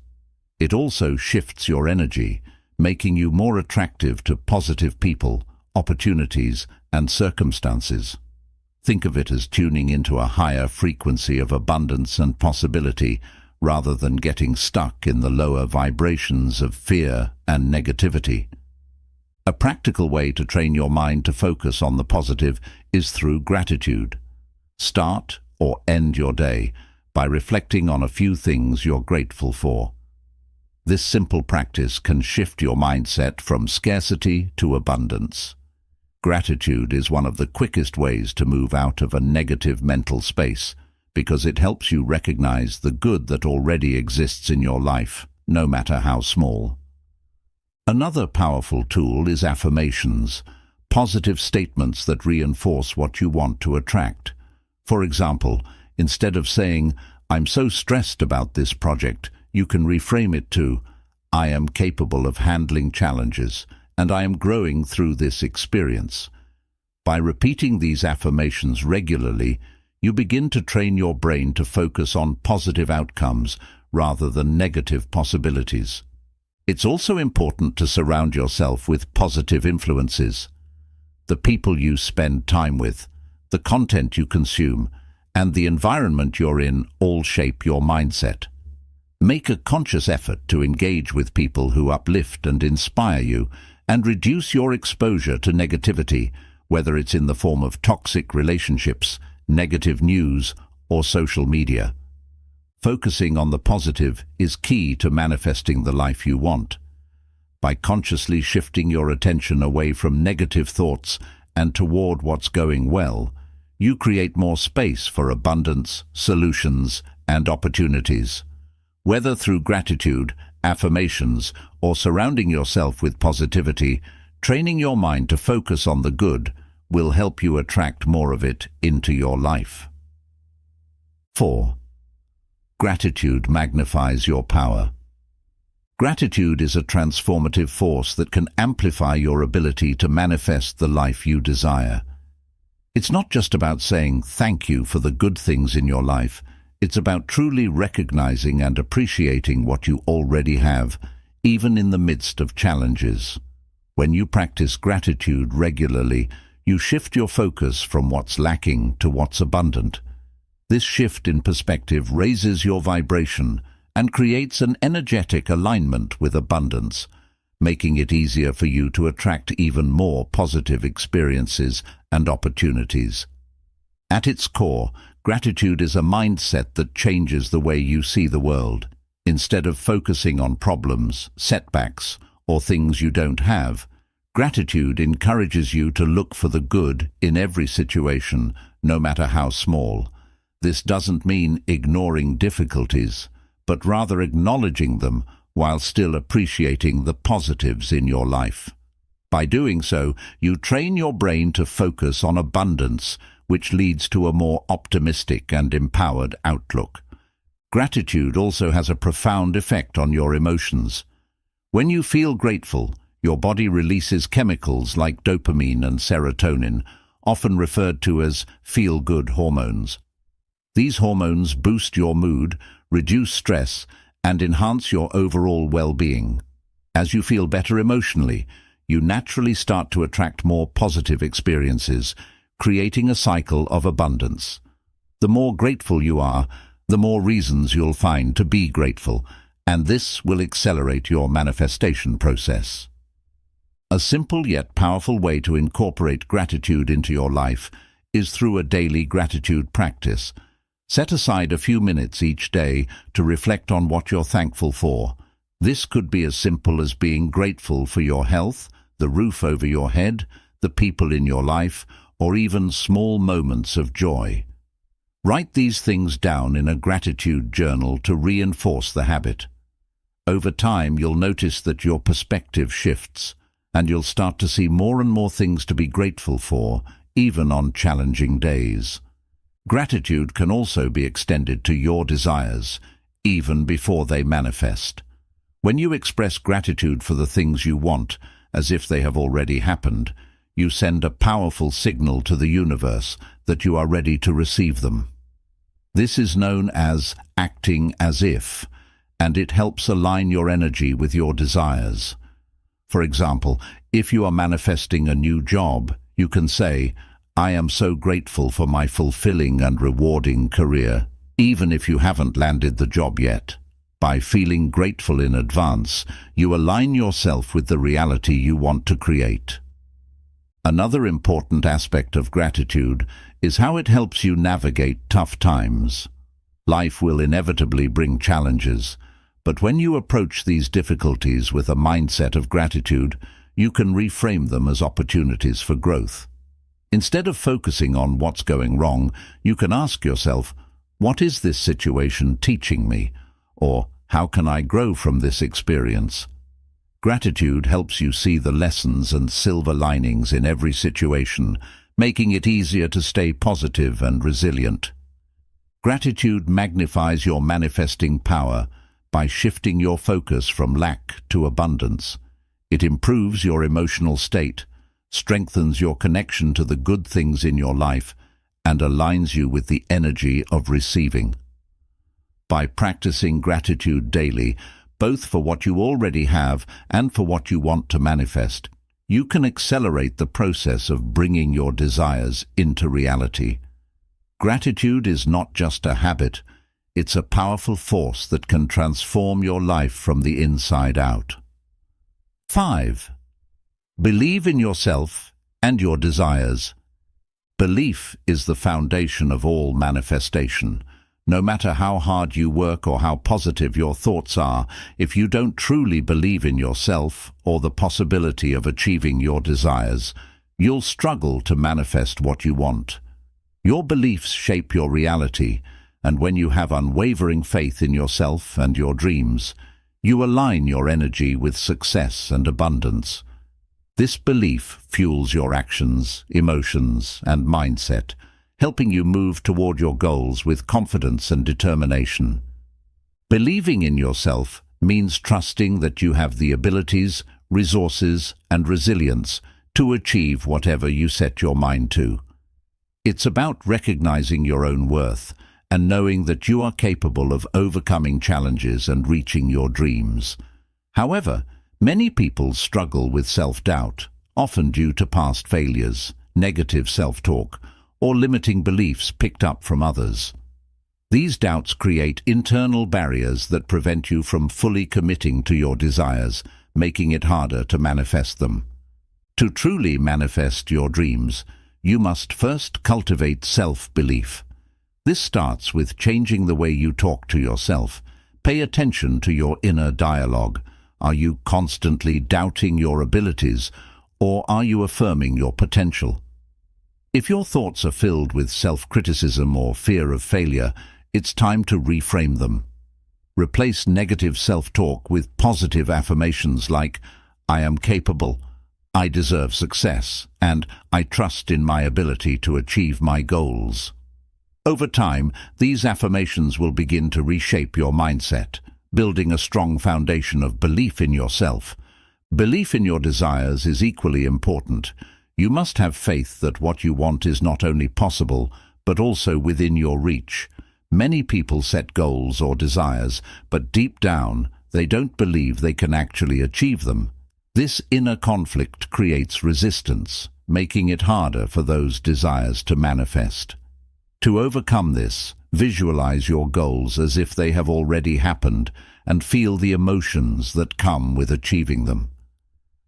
S1: It also shifts your energy, making you more attractive to positive people, opportunities, and circumstances. Think of it as tuning into a higher frequency of abundance and possibility, rather than getting stuck in the lower vibrations of fear and negativity. A practical way to train your mind to focus on the positive is through gratitude. Start or end your day by reflecting on a few things you're grateful for. This simple practice can shift your mindset from scarcity to abundance. Gratitude is one of the quickest ways to move out of a negative mental space because it helps you recognize the good that already exists in your life, no matter how small. Another powerful tool is affirmations, positive statements that reinforce what you want to attract. For example, instead of saying, "I'm so stressed about this project," you can reframe it to, "I am capable of handling challenges, and I am growing through this experience." By repeating these affirmations regularly, you begin to train your brain to focus on positive outcomes rather than negative possibilities. It's also important to surround yourself with positive influences. The people you spend time with, the content you consume, and the environment you're in all shape your mindset. Make a conscious effort to engage with people who uplift and inspire you, and reduce your exposure to negativity, whether it's in the form of toxic relationships, negative news, or social media. Focusing on the positive is key to manifesting the life you want. By consciously shifting your attention away from negative thoughts and toward what's going well, you create more space for abundance, solutions, and opportunities. Whether through gratitude, affirmations, or surrounding yourself with positivity, training your mind to focus on the good will help you attract more of it into your life. 4. Gratitude magnifies your power. Gratitude is a transformative force that can amplify your ability to manifest the life you desire. It's not just about saying thank you for the good things in your life. It's about truly recognizing and appreciating what you already have, even in the midst of challenges. When you practice gratitude regularly, you shift your focus from what's lacking to what's abundant. This shift in perspective raises your vibration and creates an energetic alignment with abundance, making it easier for you to attract even more positive experiences and opportunities. At its core, gratitude is a mindset that changes the way you see the world. Instead of focusing on problems, setbacks, or things you don't have, gratitude encourages you to look for the good in every situation, no matter how small. This doesn't mean ignoring difficulties, but rather acknowledging them while still appreciating the positives in your life. By doing so, you train your brain to focus on abundance, which leads to a more optimistic and empowered outlook. Gratitude also has a profound effect on your emotions. When you feel grateful, your body releases chemicals like dopamine and serotonin, often referred to as feel-good hormones. These hormones boost your mood, reduce stress, and enhance your overall well-being. As you feel better emotionally, you naturally start to attract more positive experiences, creating a cycle of abundance. The more grateful you are, the more reasons you'll find to be grateful, and this will accelerate your manifestation process. A simple yet powerful way to incorporate gratitude into your life is through a daily gratitude practice. Set aside a few minutes each day to reflect on what you're thankful for. This could be as simple as being grateful for your health, the roof over your head, the people in your life, or even small moments of joy. Write these things down in a gratitude journal to reinforce the habit. Over time, you'll notice that your perspective shifts, and you'll start to see more and more things to be grateful for, even on challenging days. Gratitude can also be extended to your desires, even before they manifest. When you express gratitude for the things you want, as if they have already happened, you send a powerful signal to the universe that you are ready to receive them. This is known as acting as if, and it helps align your energy with your desires. For example, if you are manifesting a new job, you can say, "I am so grateful for my fulfilling and rewarding career," even if you haven't landed the job yet. By feeling grateful in advance, you align yourself with the reality you want to create. Another important aspect of gratitude is how it helps you navigate tough times. Life will inevitably bring challenges, But when you approach these difficulties with a mindset of gratitude, you can reframe them as opportunities for growth. Instead of focusing on what's going wrong, you can ask yourself, what is this situation teaching me? Or how can I grow from this experience? Gratitude helps you see the lessons and silver linings in every situation, making it easier to stay positive and resilient. Gratitude magnifies your manifesting power by shifting your focus from lack to abundance. It improves your emotional state, strengthens your connection to the good things in your life, and aligns you with the energy of receiving. By practicing gratitude daily, both for what you already have and for what you want to manifest, you can accelerate the process of bringing your desires into reality. Gratitude is not just a habit, it's a powerful force that can transform your life from the inside out. 5. Believe in yourself and your desires. Belief is the foundation of all manifestation. No matter how hard you work or how positive your thoughts are, if you don't truly believe in yourself or the possibility of achieving your desires, you'll struggle to manifest what you want. Your beliefs shape your reality, and when you have unwavering faith in yourself and your dreams, you align your energy with success and abundance. This belief fuels your actions, emotions, and mindset, helping you move toward your goals with confidence and determination. Believing in yourself means trusting that you have the abilities, resources, and resilience to achieve whatever you set your mind to. It's about recognizing your own worth and knowing that you are capable of overcoming challenges and reaching your dreams. However, many people struggle with self-doubt, often due to past failures, negative self-talk, or limiting beliefs picked up from others. These doubts create internal barriers that prevent you from fully committing to your desires, making it harder to manifest them. To truly manifest your dreams, you must first cultivate self-belief. This starts with changing the way you talk to yourself. Pay attention to your inner dialogue. Are you constantly doubting your abilities, or are you affirming your potential? If your thoughts are filled with self-criticism or fear of failure, it's time to reframe them. Replace negative self-talk with positive affirmations like, I am capable, I deserve success, and I trust in my ability to achieve my goals. Over time, these affirmations will begin to reshape your mindset, building a strong foundation of belief in yourself. Belief in your desires is equally important. You must have faith that what you want is not only possible, but also within your reach. Many people set goals or desires, but deep down, they don't believe they can actually achieve them. This inner conflict creates resistance, making it harder for those desires to manifest. To overcome this, visualize your goals as if they have already happened and feel the emotions that come with achieving them.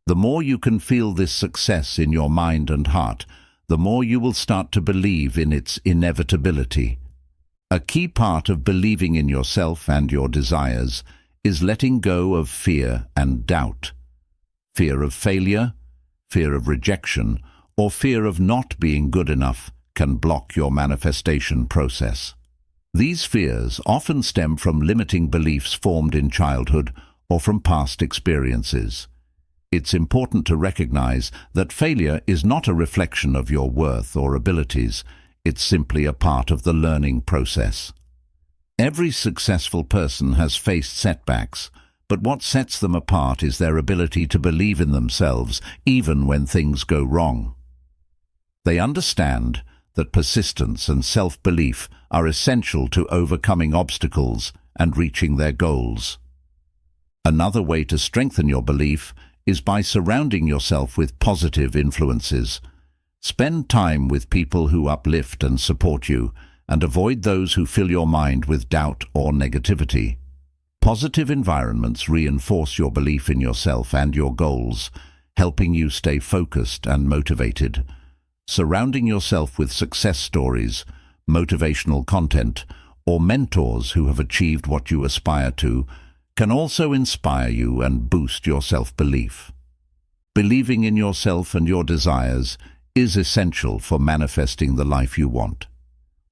S1: The more you can feel this success in your mind and heart, the more you will start to believe in its inevitability. A key part of believing in yourself and your desires is letting go of fear and doubt. Fear of failure, fear of rejection, or fear of not being good enough can block your manifestation process. These fears often stem from limiting beliefs formed in childhood or from past experiences. It's important to recognize that failure is not a reflection of your worth or abilities. It's simply a part of the learning process. Every successful person has faced setbacks, but what sets them apart is their ability to believe in themselves even when things go wrong. They understand that persistence and self-belief are essential to overcoming obstacles and reaching their goals. Another way to strengthen your belief is by surrounding yourself with positive influences. Spend time with people who uplift and support you, and avoid those who fill your mind with doubt or negativity. Positive environments reinforce your belief in yourself and your goals, helping you stay focused and motivated. Surrounding yourself with success stories, motivational content, or mentors who have achieved what you aspire to can also inspire you and boost your self-belief. Believing in yourself and your desires is essential for manifesting the life you want.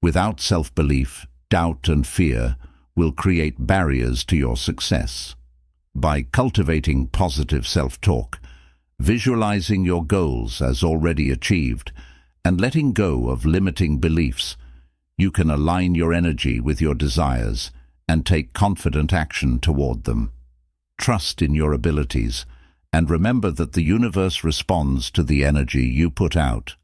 S1: Without self-belief, doubt and fear will create barriers to your success. By cultivating positive self-talk, visualizing your goals as already achieved, and letting go of limiting beliefs, you can align your energy with your desires and take confident action toward them. Trust in your abilities, and remember that the universe responds to the energy you put out.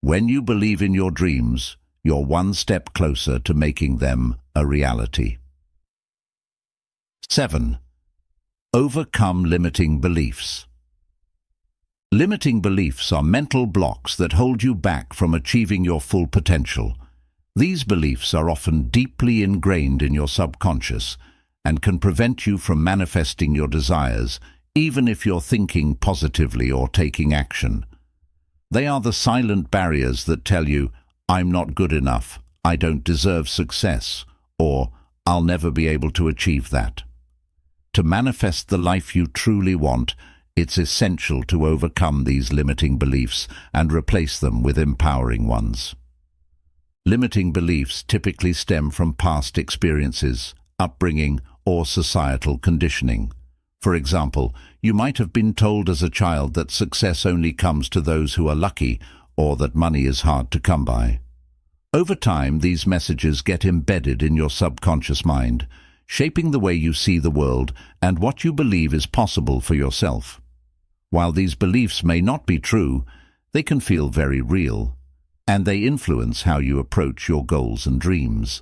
S1: When you believe in your dreams, you're one step closer to making them a reality. 7. Overcome limiting beliefs. Limiting beliefs are mental blocks that hold you back from achieving your full potential. These beliefs are often deeply ingrained in your subconscious and can prevent you from manifesting your desires, even if you're thinking positively or taking action. They are the silent barriers that tell you, "I'm not good enough, I don't deserve success," or "I'll never be able to achieve that." To manifest the life you truly want, it's essential to overcome these limiting beliefs and replace them with empowering ones. Limiting beliefs typically stem from past experiences, upbringing, or societal conditioning. For example, you might have been told as a child that success only comes to those who are lucky, or that money is hard to come by. Over time, these messages get embedded in your subconscious mind, shaping the way you see the world and what you believe is possible for yourself. While these beliefs may not be true, they can feel very real, and they influence how you approach your goals and dreams.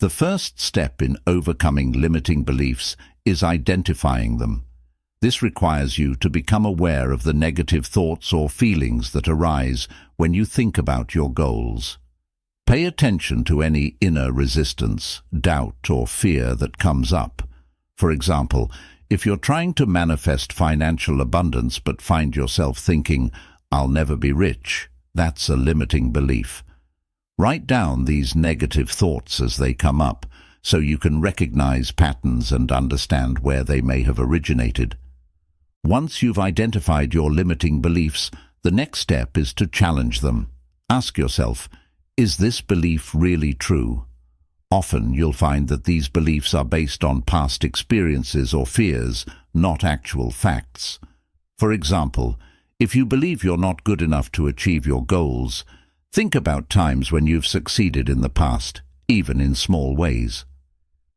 S1: The first step in overcoming limiting beliefs is identifying them. This requires you to become aware of the negative thoughts or feelings that arise when you think about your goals. Pay attention to any inner resistance, doubt, or fear that comes up. For example, if you're trying to manifest financial abundance but find yourself thinking, "I'll never be rich," that's a limiting belief. Write down these negative thoughts as they come up, so you can recognize patterns and understand where they may have originated. Once you've identified your limiting beliefs, the next step is to challenge them. Ask yourself, is this belief really true? Often you'll find that these beliefs are based on past experiences or fears, not actual facts. For example, if you believe you're not good enough to achieve your goals, think about times when you've succeeded in the past, even in small ways.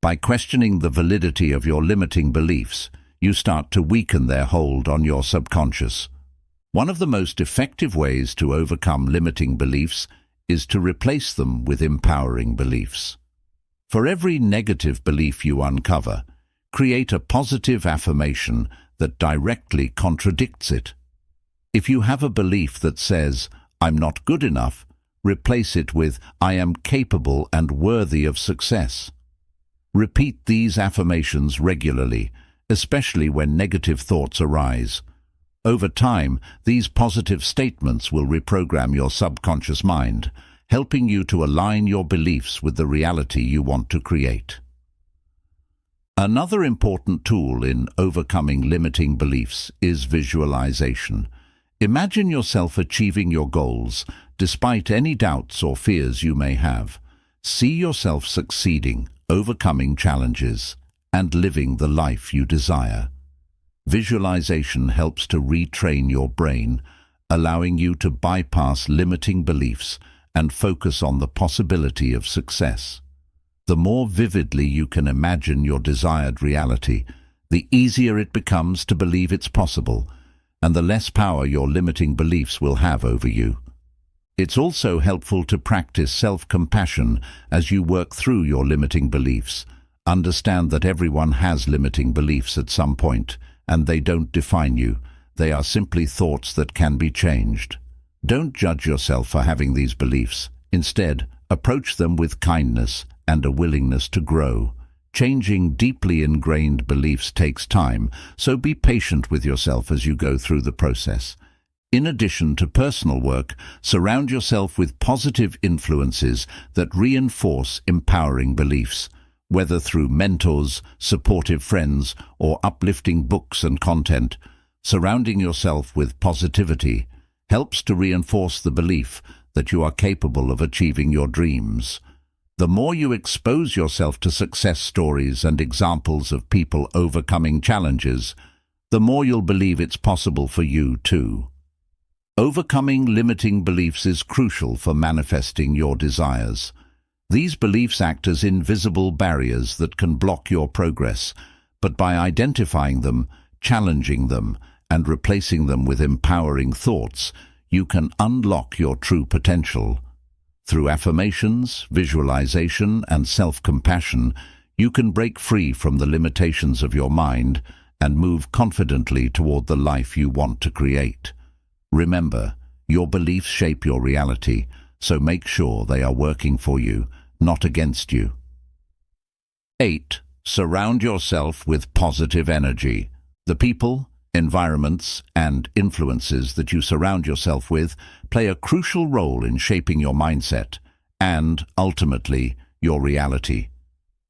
S1: By questioning the validity of your limiting beliefs, you start to weaken their hold on your subconscious. One of the most effective ways to overcome limiting beliefs is to replace them with empowering beliefs. For every negative belief you uncover, create a positive affirmation that directly contradicts it. If you have a belief that says, "I'm not good enough," replace it with, "I am capable and worthy of success." Repeat these affirmations regularly, especially when negative thoughts arise. Over time, these positive statements will reprogram your subconscious mind, helping you to align your beliefs with the reality you want to create. Another important tool in overcoming limiting beliefs is visualization. Imagine yourself achieving your goals, despite any doubts or fears you may have. See yourself succeeding, overcoming challenges, and living the life you desire. Visualization helps to retrain your brain, allowing you to bypass limiting beliefs and focus on the possibility of success. The more vividly you can imagine your desired reality, the easier it becomes to believe it's possible, and the less power your limiting beliefs will have over you. It's also helpful to practice self-compassion as you work through your limiting beliefs. Understand that everyone has limiting beliefs at some point, and they don't define you. They are simply thoughts that can be changed. Don't judge yourself for having these beliefs. Instead, approach them with kindness and a willingness to grow. Changing deeply ingrained beliefs takes time, so be patient with yourself as you go through the process. In addition to personal work, surround yourself with positive influences that reinforce empowering beliefs. Whether through mentors, supportive friends, or uplifting books and content, surrounding yourself with positivity helps to reinforce the belief that you are capable of achieving your dreams. The more you expose yourself to success stories and examples of people overcoming challenges, the more you'll believe it's possible for you too. Overcoming limiting beliefs is crucial for manifesting your desires. These beliefs act as invisible barriers that can block your progress, but by identifying them, challenging them, and replacing them with empowering thoughts, you can unlock your true potential. Through affirmations, visualization, and self-compassion, you can break free from the limitations of your mind and move confidently toward the life you want to create. Remember, your beliefs shape your reality, so make sure they are working for you, not against you. 8. Surround yourself with positive energy. The people, environments, and influences that you surround yourself with play a crucial role in shaping your mindset and, ultimately, your reality.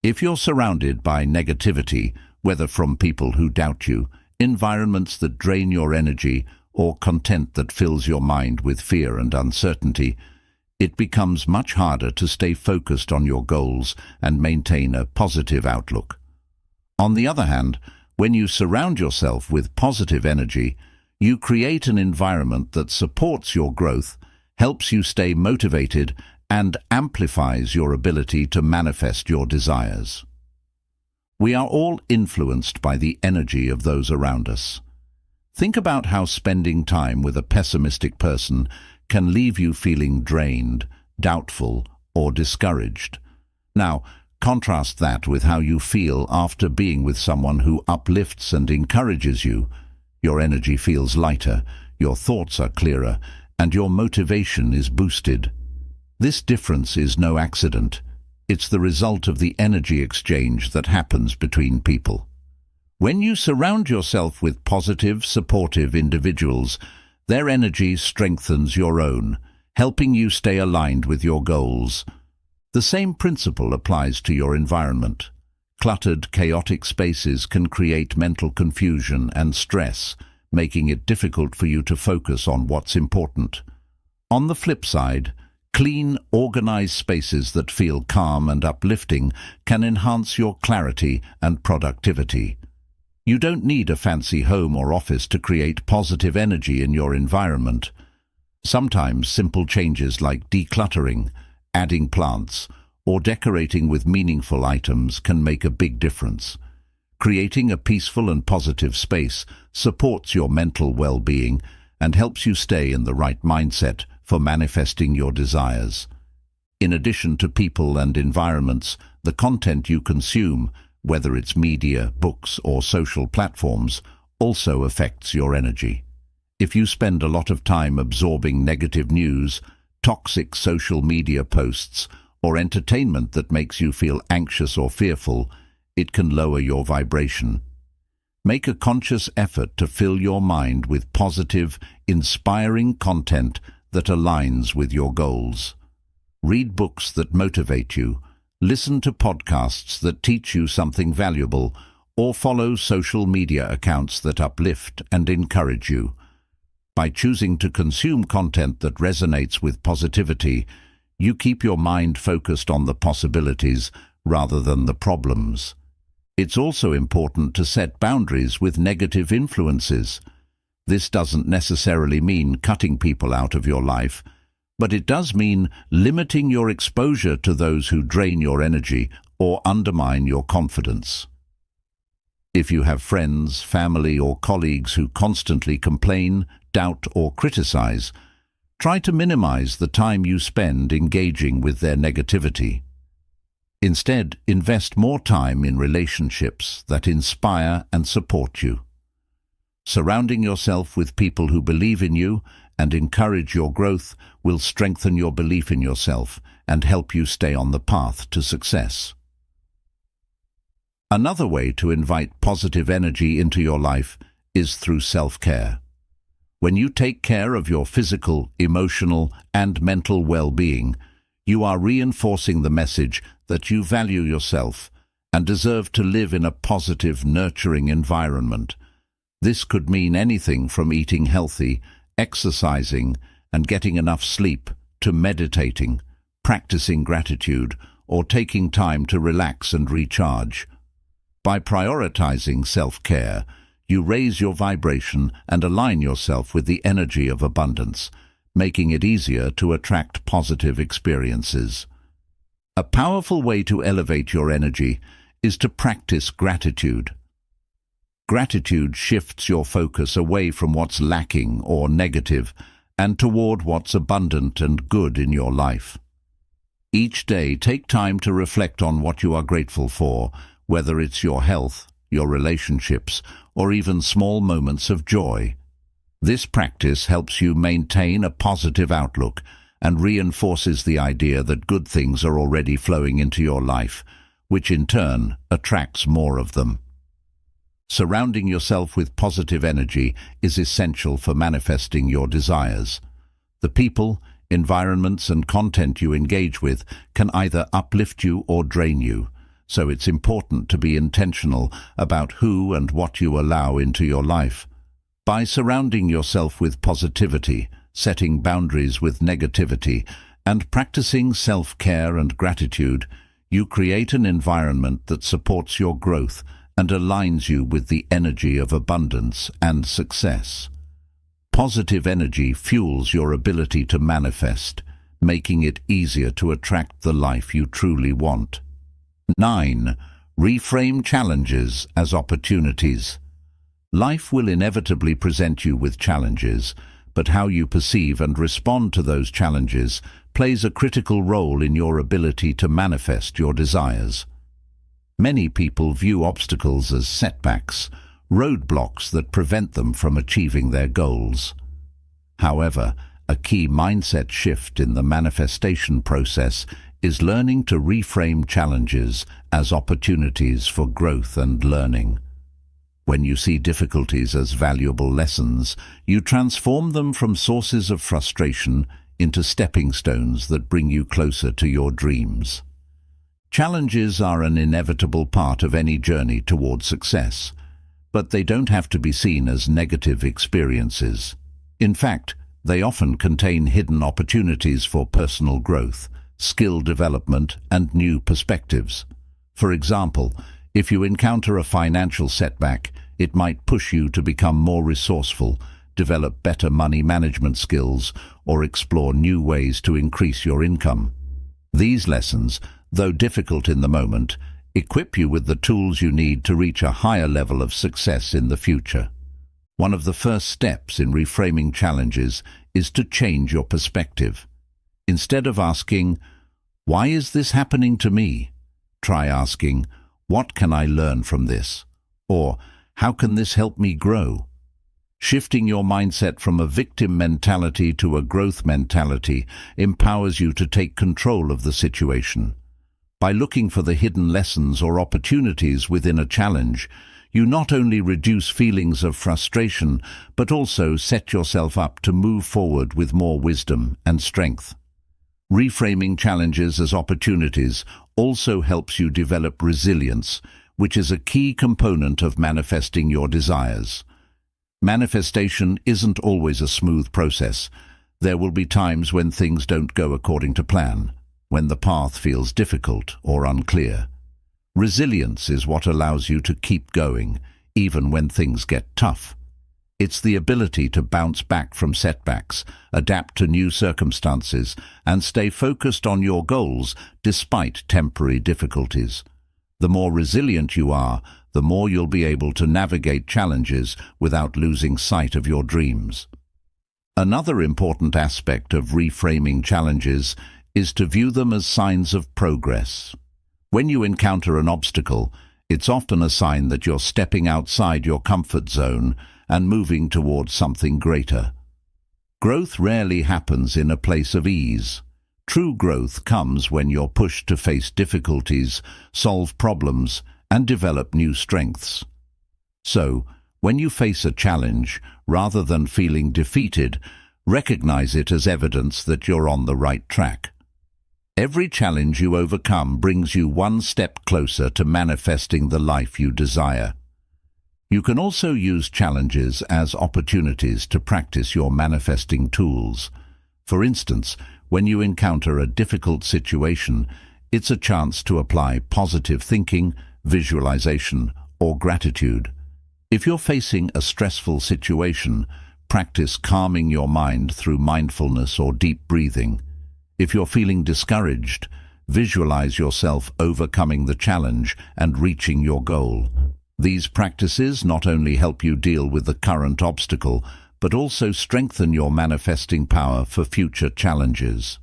S1: If you're surrounded by negativity, whether from people who doubt you, environments that drain your energy, or content that fills your mind with fear and uncertainty, it becomes much harder to stay focused on your goals and maintain a positive outlook. On the other hand, when you surround yourself with positive energy, you create an environment that supports your growth, helps you stay motivated, and amplifies your ability to manifest your desires. We are all influenced by the energy of those around us. Think about how spending time with a pessimistic person can leave you feeling drained, doubtful, or discouraged. Now, contrast that with how you feel after being with someone who uplifts and encourages you. Your energy feels lighter, your thoughts are clearer, and your motivation is boosted. This difference is no accident. It's the result of the energy exchange that happens between people. When you surround yourself with positive, supportive individuals, their energy strengthens your own, helping you stay aligned with your goals. The same principle applies to your environment. Cluttered, chaotic spaces can create mental confusion and stress, making it difficult for you to focus on what's important. On the flip side, clean, organized spaces that feel calm and uplifting can enhance your clarity and productivity. You don't need a fancy home or office to create positive energy in your environment. Sometimes simple changes like decluttering, adding plants, or decorating with meaningful items can make a big difference. Creating a peaceful and positive space supports your mental well-being and helps you stay in the right mindset for manifesting your desires. In addition to people and environments, the content you consume, whether it's media, books, or social platforms, also affects your energy. If you spend a lot of time absorbing negative news, toxic social media posts, or entertainment that makes you feel anxious or fearful, it can lower your vibration. Make a conscious effort to fill your mind with positive, inspiring content that aligns with your goals. Read books that motivate you, listen to podcasts that teach you something valuable, or follow social media accounts that uplift and encourage you. By choosing to consume content that resonates with positivity, you keep your mind focused on the possibilities rather than the problems. It's also important to set boundaries with negative influences. This doesn't necessarily mean cutting people out of your life, but it does mean limiting your exposure to those who drain your energy or undermine your confidence. If you have friends, family, or colleagues who constantly complain, doubt, or criticize, try to minimize the time you spend engaging with their negativity. Instead, invest more time in relationships that inspire and support you. Surrounding yourself with people who believe in you and encourage your growth will strengthen your belief in yourself and help you stay on the path to success. Another way to invite positive energy into your life is through self-care. When you take care of your physical, emotional, and mental well-being, you are reinforcing the message that you value yourself and deserve to live in a positive, nurturing environment. This could mean anything from eating healthy, exercising, and getting enough sleep, to meditating, practicing gratitude, or taking time to relax and recharge. By prioritizing self-care, you raise your vibration and align yourself with the energy of abundance, making it easier to attract positive experiences. A powerful way to elevate your energy is to practice gratitude. Gratitude shifts your focus away from what's lacking or negative and toward what's abundant and good in your life. Each day, take time to reflect on what you are grateful for, whether it's your health, your relationships, or even small moments of joy. This practice helps you maintain a positive outlook and reinforces the idea that good things are already flowing into your life, which in turn attracts more of them. Surrounding yourself with positive energy is essential for manifesting your desires. The people, environments, and content you engage with can either uplift you or drain you, so it's important to be intentional about who and what you allow into your life. By surrounding yourself with positivity, setting boundaries with negativity, and practicing self-care and gratitude, you create an environment that supports your growth and aligns you with the energy of abundance and success. Positive energy fuels your ability to manifest, making it easier to attract the life you truly want. 9. Reframe challenges as opportunities. Life will inevitably present you with challenges, but how you perceive and respond to those challenges plays a critical role in your ability to manifest your desires. Many people view obstacles as setbacks, roadblocks that prevent them from achieving their goals. However, a key mindset shift in the manifestation process is learning to reframe challenges as opportunities for growth and learning. When you see difficulties as valuable lessons, you transform them from sources of frustration into stepping stones that bring you closer to your dreams. Challenges are an inevitable part of any journey toward success, but they don't have to be seen as negative experiences. In fact, they often contain hidden opportunities for personal growth, skill development, and new perspectives. For example, if you encounter a financial setback, it might push you to become more resourceful, develop better money management skills, or explore new ways to increase your income. These lessons, though difficult in the moment, equip you with the tools you need to reach a higher level of success in the future. One of the first steps in reframing challenges is to change your perspective. Instead of asking, "Why is this happening to me?" try asking, "What can I learn from this?" or "How can this help me grow?" Shifting your mindset from a victim mentality to a growth mentality empowers you to take control of the situation. By looking for the hidden lessons or opportunities within a challenge, you not only reduce feelings of frustration, but also set yourself up to move forward with more wisdom and strength. Reframing challenges as opportunities also helps you develop resilience, which is a key component of manifesting your desires. Manifestation isn't always a smooth process. There will be times when things don't go according to plan, when the path feels difficult or unclear. Resilience is what allows you to keep going, even when things get tough. It's the ability to bounce back from setbacks, adapt to new circumstances, and stay focused on your goals despite temporary difficulties. The more resilient you are, the more you'll be able to navigate challenges without losing sight of your dreams. Another important aspect of reframing challenges is to view them as signs of progress. When you encounter an obstacle, it's often a sign that you're stepping outside your comfort zone and moving towards something greater. Growth rarely happens in a place of ease. True growth comes when you're pushed to face difficulties, solve problems, and develop new strengths. So, when you face a challenge, rather than feeling defeated, recognize it as evidence that you're on the right track. Every challenge you overcome brings you one step closer to manifesting the life you desire. You can also use challenges as opportunities to practice your manifesting tools. For instance, when you encounter a difficult situation, it's a chance to apply positive thinking, visualization, or gratitude. If you're facing a stressful situation, practice calming your mind through mindfulness or deep breathing. If you're feeling discouraged, visualize yourself overcoming the challenge and reaching your goal. These practices not only help you deal with the current obstacle, but also strengthen your manifesting power for future challenges.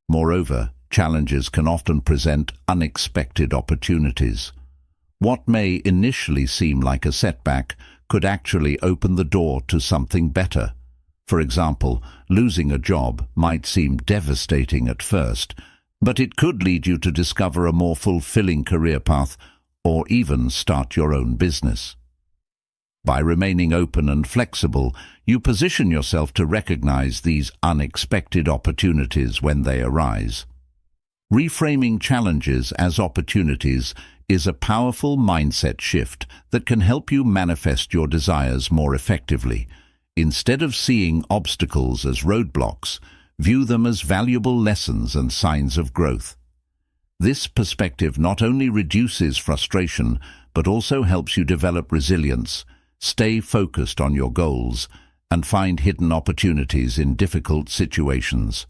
S1: Moreover, challenges can often present unexpected opportunities. What may initially seem like a setback could actually open the door to something better. For example, losing a job might seem devastating at first, but it could lead you to discover a more fulfilling career path or even start your own business. By remaining open and flexible, you position yourself to recognize these unexpected opportunities when they arise. Reframing challenges as opportunities is a powerful mindset shift that can help you manifest your desires more effectively. Instead of seeing obstacles as roadblocks, view them as valuable lessons and signs of growth. This perspective not only reduces frustration, but also helps you develop resilience, stay focused on your goals, and find hidden opportunities in difficult situations.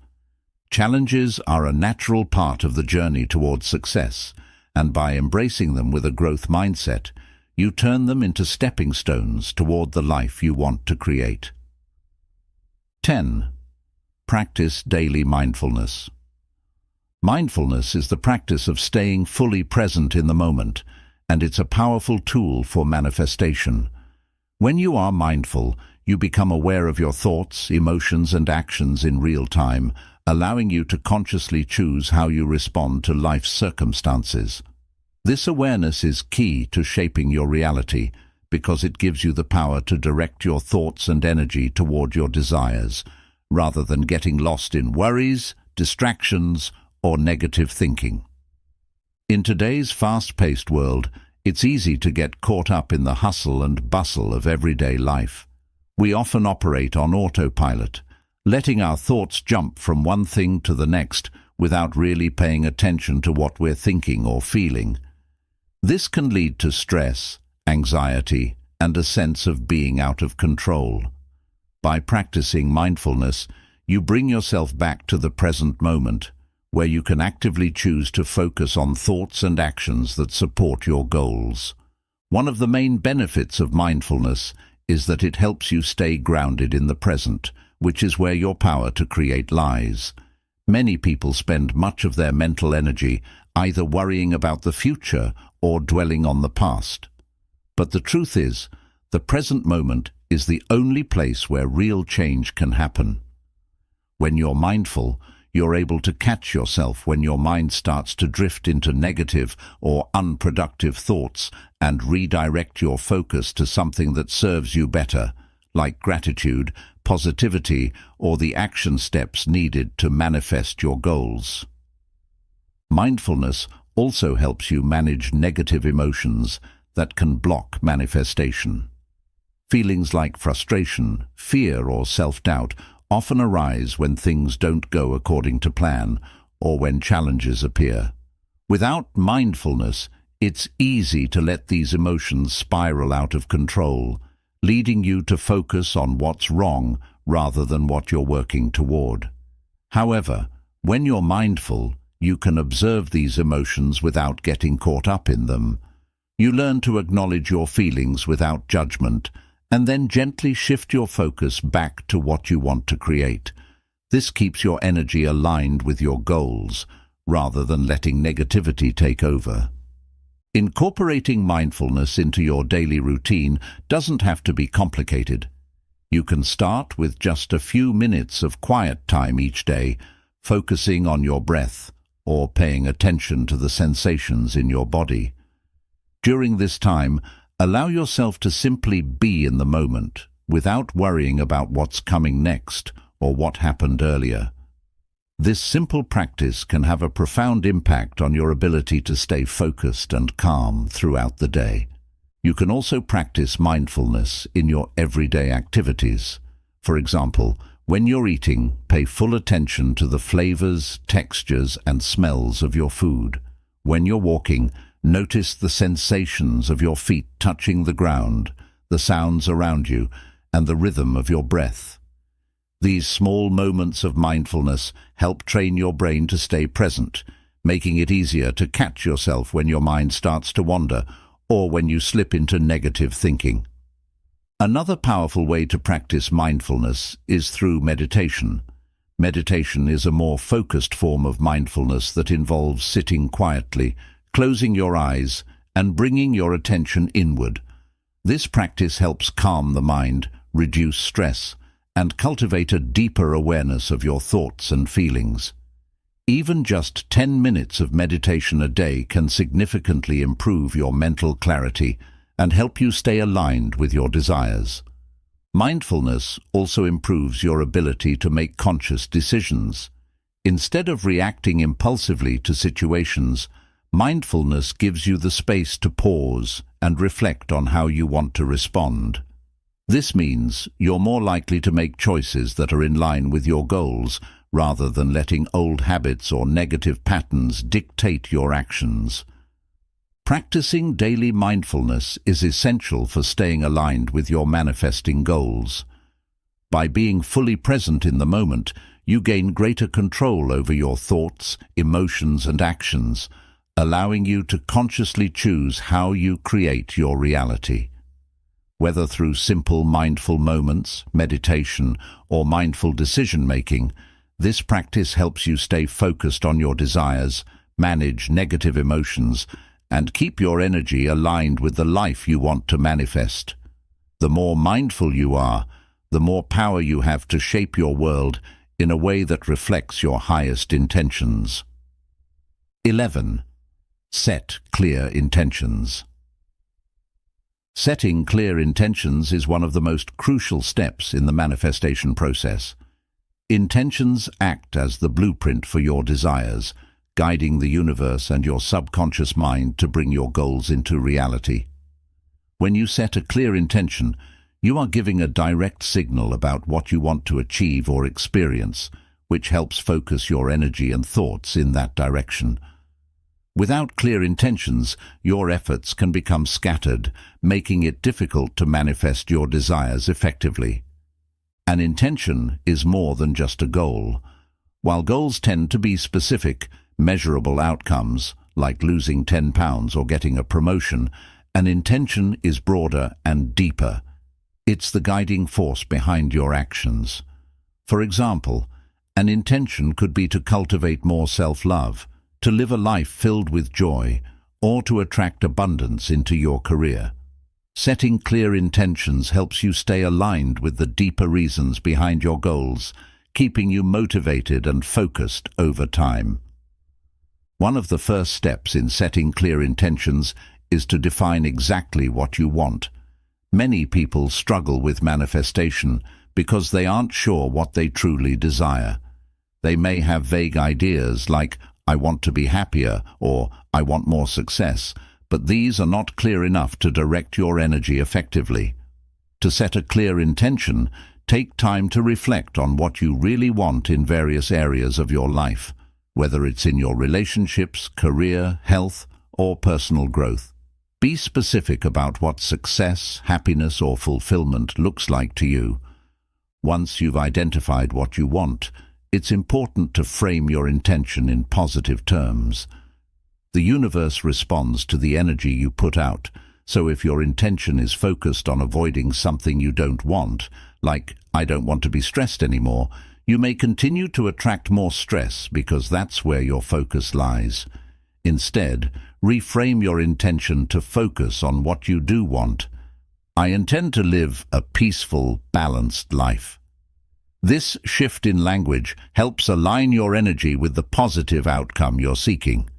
S1: Challenges are a natural part of the journey towards success, and by embracing them with a growth mindset, you turn them into stepping stones toward the life you want to create. 10. Practice daily mindfulness. Mindfulness is the practice of staying fully present in the moment, and it's a powerful tool for manifestation. When you are mindful, you become aware of your thoughts, emotions, and actions in real time, allowing you to consciously choose how you respond to life's circumstances. This awareness is key to shaping your reality because it gives you the power to direct your thoughts and energy toward your desires, rather than getting lost in worries, distractions, or negative thinking. In today's fast-paced world, it's easy to get caught up in the hustle and bustle of everyday life. We often operate on autopilot, letting our thoughts jump from one thing to the next without really paying attention to what we're thinking or feeling. This can lead to stress, anxiety, and a sense of being out of control. By practicing mindfulness, you bring yourself back to the present moment, where you can actively choose to focus on thoughts and actions that support your goals. One of the main benefits of mindfulness is that it helps you stay grounded in the present, which is where your power to create lies. Many people spend much of their mental energy either worrying about the future or dwelling on the past. But the truth is, the present moment is the only place where real change can happen. When you're mindful, you're able to catch yourself when your mind starts to drift into negative or unproductive thoughts and redirect your focus to something that serves you better, like gratitude, positivity, or the action steps needed to manifest your goals. Mindfulness also helps you manage negative emotions that can block manifestation. Feelings like frustration, fear, or self-doubt often arise when things don't go according to plan or when challenges appear. Without mindfulness, it's easy to let these emotions spiral out of control, leading you to focus on what's wrong rather than what you're working toward. However, when you're mindful, you can observe these emotions without getting caught up in them. You learn to acknowledge your feelings without judgment, and then gently shift your focus back to what you want to create. This keeps your energy aligned with your goals, rather than letting negativity take over. Incorporating mindfulness into your daily routine doesn't have to be complicated. You can start with just a few minutes of quiet time each day, focusing on your breath or paying attention to the sensations in your body. During this time, allow yourself to simply be in the moment, without worrying about what's coming next or what happened earlier. This simple practice can have a profound impact on your ability to stay focused and calm throughout the day. You can also practice mindfulness in your everyday activities. For example, when you're eating, pay full attention to the flavors, textures, and smells of your food. When you're walking, notice the sensations of your feet touching the ground, the sounds around you, and the rhythm of your breath. These small moments of mindfulness help train your brain to stay present, making it easier to catch yourself when your mind starts to wander or when you slip into negative thinking. Another powerful way to practice mindfulness is through meditation. Meditation is a more focused form of mindfulness that involves sitting quietly, closing your eyes, and bringing your attention inward. This practice helps calm the mind, reduce stress, and cultivate a deeper awareness of your thoughts and feelings. Even just 10 minutes of meditation a day can significantly improve your mental clarity and help you stay aligned with your desires. Mindfulness also improves your ability to make conscious decisions. Instead of reacting impulsively to situations, mindfulness gives you the space to pause and reflect on how you want to respond. This means you're more likely to make choices that are in line with your goals, rather than letting old habits or negative patterns dictate your actions. Practicing daily mindfulness is essential for staying aligned with your manifesting goals. By being fully present in the moment, you gain greater control over your thoughts, emotions, and actions, allowing you to consciously choose how you create your reality. Whether through simple mindful moments, meditation, or mindful decision-making, this practice helps you stay focused on your desires, manage negative emotions, and keep your energy aligned with the life you want to manifest. The more mindful you are, the more power you have to shape your world in a way that reflects your highest intentions. 11. Set clear intentions. Setting clear intentions is one of the most crucial steps in the manifestation process. Intentions act as the blueprint for your desires, guiding the universe and your subconscious mind to bring your goals into reality. When you set a clear intention, you are giving a direct signal about what you want to achieve or experience, which helps focus your energy and thoughts in that direction. Without clear intentions, your efforts can become scattered, making it difficult to manifest your desires effectively. An intention is more than just a goal. While goals tend to be specific, measurable outcomes, like losing 10 pounds or getting a promotion, an intention is broader and deeper. It's the guiding force behind your actions. For example, an intention could be to cultivate more self-love, to live a life filled with joy, or to attract abundance into your career. Setting clear intentions helps you stay aligned with the deeper reasons behind your goals, keeping you motivated and focused over time. One of the first steps in setting clear intentions is to define exactly what you want. Many people struggle with manifestation because they aren't sure what they truly desire. They may have vague ideas like, "I want to be happier," or "I want more success," but these are not clear enough to direct your energy effectively. To set a clear intention, take time to reflect on what you really want in various areas of your life, whether it's in your relationships, career, health, or personal growth. Be specific about what success, happiness, or fulfillment looks like to you. Once you've identified what you want, it's important to frame your intention in positive terms. The universe responds to the energy you put out, so if your intention is focused on avoiding something you don't want, like "I don't want to be stressed anymore," you may continue to attract more stress because that's where your focus lies. Instead, reframe your intention to focus on what you do want. "I intend to live a peaceful, balanced life." This shift in language helps align your energy with the positive outcome you're seeking.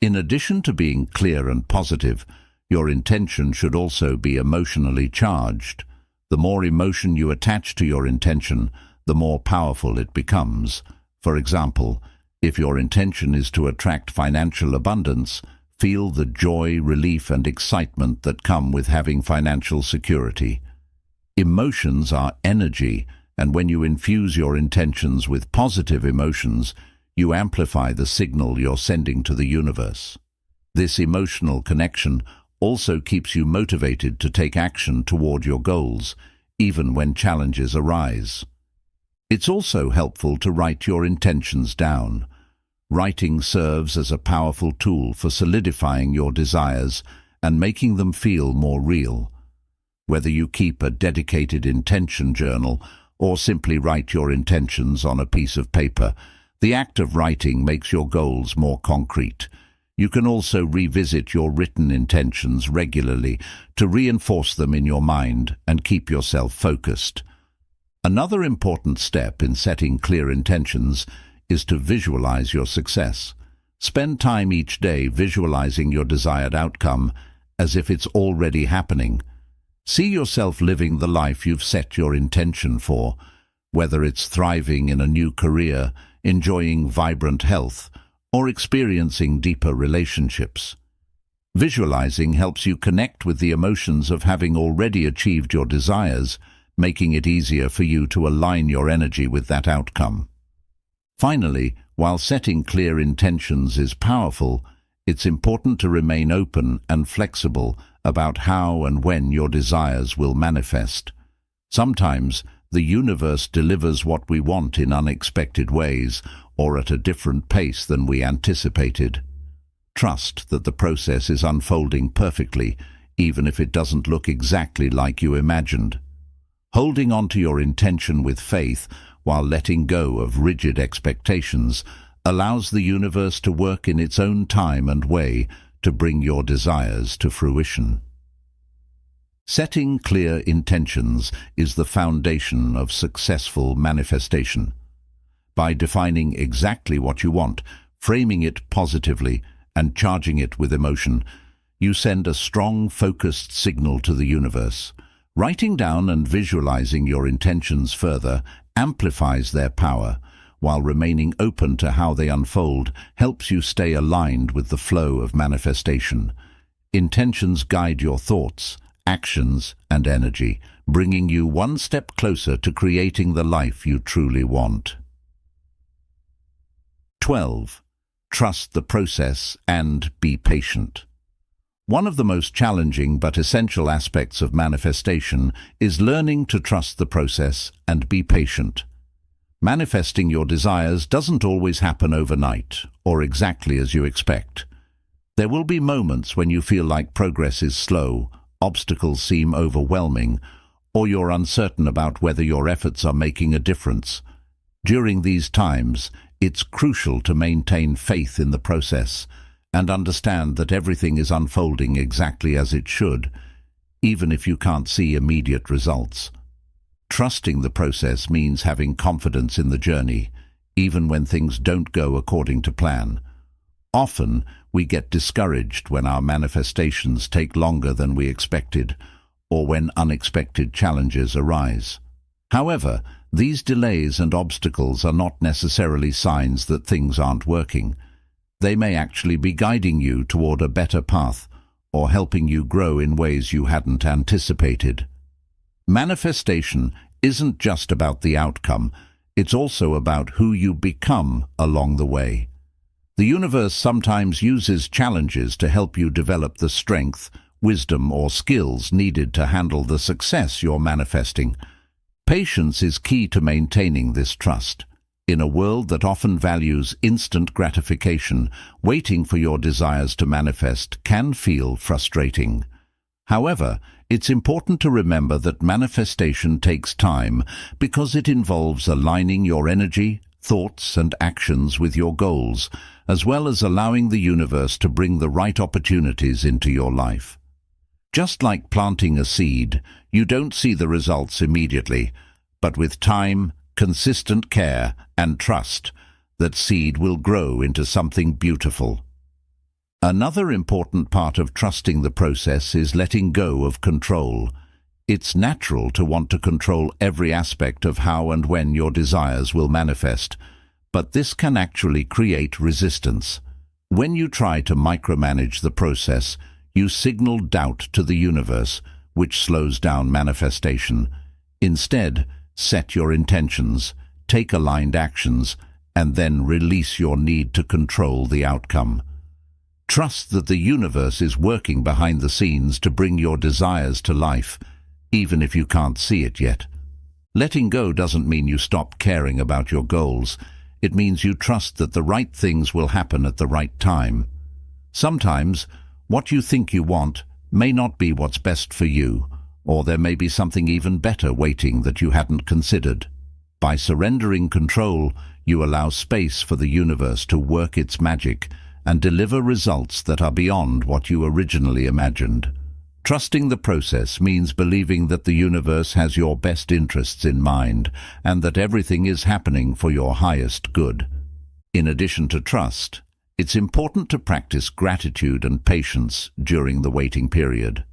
S1: In addition to being clear and positive, your intention should also be emotionally charged. The more emotion you attach to your intention, the more powerful it becomes. For example, if your intention is to attract financial abundance, feel the joy, relief, and excitement that come with having financial security. Emotions are energy, and when you infuse your intentions with positive emotions, you amplify the signal you're sending to the universe. This emotional connection also keeps you motivated to take action toward your goals, even when challenges arise. It's also helpful to write your intentions down. Writing serves as a powerful tool for solidifying your desires and making them feel more real. Whether you keep a dedicated intention journal or simply write your intentions on a piece of paper, the act of writing makes your goals more concrete. You can also revisit your written intentions regularly to reinforce them in your mind and keep yourself focused. Another important step in setting clear intentions is to visualize your success. Spend time each day visualizing your desired outcome as if it's already happening. See yourself living the life you've set your intention for, whether it's thriving in a new career, enjoying vibrant health, or experiencing deeper relationships. Visualizing helps you connect with the emotions of having already achieved your desires, making it easier for you to align your energy with that outcome. Finally, while setting clear intentions is powerful, it's important to remain open and flexible about how and when your desires will manifest. Sometimes, the universe delivers what we want in unexpected ways or at a different pace than we anticipated. Trust that the process is unfolding perfectly, even if it doesn't look exactly like you imagined. Holding on to your intention with faith while letting go of rigid expectations allows the universe to work in its own time and way to bring your desires to fruition. Setting clear intentions is the foundation of successful manifestation. By defining exactly what you want, framing it positively, and charging it with emotion, you send a strong, focused signal to the universe. Writing down and visualizing your intentions further amplifies their power, while remaining open to how they unfold helps you stay aligned with the flow of manifestation. Intentions guide your thoughts, actions, and energy, bringing you one step closer to creating the life you truly want. 12. Trust the process and be patient. One of the most challenging but essential aspects of manifestation is learning to trust the process and be patient. Manifesting your desires doesn't always happen overnight or exactly as you expect. There will be moments when you feel like progress is slow, obstacles seem overwhelming, or you're uncertain about whether your efforts are making a difference. During these times, it's crucial to maintain faith in the process and understand that everything is unfolding exactly as it should, even if you can't see immediate results. Trusting the process means having confidence in the journey, even when things don't go according to plan. Often, we get discouraged when our manifestations take longer than we expected, or when unexpected challenges arise. However, these delays and obstacles are not necessarily signs that things aren't working. They may actually be guiding you toward a better path or helping you grow in ways you hadn't anticipated. Manifestation isn't just about the outcome, it's also about who you become along the way. The universe sometimes uses challenges to help you develop the strength, wisdom, or skills needed to handle the success you're manifesting. Patience is key to maintaining this trust. In a world that often values instant gratification, waiting for your desires to manifest can feel frustrating. However, it's important to remember that manifestation takes time because it involves aligning your energy, thoughts, and actions with your goals, as well as allowing the universe to bring the right opportunities into your life. Just like planting a seed, you don't see the results immediately, but with time, consistent care, and trust, that seed will grow into something beautiful. Another important part of trusting the process is letting go of control. It's natural to want to control every aspect of how and when your desires will manifest, but this can actually create resistance. When you try to micromanage the process, you signal doubt to the universe, which slows down manifestation. Instead, set your intentions, take aligned actions, and then release your need to control the outcome. Trust that the universe is working behind the scenes to bring your desires to life, even if you can't see it yet. Letting go doesn't mean you stop caring about your goals. It means you trust that the right things will happen at the right time. Sometimes, what you think you want may not be what's best for you, or there may be something even better waiting that you hadn't considered. By surrendering control, you allow space for the universe to work its magic and deliver results that are beyond what you originally imagined. Trusting the process means believing that the universe has your best interests in mind and that everything is happening for your highest good. In addition to trust, it's important to practice gratitude and patience during the waiting period.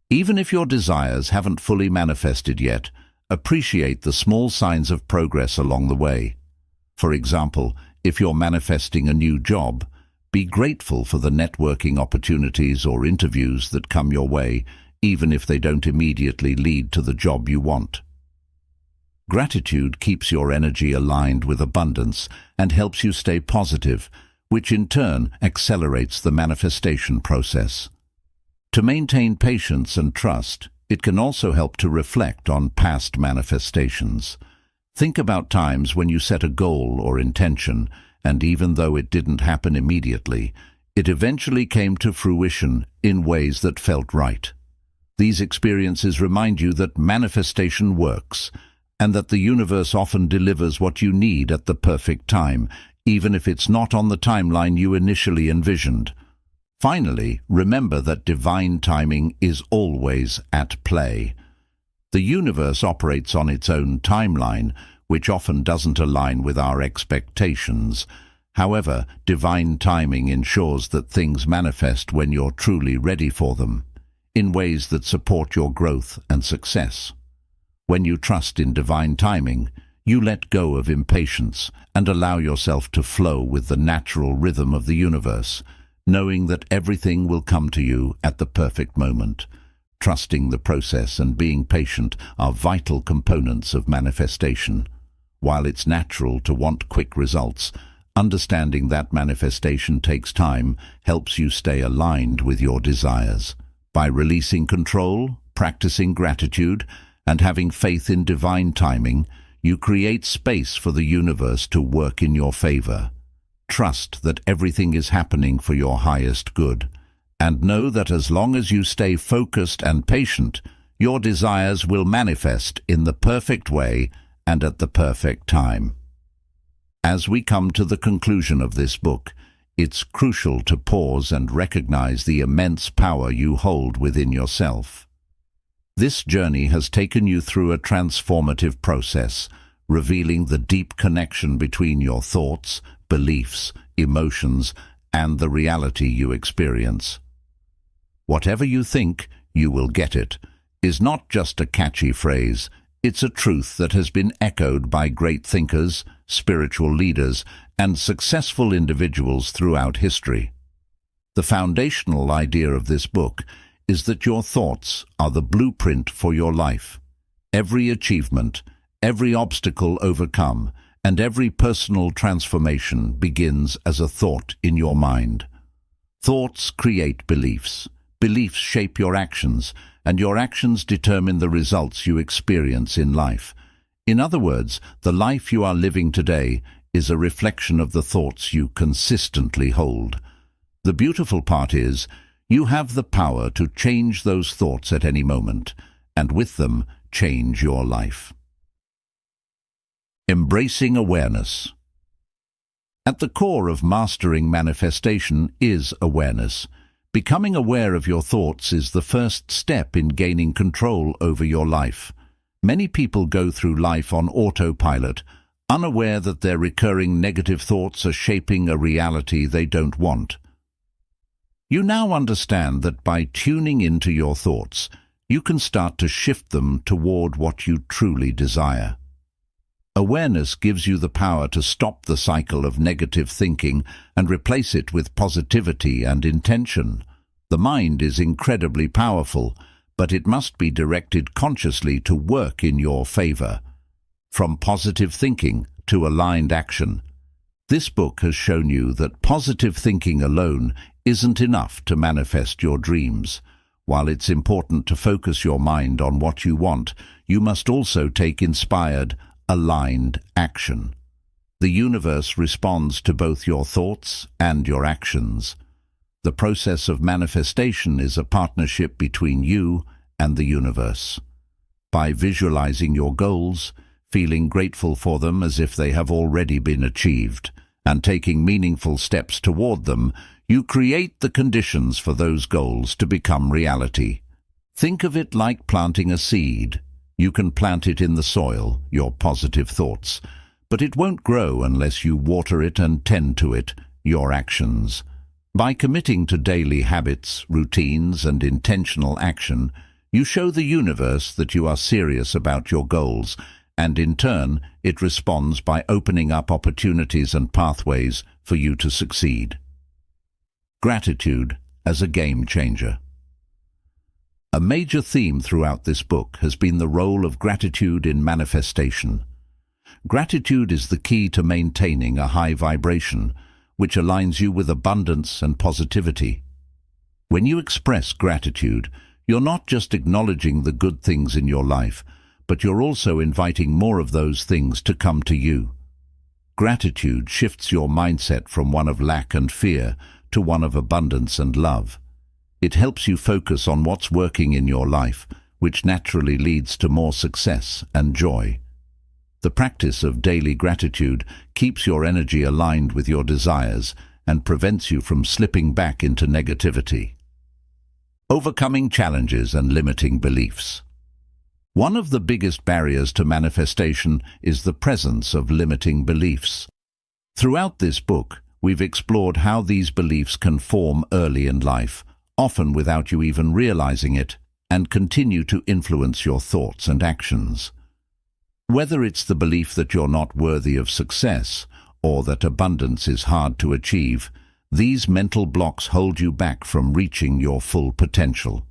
S1: Even if your desires haven't fully manifested yet, appreciate the small signs of progress along the way. For example, if you're manifesting a new job, be grateful for the networking opportunities or interviews that come your way, even if they don't immediately lead to the job you want. Gratitude keeps your energy aligned with abundance and helps you stay positive, which in turn accelerates the manifestation process. To maintain patience and trust, it can also help to reflect on past manifestations. Think about times when you set a goal or intention, and even though it didn't happen immediately, it eventually came to fruition in ways that felt right. These experiences remind you that manifestation works, and that the universe often delivers what you need at the perfect time, even if it's not on the timeline you initially envisioned. Finally, remember that divine timing is always at play. The universe operates on its own timeline, which often doesn't align with our expectations. However, divine timing ensures that things manifest when you're truly ready for them, in ways that support your growth and success. When you trust in divine timing, you let go of impatience and allow yourself to flow with the natural rhythm of the universe, knowing that everything will come to you at the perfect moment. Trusting the process and being patient are vital components of manifestation. While it's natural to want quick results, understanding that manifestation takes time helps you stay aligned with your desires. By releasing control, practicing gratitude, and having faith in divine timing, you create space for the universe to work in your favor. Trust that everything is happening for your highest good, and know that as long as you stay focused and patient, your desires will manifest in the perfect way and at the perfect time. As we come to the conclusion of this book, it's crucial to pause and recognize the immense power you hold within yourself. This journey has taken you through a transformative process, revealing the deep connection between your thoughts, beliefs, emotions, and the reality you experience. "Whatever you think, you will get it," is not just a catchy phrase. It's a truth that has been echoed by great thinkers, spiritual leaders, and successful individuals throughout history. The foundational idea of this book is that your thoughts are the blueprint for your life. Every achievement, every obstacle overcome, and every personal transformation begins as a thought in your mind. Thoughts create beliefs. Beliefs shape your actions, and your actions determine the results you experience in life. In other words, the life you are living today is a reflection of the thoughts you consistently hold. The beautiful part is, you have the power to change those thoughts at any moment, and with them, change your life. Embracing awareness. At the core of mastering manifestation is awareness. Becoming aware of your thoughts is the first step in gaining control over your life. Many people go through life on autopilot, unaware that their recurring negative thoughts are shaping a reality they don't want. You now understand that by tuning into your thoughts, you can start to shift them toward what you truly desire. Awareness gives you the power to stop the cycle of negative thinking and replace it with positivity and intention. The mind is incredibly powerful, but it must be directed consciously to work in your favor. From positive thinking to aligned action. This book has shown you that positive thinking alone isn't enough to manifest your dreams. While it's important to focus your mind on what you want, you must also take inspired, aligned action. The universe responds to both your thoughts and your actions. The process of manifestation is a partnership between you and the universe. By visualizing your goals, feeling grateful for them as if they have already been achieved, and taking meaningful steps toward them, you create the conditions for those goals to become reality. Think of it like planting a seed. You can plant it in the soil, your positive thoughts, but it won't grow unless you water it and tend to it, your actions. By committing to daily habits, routines, and intentional action, you show the universe that you are serious about your goals, and in turn, it responds by opening up opportunities and pathways for you to succeed. Gratitude as a game changer. A major theme throughout this book has been the role of gratitude in manifestation. Gratitude is the key to maintaining a high vibration, which aligns you with abundance and positivity. When you express gratitude, you're not just acknowledging the good things in your life, but you're also inviting more of those things to come to you. Gratitude shifts your mindset from one of lack and fear to one of abundance and love. It helps you focus on what's working in your life, which naturally leads to more success and joy. The practice of daily gratitude keeps your energy aligned with your desires and prevents you from slipping back into negativity. Overcoming challenges and limiting beliefs. One of the biggest barriers to manifestation is the presence of limiting beliefs. Throughout this book, we've explored how these beliefs can form early in life, often without you even realizing it, and continue to influence your thoughts and actions. Whether it's the belief that you're not worthy of success or that abundance is hard to achieve, these mental blocks hold you back from reaching your full potential.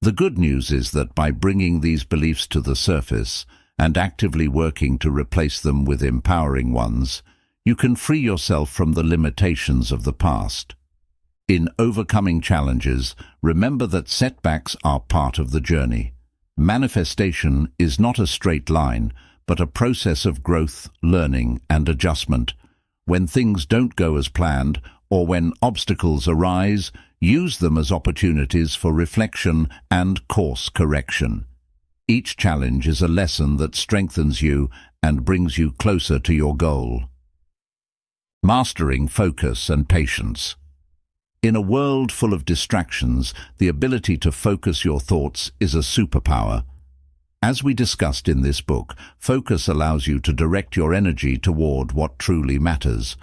S1: The good news is that by bringing these beliefs to the surface and actively working to replace them with empowering ones, you can free yourself from the limitations of the past. In overcoming challenges, remember that setbacks are part of the journey. Manifestation is not a straight line, but a process of growth, learning, and adjustment. When things don't go as planned, or when obstacles arise, use them as opportunities for reflection and course correction. Each challenge is a lesson that strengthens you and brings you closer to your goal. Mastering focus and patience. In a world full of distractions, the ability to focus your thoughts is a superpower. As we discussed in this book, focus allows you to direct your energy toward what truly matters.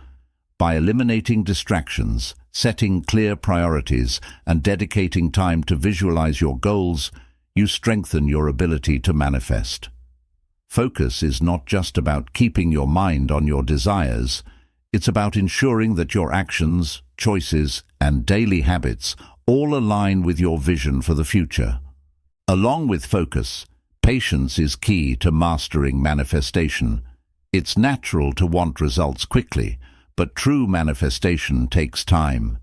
S1: By eliminating distractions, setting clear priorities, and dedicating time to visualize your goals, you strengthen your ability to manifest. Focus is not just about keeping your mind on your desires. It's about ensuring that your actions, choices, and daily habits all align with your vision for the future. Along with focus, patience is key to mastering manifestation. It's natural to want results quickly, but true manifestation takes time.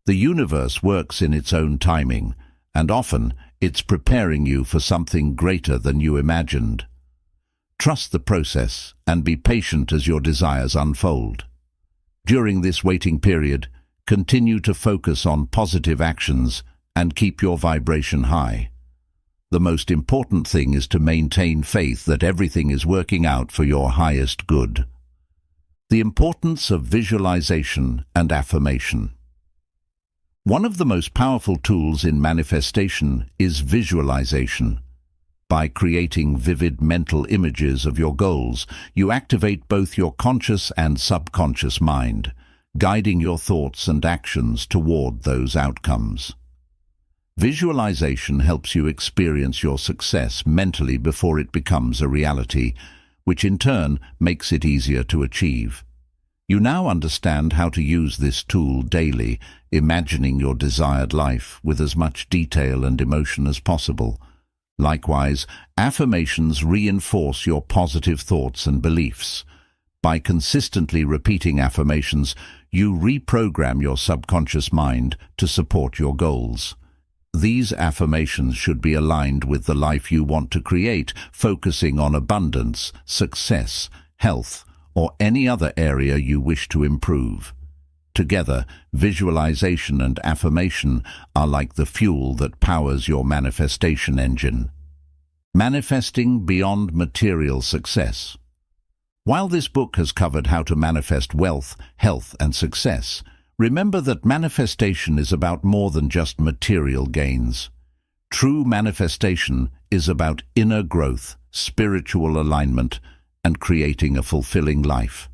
S1: The universe works in its own timing, and often it's preparing you for something greater than you imagined. Trust the process and be patient as your desires unfold. During this waiting period, continue to focus on positive actions and keep your vibration high. The most important thing is to maintain faith that everything is working out for your highest good. The importance of visualization and affirmation. One of the most powerful tools in manifestation is visualization. By creating vivid mental images of your goals, you activate both your conscious and subconscious mind, guiding your thoughts and actions toward those outcomes. Visualization helps you experience your success mentally before it becomes a reality, which in turn makes it easier to achieve. You now understand how to use this tool daily, imagining your desired life with as much detail and emotion as possible. Likewise, affirmations reinforce your positive thoughts and beliefs. By consistently repeating affirmations, you reprogram your subconscious mind to support your goals. These affirmations should be aligned with the life you want to create, focusing on abundance, success, health, or any other area you wish to improve. Together, visualization and affirmation are like the fuel that powers your manifestation engine. Manifesting beyond material success. While this book has covered how to manifest wealth, health, and success, remember that manifestation is about more than just material gains. True manifestation is about inner growth, spiritual alignment, and creating a fulfilling life.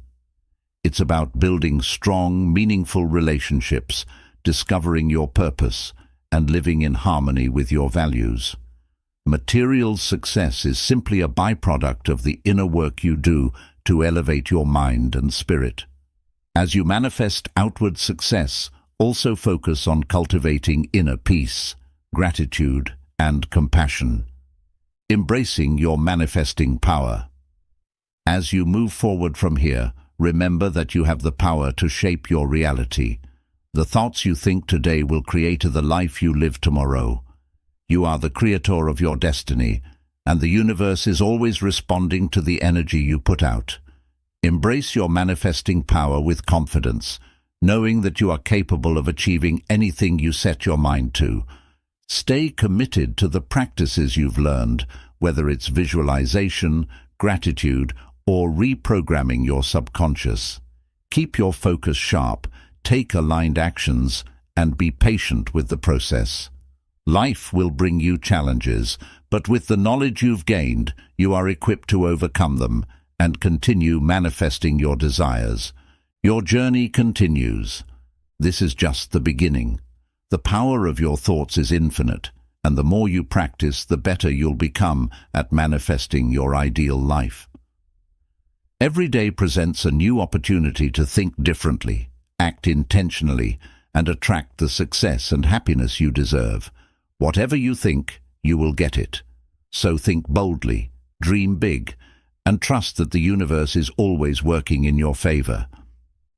S1: It's about building strong, meaningful relationships, discovering your purpose, and living in harmony with your values. Material success is simply a byproduct of the inner work you do to elevate your mind and spirit. As you manifest outward success, also focus on cultivating inner peace, gratitude, and compassion. Embracing your manifesting power. As you move forward from here, remember that you have the power to shape your reality. The thoughts you think today will create the life you live tomorrow. You are the creator of your destiny, and the universe is always responding to the energy you put out. Embrace your manifesting power with confidence, knowing that you are capable of achieving anything you set your mind to. Stay committed to the practices you've learned, whether it's visualization, gratitude, or reprogramming your subconscious. Keep your focus sharp, take aligned actions, and be patient with the process. Life will bring you challenges, but with the knowledge you've gained, you are equipped to overcome them and continue manifesting your desires. Your journey continues. This is just the beginning. The power of your thoughts is infinite, and the more you practice, the better you'll become at manifesting your ideal life. Every day presents a new opportunity to think differently, act intentionally, and attract the success and happiness you deserve. Whatever you think, you will get it. So think boldly, dream big, and trust that the universe is always working in your favor.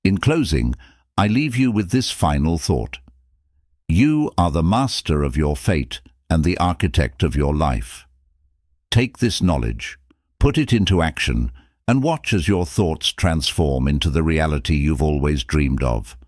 S1: In closing, I leave you with this final thought. You are the master of your fate and the architect of your life. Take this knowledge, put it into action, and watch as your thoughts transform into the reality you've always dreamed of.